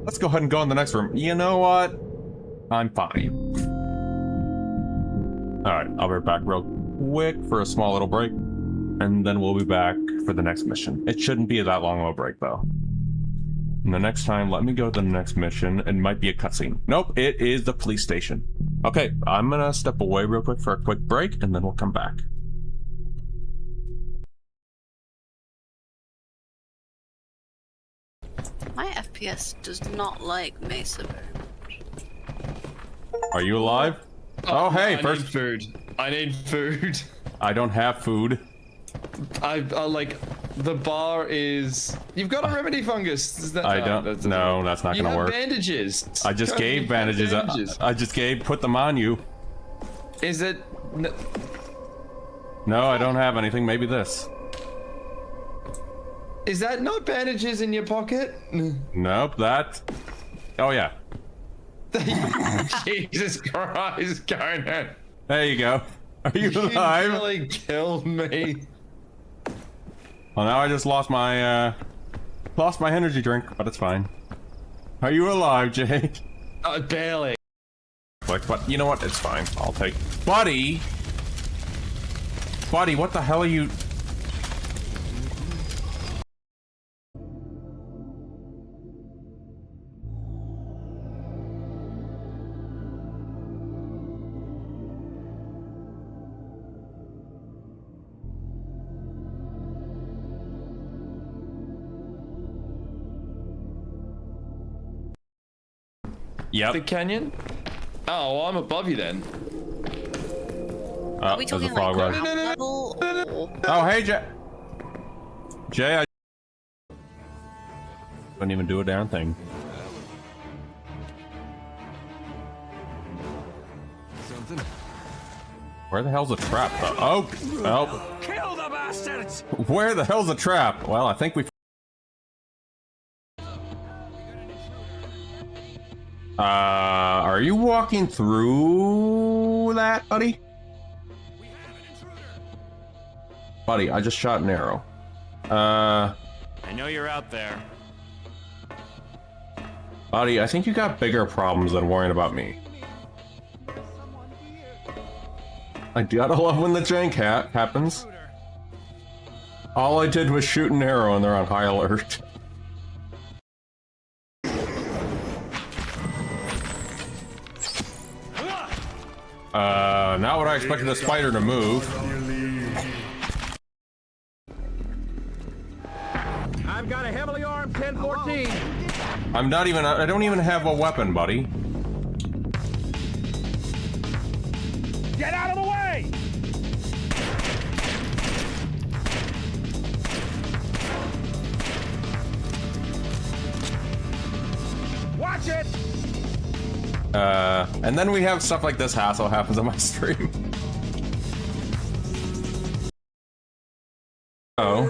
Let's go ahead and go in the next room. You know what? I'm fine. Alright, I'll be right back real quick for a small little break. And then we'll be back for the next mission. It shouldn't be that long of a break, though. And the next time, let me go to the next mission. It might be a cutscene. Nope, it is the police station. Okay, I'm gonna step away real quick for a quick break, and then we'll come back. My FPS does not like Mesa very much. Are you alive? Oh, hey, I first need food. I need food. I don't have food. I like the bar is. You've got a remedy fungus. Is that, I don't. No, that's not gonna work. You have bandages. I just gave bandages. I just put them on you. Is it? No, I don't have anything. Maybe this. Is that not bandages in your pocket? Nope, that. Oh, yeah. Jesus Christ, Garnet. There you go. Are you alive? You nearly killed me. Well, now I just lost my energy drink, but it's fine. Are you alive, Jay? Barely. But you know what? It's fine. I'll take. Buddy! Buddy, what the hell are you. Yep. The canyon? Oh, well, I'm above you then. Are we talking like ground No. level or... Oh, hey, Jay. Jay, I couldn't even do a damn thing. Something. Where the hell's the trap, though? Oh, oh. Kill the bastards! Where the hell's the trap? Well, I think we. Are you walking through that, buddy? Buddy, I just shot an arrow. I know you're out there. Buddy, I think you got bigger problems than worrying about me. I gotta love when the jank happens. All I did was shoot an arrow and they're on high alert. Not what I expected a spider to move. I've got a heavily armed 1014. I don't even have a weapon, buddy. Get out of the way! Watch it! And then we have stuff like this hassle happens on my stream. Oh.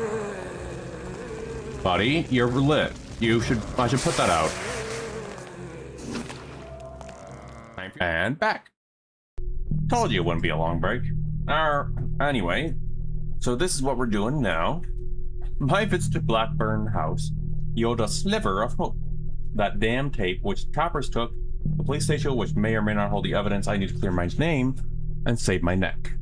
Buddy, you're lit. I should put that out. And back. Told you it wouldn't be a long break. Anyway, so this is what we're doing now. My visit to Blackburn House yielded a sliver of hope. That damn tape, which Toppers took, The police station, which may or may not hold the evidence, I need to clear my name and save my neck.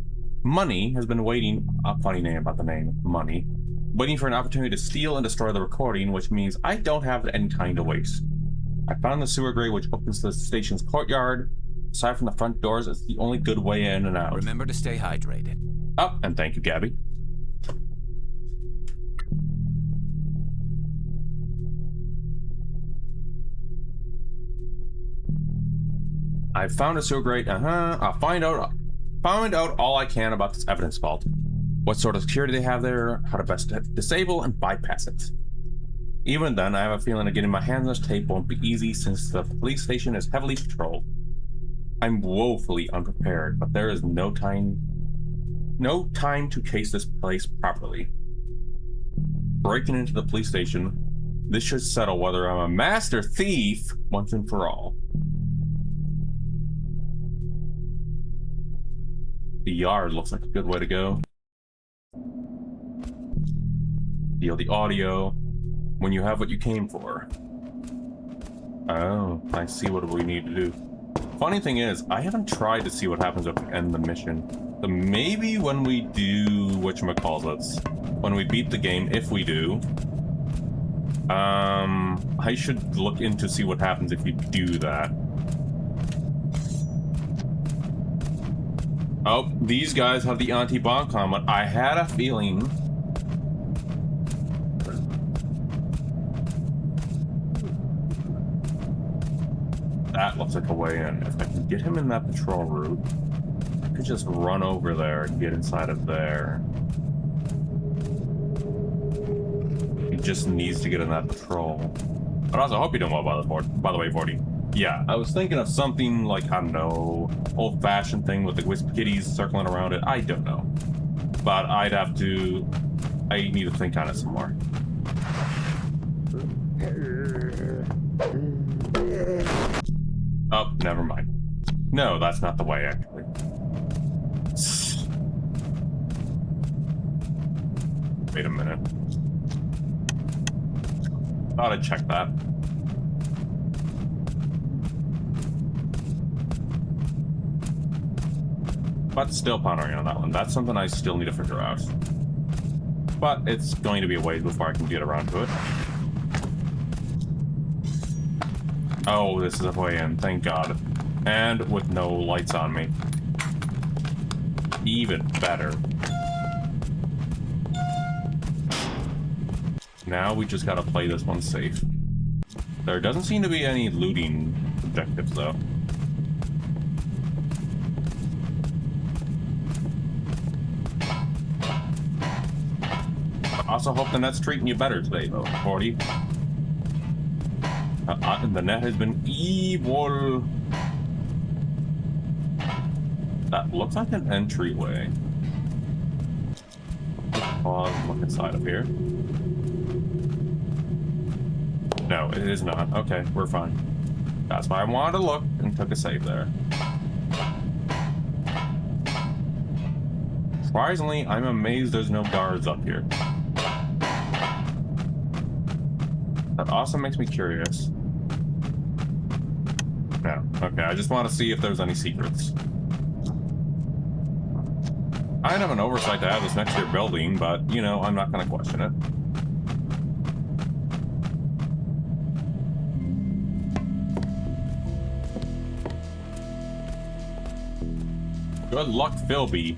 Money has been waiting, a funny name about the name, Money, waiting for an opportunity to steal and destroy the recording, which means I don't have any time to waste. I found the sewer grate which opens to the station's courtyard. Aside from the front doors, it's the only good way in and out. Remember to stay hydrated. Oh, and thank you, Gabby. I found a sewer grate. I'll find out all I can about this evidence vault. What sort of security they have there, how to best disable and bypass it. Even then, I have a feeling that getting my hands on this tape won't be easy since the police station is heavily patrolled. I'm woefully unprepared, but there is no time to chase this place properly. Breaking into the police station, this should settle whether I'm a master thief once and for all. The yard looks like a good way to go. Steal the audio when you have what you came for. Oh, I see what we need to do. Funny thing is, I haven't tried to see what happens at the end of the mission. So maybe when we do whatchamacallits, when we beat the game, if we do, I should look into see what happens if you do that. Oh, these guys have the anti-bomb comment. I had a feeling. That looks like a way in. If I can get him in that patrol route, I could just run over there and get inside of there. He just needs to get in that patrol. But also, I hope you don't know by the way, 40. Yeah, I was thinking of something like, I don't know, old-fashioned thing with the wisp kitties circling around it. I don't know. But I need to think on it some more. Oh, never mind. No, that's not the way, actually. Wait a minute. Thought I'd check that. But still pondering on that one. That's something I still need to figure out. But it's going to be a ways before I can get around to it. Oh, this is a way in, thank God. And with no lights on me. Even better. Now we just gotta play this one safe. There doesn't seem to be any looting objectives, though. I also hope the net's treating you better today, though, 40. The net has been evil. That looks like an entryway. Pause, look inside of here. No, it is not. Okay, we're fine. That's why I wanted to look and took a save there. Surprisingly, I'm amazed there's no guards up here. That also makes me curious. No. Okay, I just want to see if there's any secrets. I'd have an oversight to have this next to your building, but, you know, I'm not going to question it. Good luck, Philby.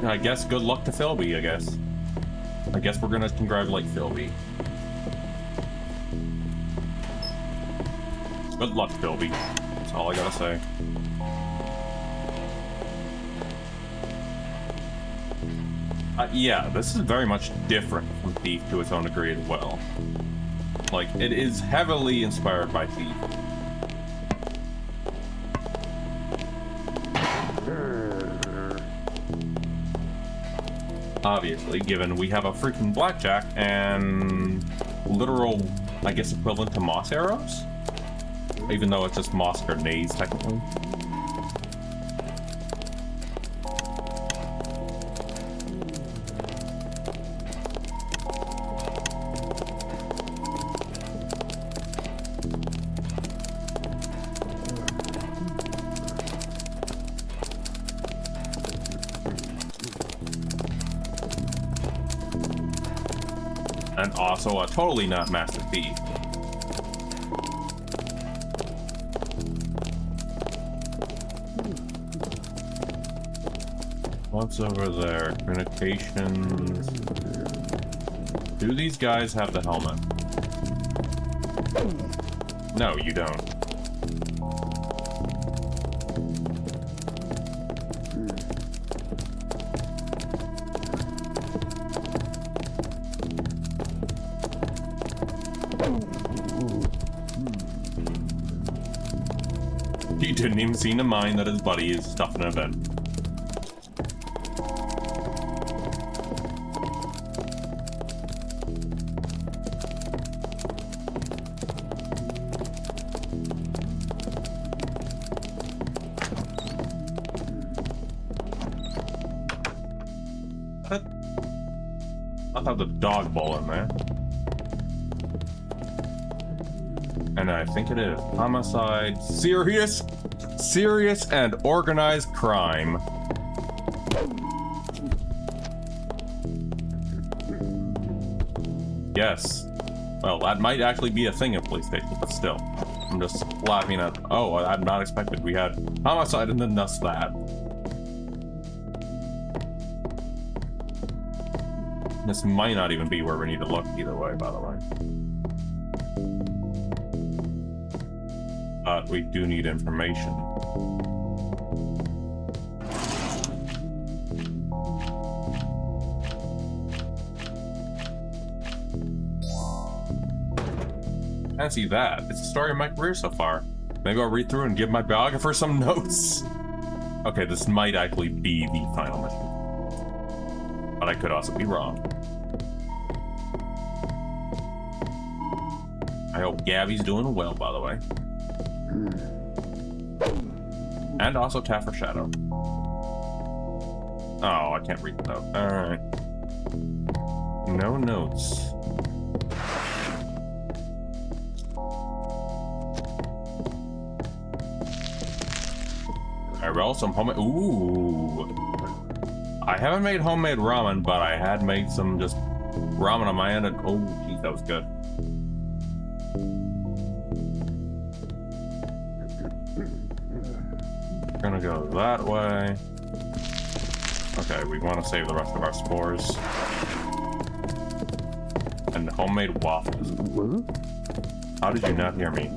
I guess good luck to Philby, I guess. I guess we're gonna congratulate Philby. Good luck, Philby. That's all I gotta say. Yeah, this is very much different from Thief to its own degree as well. Like, it is heavily inspired by Thief. Obviously, given we have a freaking blackjack and literal, I guess, equivalent to moss arrows? Even though it's just moss grenades, technically. And also a totally not Master Thief. What's over there? Communications. Do these guys have the helmet? No, you don't. He didn't even seem to mind that his buddy is stuffing a vent. I'll have the dog bowl in there. And I think it is homicide, serious and organized crime. Yes. Well, that might actually be a thing at police station, but still. I'm just laughing at, oh, I'm not expected. We had homicide and then thus that. This might not even be where we need to look either way, by the way. But we do need information. Fancy that. It's the story of my career so far. Maybe I'll read through and give my biographer some notes. Okay, this might actually be the final mission. But I could also be wrong. I hope Gabby's doing well, by the way. And also Taffer Shadow. Oh, I can't read the note. Alright. No notes. I rolled some homemade. Ooh. I haven't made homemade ramen, but I had made some just ramen on my end. And oh, geez, that was good. We're gonna go that way. Okay, we want to save the rest of our spores. And homemade waffles. How did you not hear me?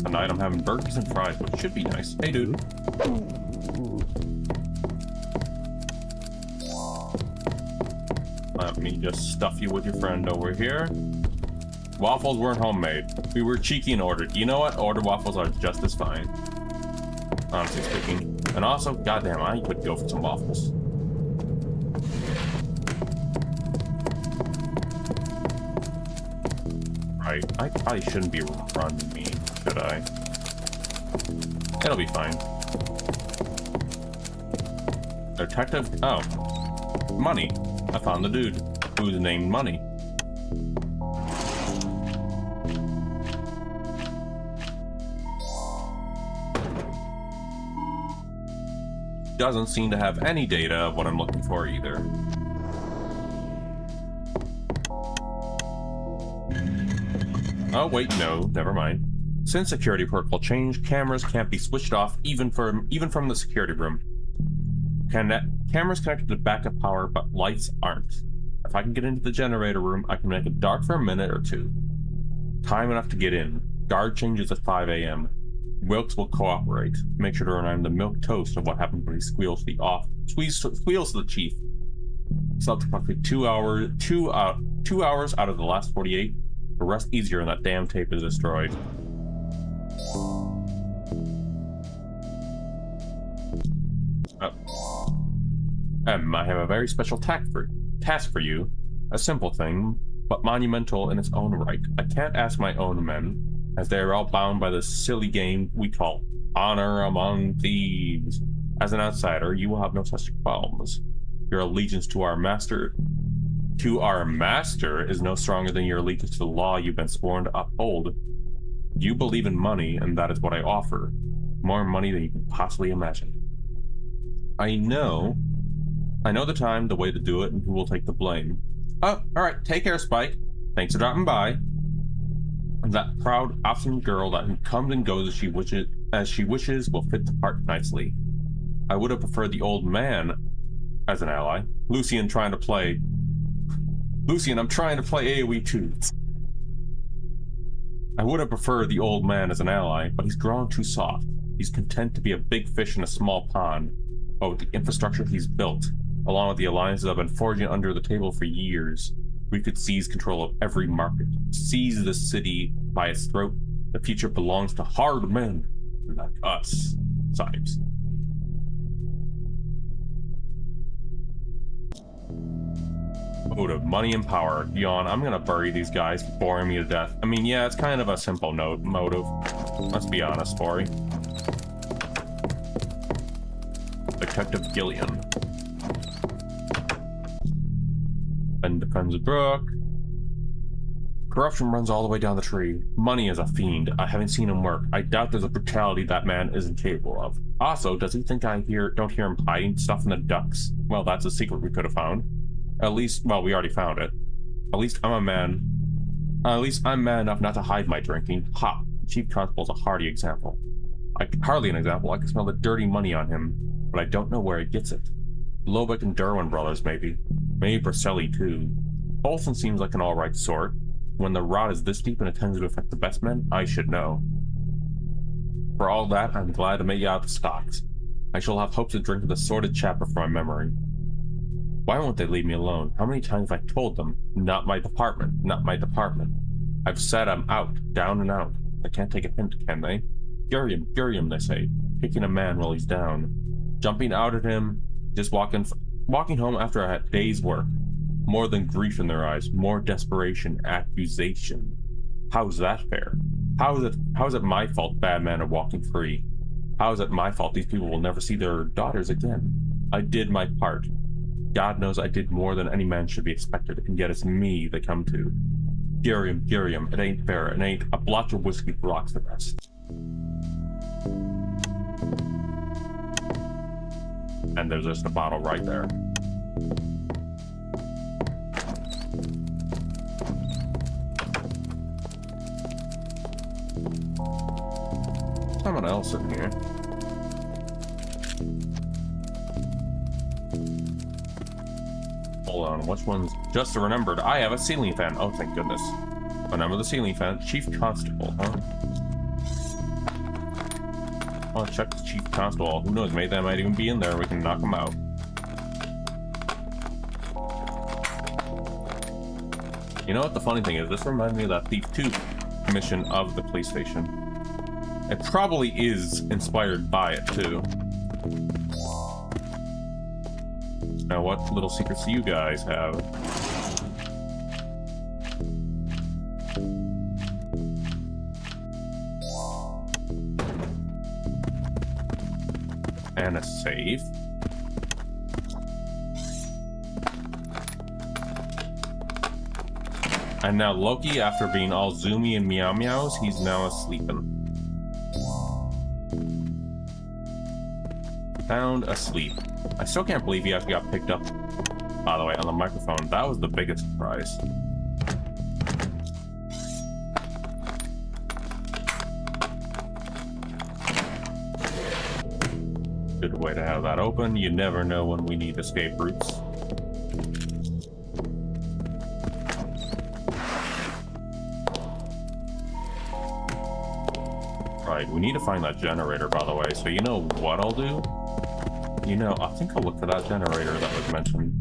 Tonight I'm having burgers and fries, which should be nice. Hey, dude. Let me just stuff you with your friend over here. Waffles weren't homemade. We were cheeky and ordered. You know what? Ordered waffles are just as fine. Honestly speaking. And also, goddamn, I would go for some waffles. Right. I probably shouldn't be running me, should I? It'll be fine. Detective. Oh. Money. I found the dude who's named Money. Doesn't seem to have any data of what I'm looking for either. Oh wait, no, never mind. Since security protocol changed, cameras can't be switched off even from the security room. Cameras connected to backup power, but lights aren't. If I can get into the generator room, I can make it dark for a minute or two. Time enough to get in. Guard changes at 5 a.m. Wilkes will cooperate. Make sure to remind the milk toast of what happened when he squeals to the chief. Slept approximately 2 hours. 2 hours out of the last 48. The rest easier, and that damn tape is destroyed. I have a very special task for you. A simple thing, but monumental in its own right. I can't ask my own men, as they are all bound by this silly game we call honor among thieves. As an outsider, you will have no such qualms. Your allegiance to our master is no stronger than your allegiance to the law you've been sworn to uphold. You believe in money, and that is what I offer. More money than you can possibly imagine. I know the time, the way to do it, and who will take the blame. Oh, alright, take care, Spike. Thanks for dropping by. That proud, obstinate girl that who comes and goes as she wishes will fit the part nicely. I would have preferred the old man as an ally. Lucian, I'm trying to play AoE too. I would have preferred the old man as an ally, but he's grown too soft. He's content to be a big fish in a small pond. But with the infrastructure he's built, along with the alliances I've been forging under the table for years, we could seize control of every market, seize the city by its throat. The future belongs to hard men like us. Sipes. Motive, money and power. Yawn, I'm gonna bury these guys, boring me to death. I mean, yeah, it's kind of a simple motive. Let's be honest, Tori. Detective Gillian. Ben defends Brooke. Corruption runs all the way down the tree. Money is a fiend. I haven't seen him work. I doubt there's a brutality that man isn't capable of. Also, does he think don't hear him hiding stuff in the ducks? Well, that's a secret we could have found. At least, well, we already found it. At least I'm man enough not to hide my drinking. Ha! The Chief Constable's a hardly an example. I can smell the dirty money on him, but I don't know where he gets it. Lobeck and Derwin brothers, maybe. Maybe Braselli, too. Olsen seems like an alright sort. When the rot is this deep and it tends to affect the best men, I should know. For all that, I'm glad to make you out the stocks. I shall have hopes of drinking the sordid chapter from my memory. Why won't they leave me alone? How many times have I told them, not my department, not my department? I've said I'm out, down and out. They can't take a hint, can they? Gurium, they say, kicking a man while he's down. Jumping out at him, just walking home after a day's work. More than grief in their eyes, more desperation, accusation. How's that fair? How is it my fault bad men are walking free? How is it my fault these people will never see their daughters again? I did my part. God knows I did more than any man should be expected, and yet it's me they come to. Gurium, it ain't fair, it ain't. A blotch of whiskey blocks the rest. And there's just a bottle right there. Someone else in here. Hold on, which one's just remembered? I have a ceiling fan. Oh, thank goodness. Remember the ceiling fan. Chief Constable, huh? I'll check the Chief Constable. Who knows, maybe that might even be in there. We can knock him out. You know what the funny thing is? This reminds me of that Thief 2 mission of the police station. It probably is inspired by it, too. Now, what little secrets do you guys have? And a safe. And now Loki, after being all zoomy and meow meows, he's now asleeping. Found asleep. I still can't believe he actually got picked up, by the way, on the microphone. That was the biggest surprise. Good way to have that open. You never know when we need escape routes. Right, we need to find that generator, by the way. So you know what I'll do? You know, I think I'll look for that generator that was mentioned.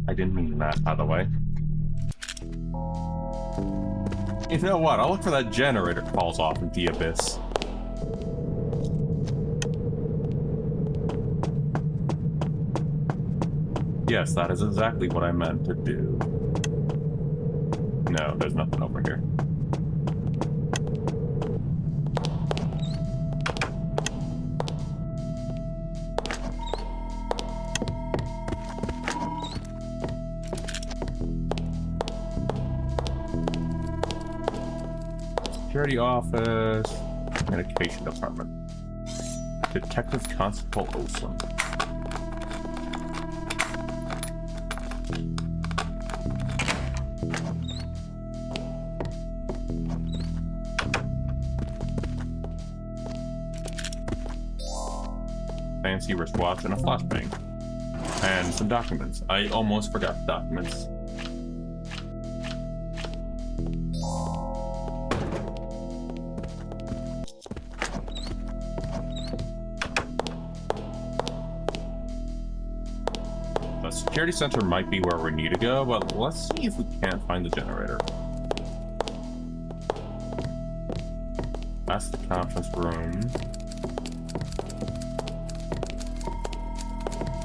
I didn't mean that, by the way. You know what? I'll look for that generator that falls off into the abyss. Yes, that is exactly what I meant to do. No, there's nothing over here. security office, medication department. Detective Constable Olson. Fancy wristwatch and a flashbang. And some documents. I almost forgot the documents. The security center might be where we need to go, but let's see if we can't find the generator. That's the conference room.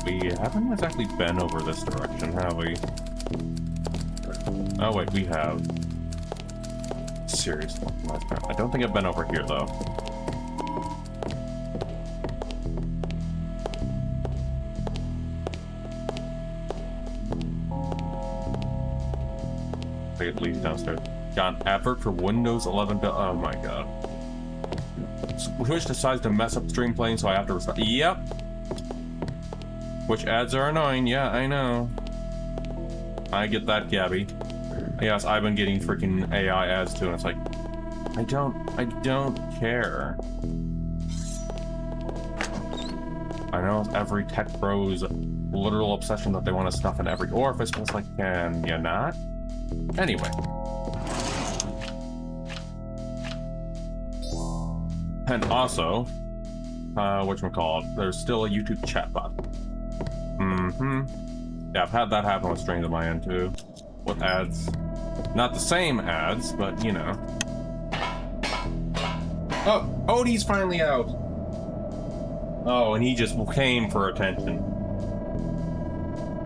We haven't exactly been over this direction, have we? Oh wait, we have. Seriously, I don't think I've been over here though. I think it leads downstairs. Got an advert for Windows 11. Oh my god. Twitch decides to mess up stream playing, so I have to restart. Yep. Which ads are annoying, yeah, I know. I get that, Gabby. Yes, I've been getting freaking AI ads too, and it's like, I don't care. I know every tech bro's literal obsession that they want to stuff in every orifice, but it's like, can you not? Anyway. And also, whatchamacallit, there's still a YouTube chatbot. Yeah, I've had that happen with streams on my end too. With ads. Not the same ads, but you know. Oh, Odie's finally out! Oh, and he just came for attention.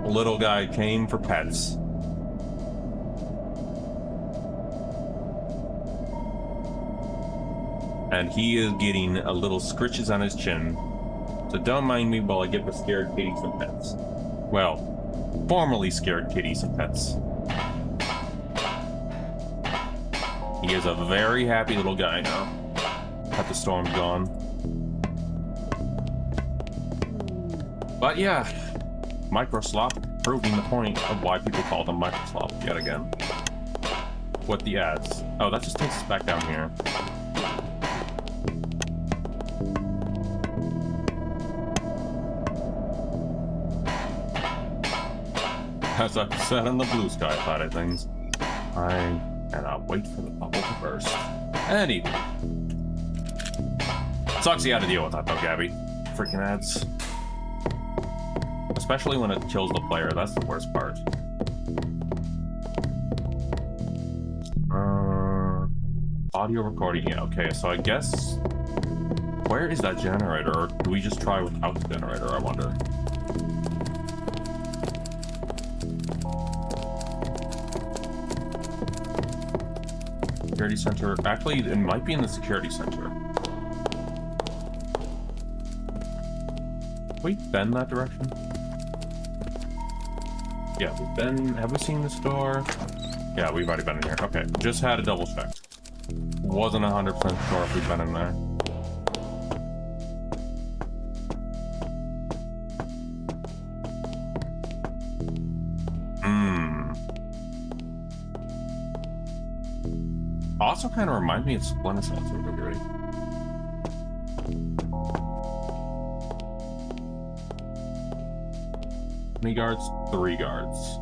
Little guy came for pets. And he is getting a little scritches on his chin. So don't mind me while I give the scared kitty some pets. Well, formerly scared kitty some pets. He is a very happy little guy now that the storm's gone. But yeah, Microslop proving the point of why people call them Microslop yet again. With the ads. Oh, that just takes us back down here. As I said on the blue sky side of things, I cannot wait for the bubble to burst. Anyway. Sucks you had to deal with that though, Gabby. Freaking ads. Especially when it kills the player, that's the worst part. Audio recording, yeah, okay, so I guess... Where is that generator? Or do we just try without the generator, I wonder? Security center. Actually, it might be in the security center. Have we been that direction? Yeah, we've been. Have we seen this door? Yeah, we've already been in here. Okay, just had a double check. Wasn't 100% sure if we've been in there. Also kind of reminds me of Splinter Cell to a degree. How many guards? 3 guards.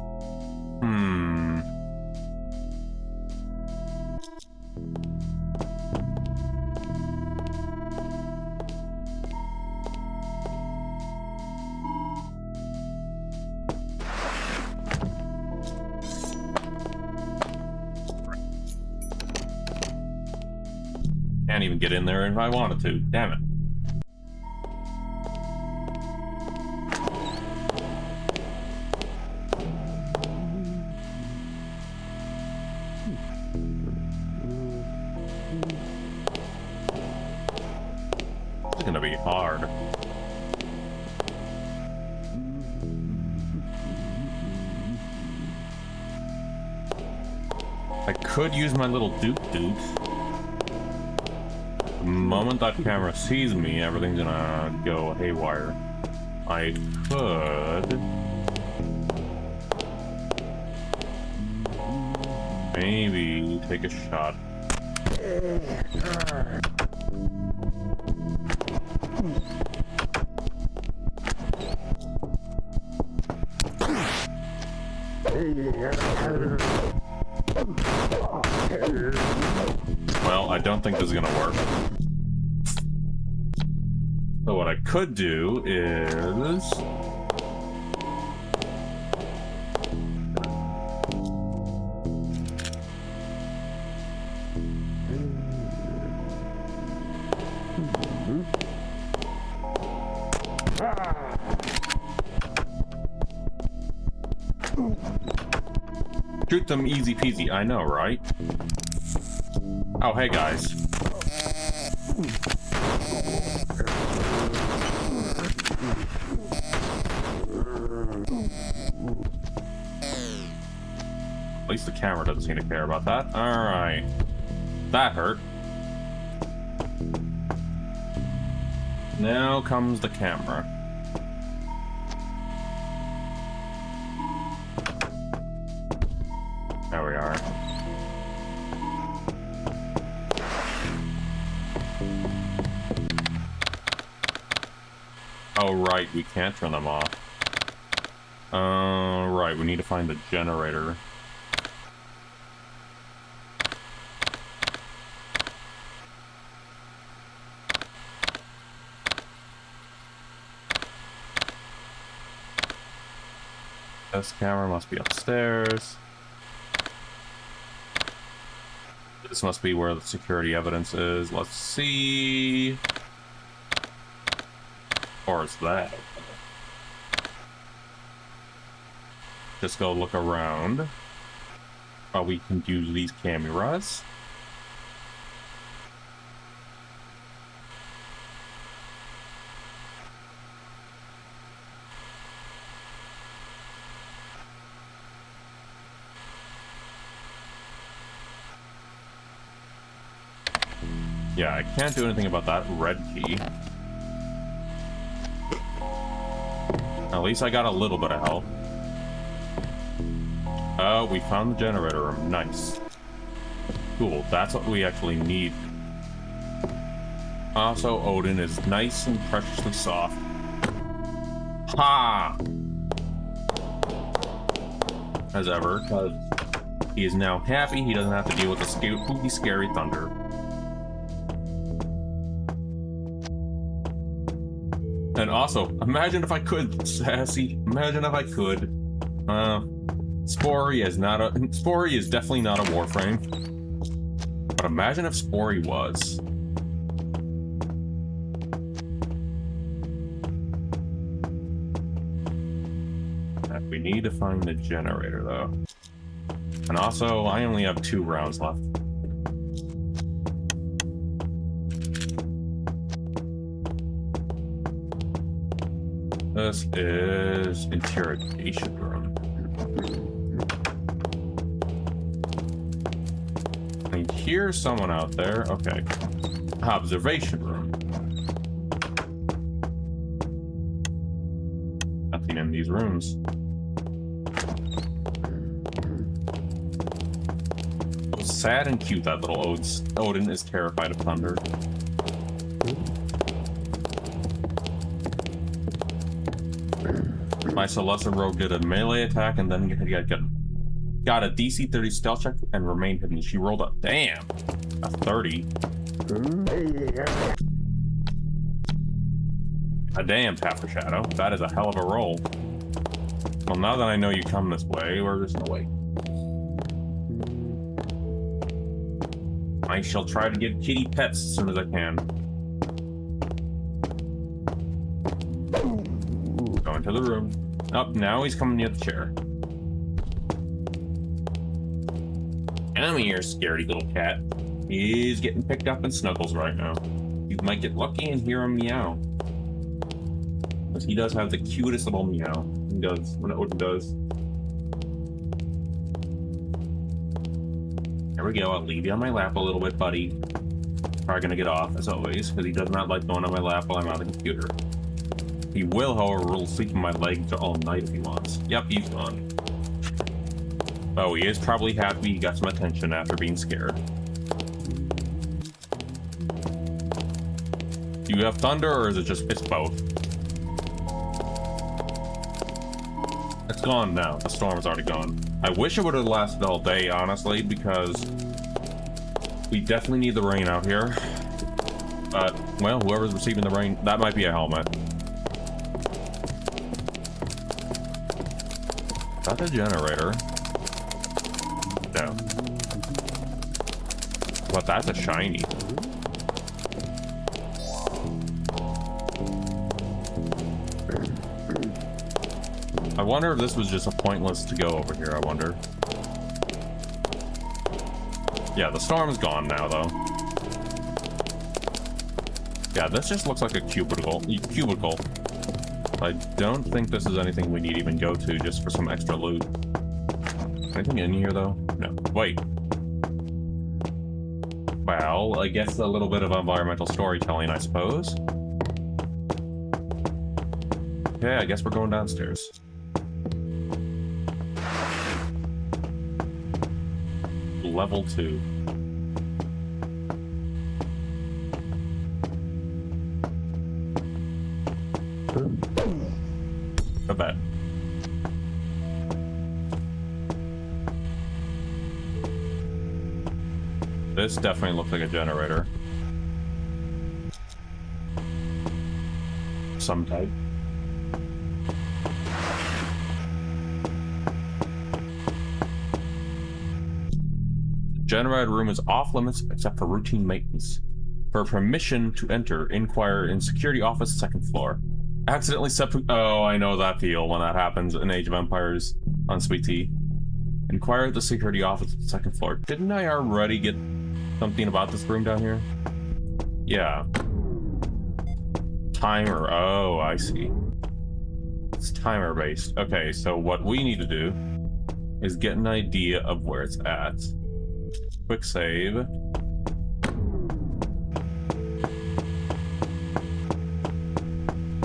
Can't even get in there if I wanted to. Damn it. It's gonna be hard. I could use my little Duke. The moment that camera sees me, everything's gonna go haywire. I could... maybe take a shot. Well, I don't think this is gonna work. So what I could do is... shoot them easy peasy, I know, right? Oh, hey guys. At least the camera doesn't seem to care about that. Alright. That hurt. Now comes the camera. There we are. Oh, right, we can't turn them off. Right, we need to find the generator. This camera must be upstairs. This must be where the security evidence is. Let's see. Or is that? Just go look around. While we can use these cameras. Yeah, I can't do anything about that red key. At least I got a little bit of help. Oh, we found the generator room. Nice. Cool, that's what we actually need. Also, Odin is nice and preciously soft. Ha! As ever, because he is now happy he doesn't have to deal with the spooky, scary thunder. And also, imagine if I could, Sassy. Imagine if I could. Spory is definitely not a Warframe. But imagine if Spory was. We need to find the generator, though. And also, I only have 2 rounds left. This is interrogation room. I hear someone out there. Okay. Observation room. Nothing in these rooms. Sad and cute that little Odin is terrified of thunder. My Celestin rogue did a melee attack and then got a DC 30 stealth check and remained hidden. She rolled a 30. A damn, Taffer Shadow. That is a hell of a roll. Well, now that I know you come this way, we're just gonna wait. I shall try to get kitty pets as soon as I can. Go into the room. Oh, now he's coming near the chair. Come here, scaredy little cat. He's getting picked up in snuggles right now. You might get lucky and hear him meow. Because he does have the cutest little meow. He does, when Odin does. There we go, I'll leave you on my lap a little bit, buddy. probably gonna get off, as always, because he does not like going on my lap while I'm on the computer. He will, however, sleep in my legs all night if he wants. Yep, he's gone. Oh, he is probably happy he got some attention after being scared. Do you have thunder, or is it just, it's both? It's gone now. The storm's already gone. I wish it would have lasted all day, honestly, because we definitely need the rain out here. But, well, whoever's receiving the rain, that might be a helmet. Is that a generator? No. But that's a shiny. I wonder if this was just a pointless to go over here, I wonder. Yeah, the storm's gone now, though. Yeah, this just looks like a cubicle. I don't think this is anything we need to even go to just for some extra loot. Anything in here, though? No. Wait. Well, I guess a little bit of environmental storytelling, I suppose. Okay, I guess we're going downstairs. Level 2. A bed. This definitely looks like a generator. Some type. Generator room is off limits except for routine maintenance. For permission to enter, inquire in security office, second floor. Accidentally oh, I know that feel when that happens in Age of Empires on Sweet Tea. Inquire at the security office, second floor. Didn't I already get something about this room down here? Yeah. Timer. Oh, I see. It's timer based. Okay, so what we need to do is get an idea of where it's at. Quick save.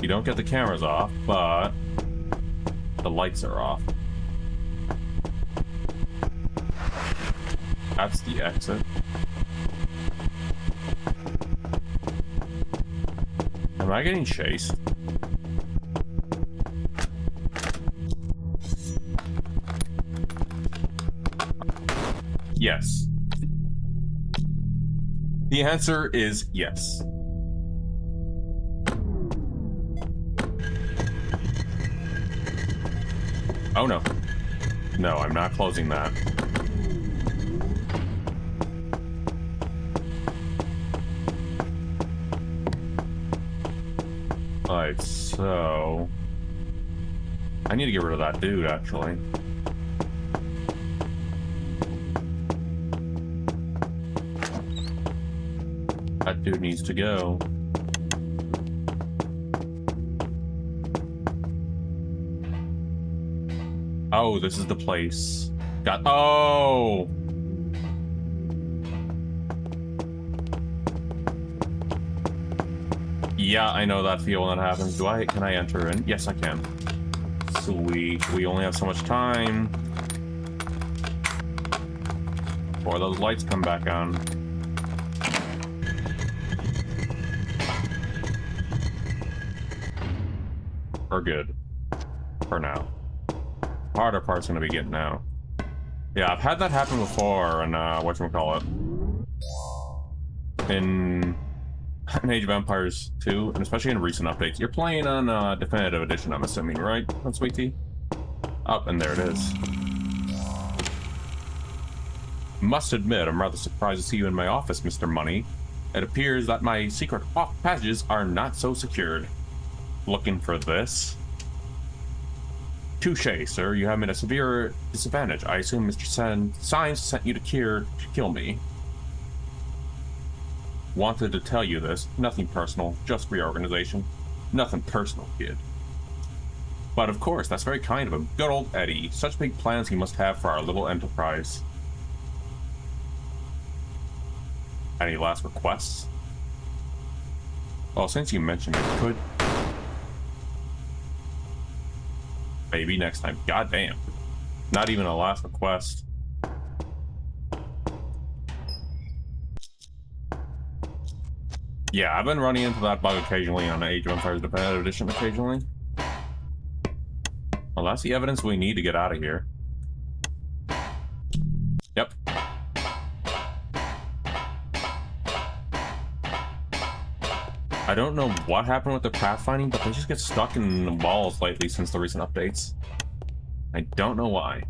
You don't get the cameras off, but the lights are off. That's the exit. Am I getting chased? Yes. The answer is yes. Oh no. No, I'm not closing that. Alright, so... I need to get rid of that dude, actually. That dude needs to go. Oh, this is the place. Oh! Yeah, I know that feel when that happens. Can I enter in? Yes, I can. Sweet. We only have so much time before those lights come back on. We're good. For now. Harder part's gonna be getting out. Yeah, I've had that happen before in, whatchamacallit. In Age of Empires 2, and especially in recent updates. You're playing on, Definitive Edition, I'm assuming, right? On Sweet Tea? Oh, and there it is. Must admit, I'm rather surprised to see you in my office, Mr. Money. It appears that my secret passages are not so secured. Looking for this? Touché, sir. You have me at a severe disadvantage. I assume Mr. Science sent you to kill me. Wanted to tell you this. Nothing personal, just reorganization. Nothing personal, kid. But of course, that's very kind of him. Good old Eddie. Such big plans he must have for our little enterprise. Any last requests? Well, since you mentioned it, could... Maybe next time. God damn. Not even a last request. Yeah, I've been running into that bug occasionally on Age of Empires Definitive Edition occasionally. Well, that's the evidence we need to get out of here. Yep. I don't know what happened with the pathfinding, but they just get stuck in the walls lately since the recent updates. I don't know why.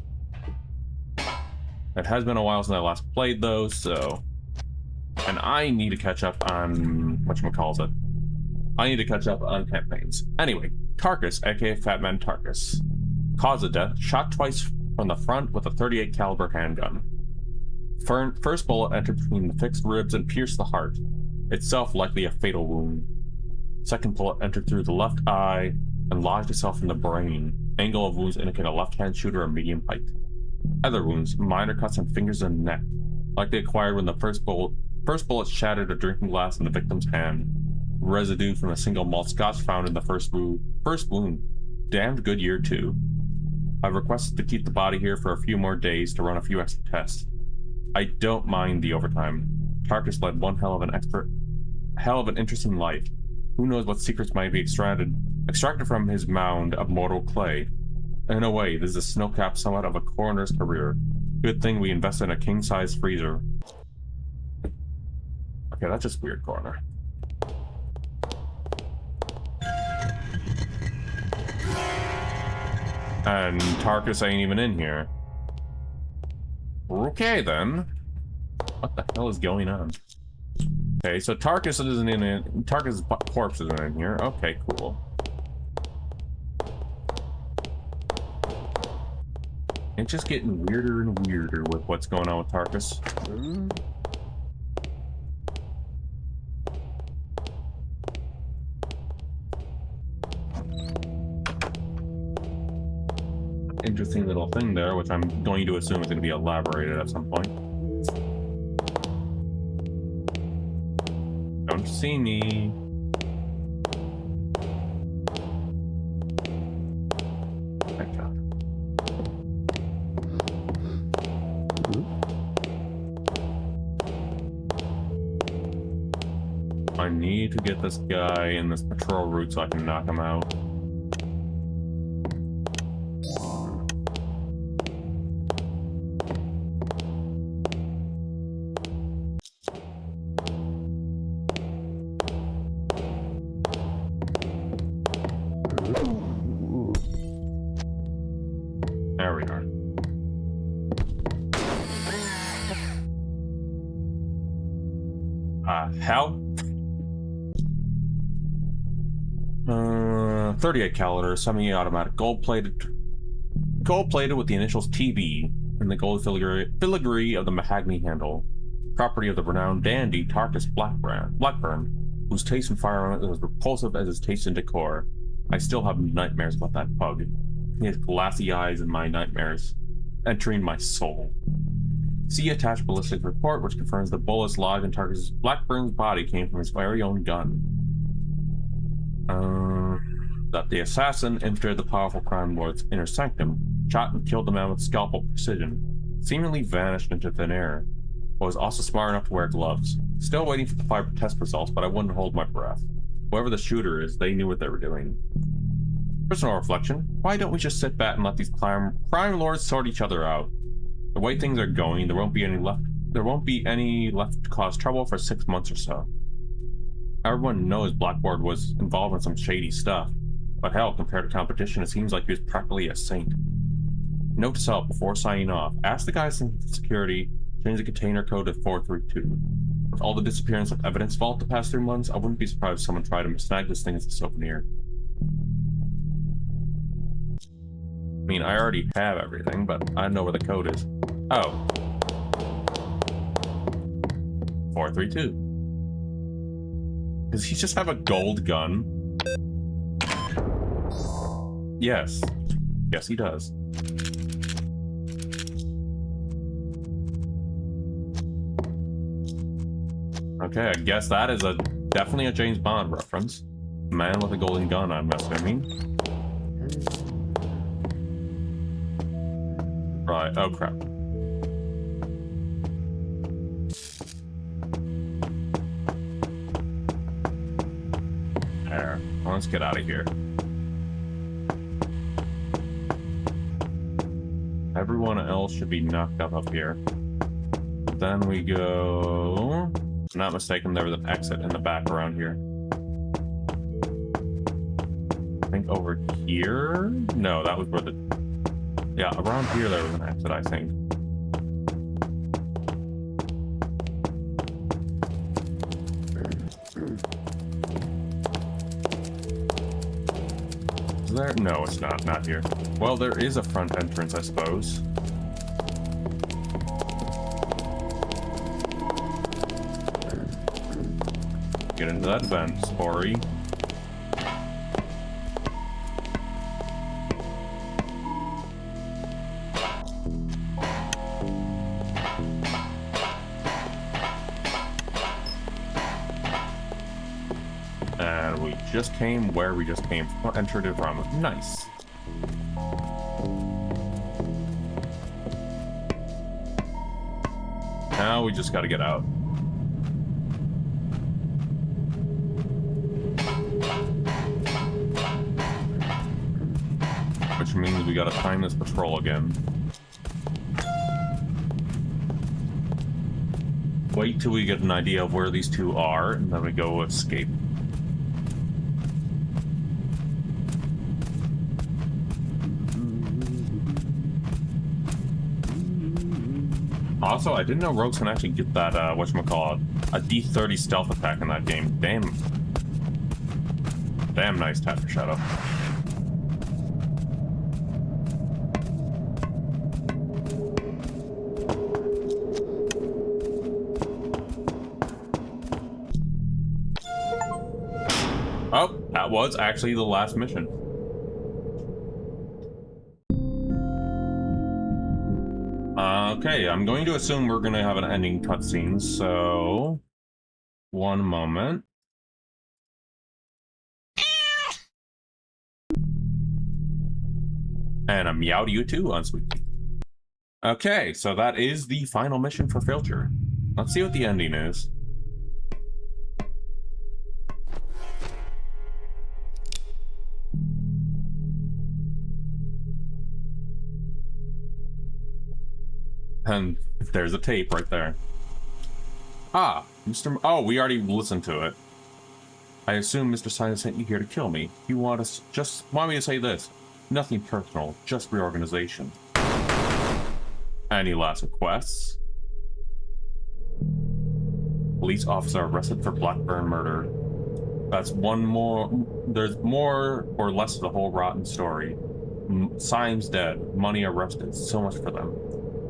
It has been a while since I last played those, so... And I need to catch up on... whatchamacallit. I need to catch up on campaigns. Anyway, Tarkus, aka Fat Man Tarkus. Cause of death, shot twice from the front with a 38 caliber handgun. First bullet entered between the fixed ribs and pierced the heart, itself likely a fatal wound. Second bullet entered through the left eye and lodged itself in the brain. Angle of wounds indicate a left-hand shooter of medium height. Other wounds, minor cuts on fingers and neck, likely acquired when the first bullet shattered a drinking glass in the victim's hand. Residue from a single malt scotch found in the first wound. Damned good year too. I've requested to keep the body here for a few more days to run a few extra tests. I don't mind the overtime. Tarkus led one hell of an interesting life. Who knows what secrets might be extracted from his mound of mortal clay. In a way, this is a snowcap somewhat of a coroner's career. Good thing we invested in a king-size freezer. Okay, that's just weird, coroner. And Tarkus ain't even in here. Okay, then. What the hell is going on? Okay, so Tarkus isn't in it. Tarkus' corpse isn't in here. Okay, cool. It's just getting weirder and weirder with what's going on with Tarkus. Interesting little thing there, which I'm going to assume is going to be elaborated at some point. Don't see me. Thank God. I need to get this guy in this patrol route so I can knock him out. There we are. Hell? 38 caliber, semi-automatic, gold-plated with the initials TB and the gold filigree of the mahogany handle. Property of the renowned dandy Tarkus Blackburn, whose taste in firearms is as repulsive as his taste in decor. I still have nightmares about that pug. He has glassy eyes in my nightmares, entering my soul. See attached ballistic report, which confirms the bullets lodged in Tarkus Blackburn's body came from his very own gun. That the assassin entered the powerful crime lord's inner sanctum, shot and killed the man with scalpel precision, seemingly vanished into thin air, but was also smart enough to wear gloves. Still waiting for the fiber test results, but I wouldn't hold my breath. Whoever the shooter is, they knew what they were doing. Personal reflection, why don't we just sit back and let these crime lords sort each other out? The way things are going, there won't be any left to cause trouble for 6 months or so. Everyone knows Blackboard was involved in some shady stuff, but hell, compared to competition, it seems like he was practically a saint. Note to self before signing off, ask the guys in security, change the container code to 432. With all the disappearance of evidence vault the past 3 months, I wouldn't be surprised if someone tried to snag this thing as a souvenir. I mean, I already have everything, but I don't know where the code is. Oh. 432. Does he just have a gold gun? Yes. Yes, he does. Okay, I guess that is definitely a James Bond reference. Man with a golden gun, I'm assuming. Right, oh crap. There, let's get out of here. Everyone else should be knocked up here. Then we go... If I'm not mistaken, there was an exit in the back around here. I think over here? No, that was where the... Yeah, around here there was an exit, I think. Is there? No, it's not here. Well, there is a front entrance, I suppose. Get into that vent, Spory. And we just came where we just came from. Entered it from. Nice. Now we just gotta get out. Which means we gotta time this patrol again. Wait till we get an idea of where these two are, and then we go escape. Also, I didn't know rogues can actually get that, whatchamacallit, a D30 stealth attack in that game. Damn. Damn nice Taffer Shadow. Oh, that was actually the last mission. Okay, I'm going to assume we're going to have an ending cutscene, so... One moment. And a meow to you too, unsweet. Okay, so that is the final mission for Filcher. Let's see what the ending is. And there's a tape right there. Ah, Mr. Oh, we already listened to it. I assume Mr. Simon sent you here to kill me. You want us just want me to say this. Nothing personal, just reorganization. Any last requests? Police officer arrested for Blackburn murder. That's one more. There's more or less of the whole rotten story. Syme's dead. Money arrested. So much for them.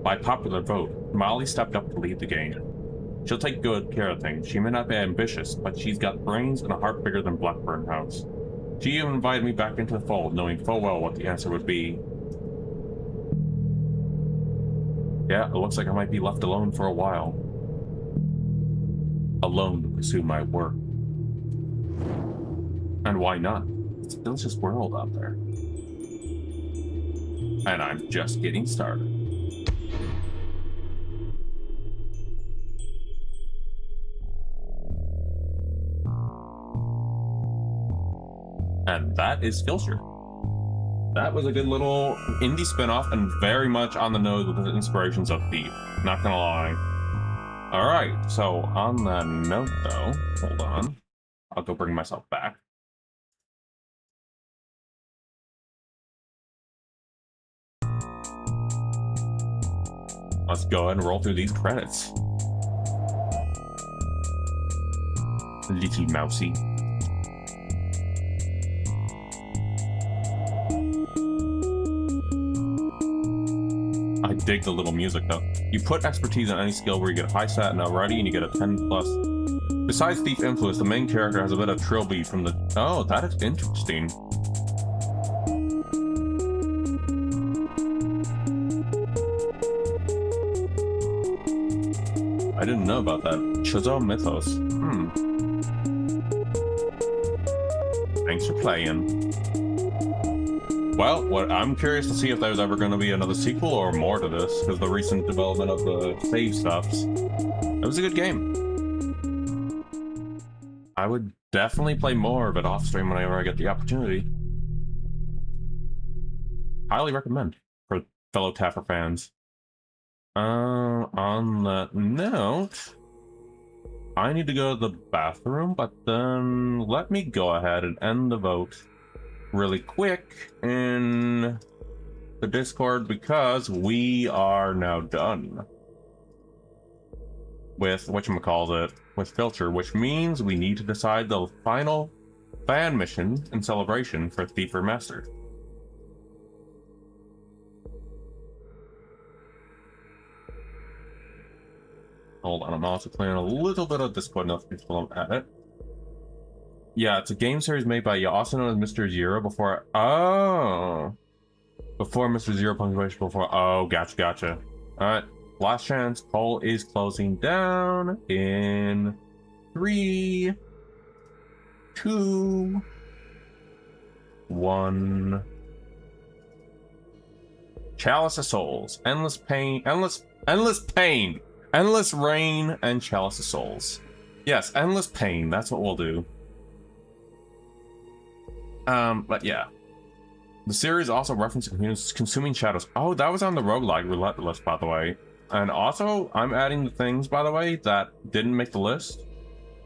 By popular vote, Molly stepped up to lead the game. She'll take good care of things. She may not be ambitious, but she's got brains and a heart bigger than Blackburn House. She even invited me back into the fold, knowing full well what the answer would be. Yeah, it looks like I might be left alone for a while. Alone to pursue my work. And why not? It's a delicious world out there. And I'm just getting started. And that is Filcher. That was a good little indie spinoff and very much on the nose with the inspirations of Thief. Not gonna lie. Alright, so on that note though, hold on. I'll go bring myself back. Let's go ahead and roll through these credits. Little mousy. I dig the little music though. You put expertise in any skill where you get a high stat and already and you get a 10+. Besides Thief Influence, the main character has a bit of trilby from the... Oh, that is interesting. I didn't know about that. Chuzo Mythos. Thanks for playing. Well, I'm curious to see if there's ever going to be another sequel or more to this, because the recent development of the save stuffs. It was a good game. I would definitely play more of it off stream whenever I get the opportunity. Highly recommend for fellow Taffer fans. On that note, I need to go to the bathroom, but then let me go ahead and end the vote really quick in the Discord, because we are now done with whatchamacallit, with Filcher, which means we need to decide the final fan mission in celebration for Thief Remastered. Hold on, I'm also clearing a little bit of Discord notifications while I'm at it. Yeah, it's a game series made by, also known as Mr. Zero before, before Mr. Zero punctuation before, gotcha. Alright, last chance, poll is closing down in 3, 2, 1. Chalice of Souls, Endless Pain, Endless Pain, Endless Rain, and Chalice of Souls. Yes, Endless Pain, that's what we'll do. But yeah. The series also references Consuming Shadows. Oh, that was on the roguelike roulette list, by the way. And also, I'm adding the things, by the way, that didn't make the list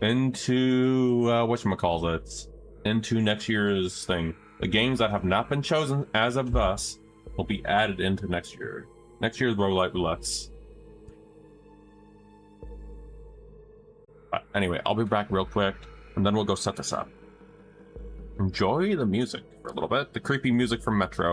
into, whatchamacallit, into next year's thing. The games that have not been chosen as of thus will be added into next year's roguelike roulettes. But anyway, I'll be back real quick, and then we'll go set this up. Enjoy the music for a little bit. The creepy music from Metro.